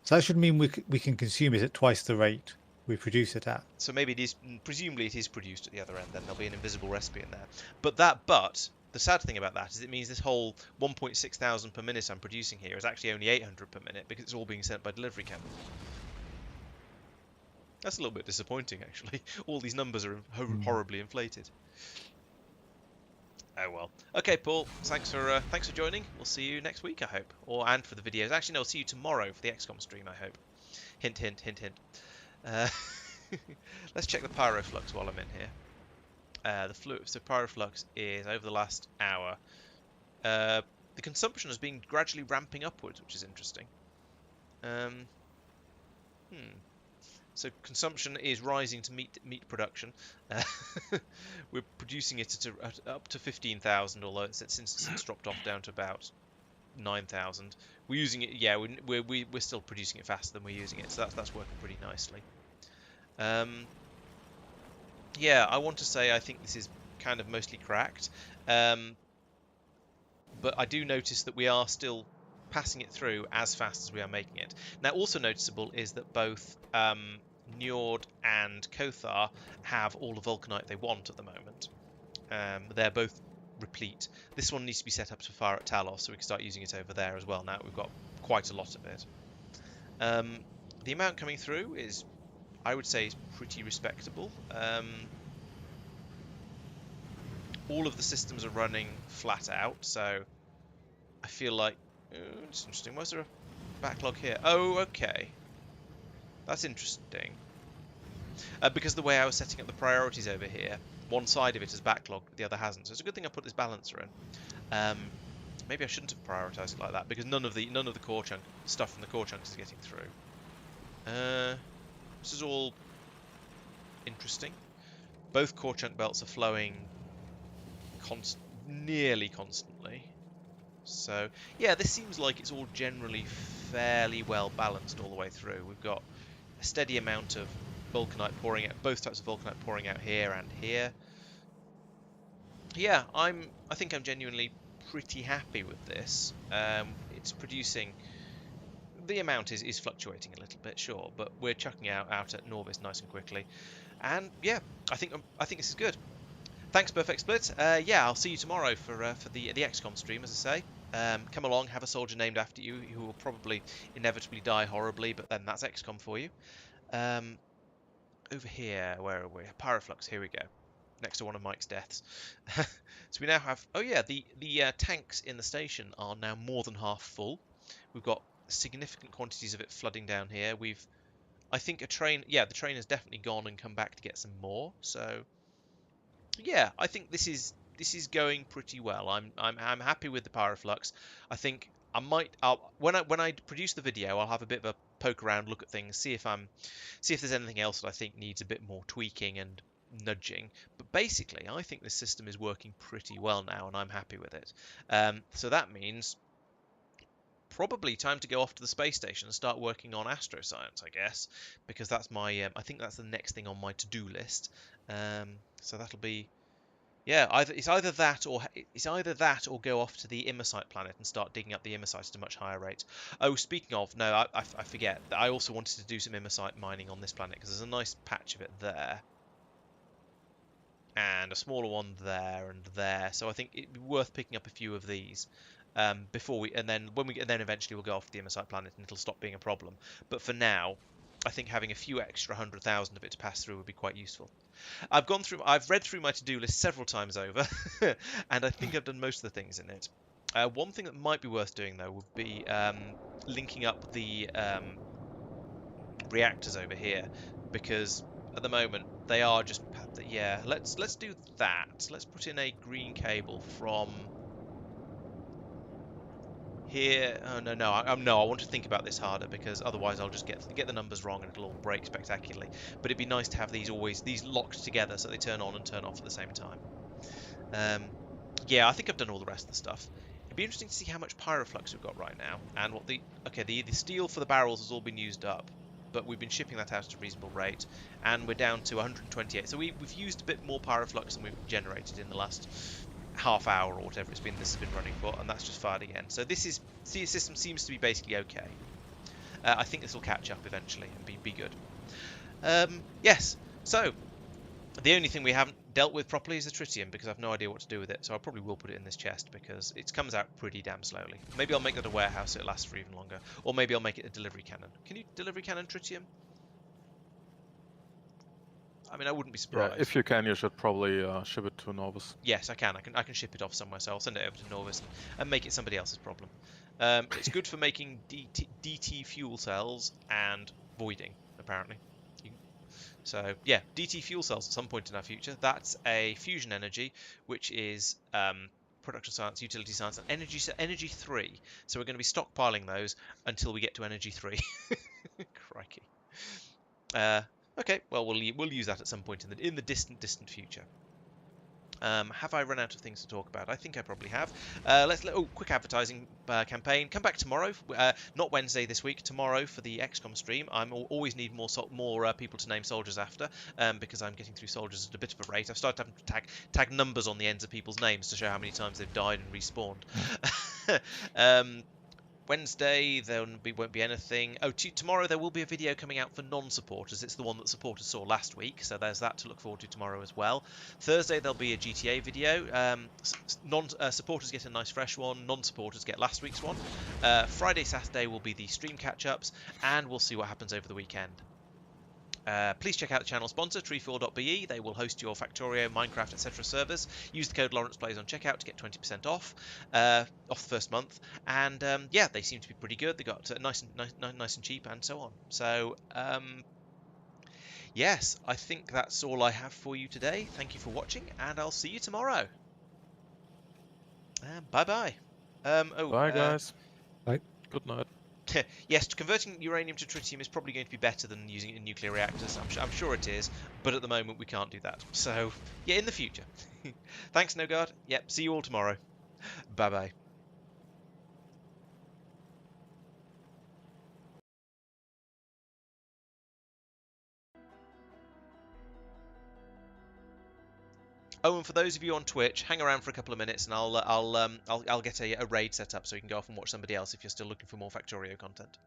So that should mean we can consume it at twice the rate we produce it at. So maybe presumably it is produced at the other end. Then there'll be an invisible recipe in there. But the sad thing about that is it means this whole 1.6 thousand per minute I'm producing here is actually only 800 per minute, because it's all being sent by delivery cannon. That's a little bit disappointing, actually. All these numbers are horribly inflated. Oh well. Okay, Paul. Thanks for joining. We'll see you next week, I hope, and for the videos. Actually, no, I'll see you tomorrow for the XCOM stream, I hope. Hint, hint, hint, hint. Let's check the pyroflux while I'm in here. So pyroflux is over the last hour. The consumption has been gradually ramping upwards, which is interesting. So consumption is rising to meet production. We're producing it at up to 15,000, although it's since dropped off down to about 9,000. We're using it. Yeah, we're still producing it faster than we're using it, so that's working pretty nicely. Yeah, I want to say I think this is kind of mostly cracked, but I do notice that we are still passing it through as fast as we are making it. Now, also noticeable is that both Njord and Kothar have all the Vulcanite they want at the moment. They're both replete. This one needs to be set up to fire at Talos, so we can start using it over there as well. Now we've got quite a lot of it. The amount coming through is, I would say, is pretty respectable. All of the systems are running flat out, so I feel like it's interesting. Why is there a backlog here? Oh, okay. That's interesting. Because the way I was setting up the priorities over here, one side of it is backlogged, but the other hasn't. So it's a good thing I put this balancer in. Maybe I shouldn't have prioritized it like that, because none of the core chunk stuff from the core chunks is getting through. This is all interesting. Both core chunk belts are flowing nearly constantly. So yeah, this seems like it's all generally fairly well balanced all the way through. We've got a steady amount of Vulcanite pouring out, both types of Vulcanite pouring out here and here. Yeah, I think I'm genuinely pretty happy with this. It's producing. The amount is fluctuating a little bit, sure, but we're chucking out at Norvis nice and quickly, and yeah, I think this is good. Thanks, Perfect Split. Yeah, I'll see you tomorrow for the XCOM stream, as I say. Come along, have a soldier named after you who will probably inevitably die horribly, but then that's XCOM for you. Over here, where are we? Pyroflux, here we go. Next to one of Mike's deaths. So we now have... Oh yeah, the tanks in the station are now more than half full. We've got significant quantities of it flooding down here. I think a train... Yeah, the train has definitely gone and come back to get some more, so... Yeah, I think this is going pretty well. I'm happy with the pyroflux. I think I might when I produce the video, I'll have a bit of a poke around, look at things, see if there's anything else that I think needs a bit more tweaking, and nudging. But basically, I think this system is working pretty well now, and I'm happy with it. So that means probably time to go off to the space station and start working on astroscience, I guess, because that's my I think that's the next thing on my to-do list. So that'll be, yeah, it's either that or go off to the Immersite planet and start digging up the Immersites at a much higher rate. Oh, speaking of, no, I forget that I also wanted to do some Immersite mining on this planet because there's a nice patch of it there, and a smaller one there and there. So I think it'd be worth picking up a few of these before we, and then eventually we'll go off to the Immersite planet and it'll stop being a problem. But for now, I think having a few extra 100,000 of it to pass through would be quite useful. I've read through my to-do list several times over, and I think I've done most of the things in it. One thing that might be worth doing though would be linking up the reactors over here, because at the moment they are just, yeah. Let's do that. Let's put in a green cable from here. Oh no, I want to think about this harder, because otherwise I'll just get the numbers wrong and it'll all break spectacularly. But it'd be nice to have these locked together so they turn on and turn off at the same time. Yeah, I think I've done all the rest of the stuff. It'd be interesting to see how much pyroflux we've got right now, and what the steel for the barrels has all been used up, but we've been shipping that out at a reasonable rate, and we're down to 128. So we've used a bit more pyroflux than we've generated in the last half hour or whatever this has been running for, and that's just fired again. So the system seems to be basically okay. I think this will catch up eventually and be good. Yes. So the only thing we haven't dealt with properly is the tritium, because I've no idea what to do with it. So I probably will put it in this chest because it comes out pretty damn slowly. Maybe I'll make that a warehouse so it lasts for even longer, or maybe I'll make it a delivery cannon. Can you delivery cannon tritium? I mean, I wouldn't be surprised. Yeah, if you can, you should probably ship it to Novus. Yes, I can. I can ship it off somewhere, so I'll send it over to Norvis and make it somebody else's problem. It's good for making DT fuel cells and voiding, apparently. So yeah, DT fuel cells at some point in our future. That's a fusion energy, which is production science, utility science, and energy 3. So we're going to be stockpiling those until we get to energy 3. Crikey. Okay, well we'll use that at some point in the distant future. Have I run out of things to talk about? I think I probably have. Quick advertising campaign. Come back tomorrow. Not Wednesday this week. Tomorrow for the XCOM stream. I always need more people to name soldiers after, because I'm getting through soldiers at a bit of a rate. I've started having to tag numbers on the ends of people's names to show how many times they've died and respawned. Wednesday there won't be anything. Oh, tomorrow there will be a video coming out for non-supporters. It's the one that supporters saw last week, so there's that to look forward to tomorrow as well. Thursday there'll be a GTA video. Supporters get a nice fresh one. Non-supporters get last week's one. Friday, Saturday will be the stream catch-ups, and we'll see what happens over the weekend. Please check out the channel sponsor, treefuel.be. They will host your Factorio, Minecraft, etc. servers. Use the code LaurencePlays on checkout to get 20% off the first month. And yeah, they seem to be pretty good. They got nice and cheap and so on. So yes, I think that's all I have for you today. Thank you for watching, and I'll see you tomorrow. Bye bye. Bye, guys. Bye. Good night. Yes, converting uranium to tritium is probably going to be better than using it in nuclear reactors. I'm sure it is, but at the moment we can't do that. So, yeah, in the future. Thanks, Nogard. Yep, see you all tomorrow. Bye-bye. Oh, and for those of you on Twitch, hang around for a couple of minutes, and I'll get a raid set up so you can go off and watch somebody else if you're still looking for more Factorio content.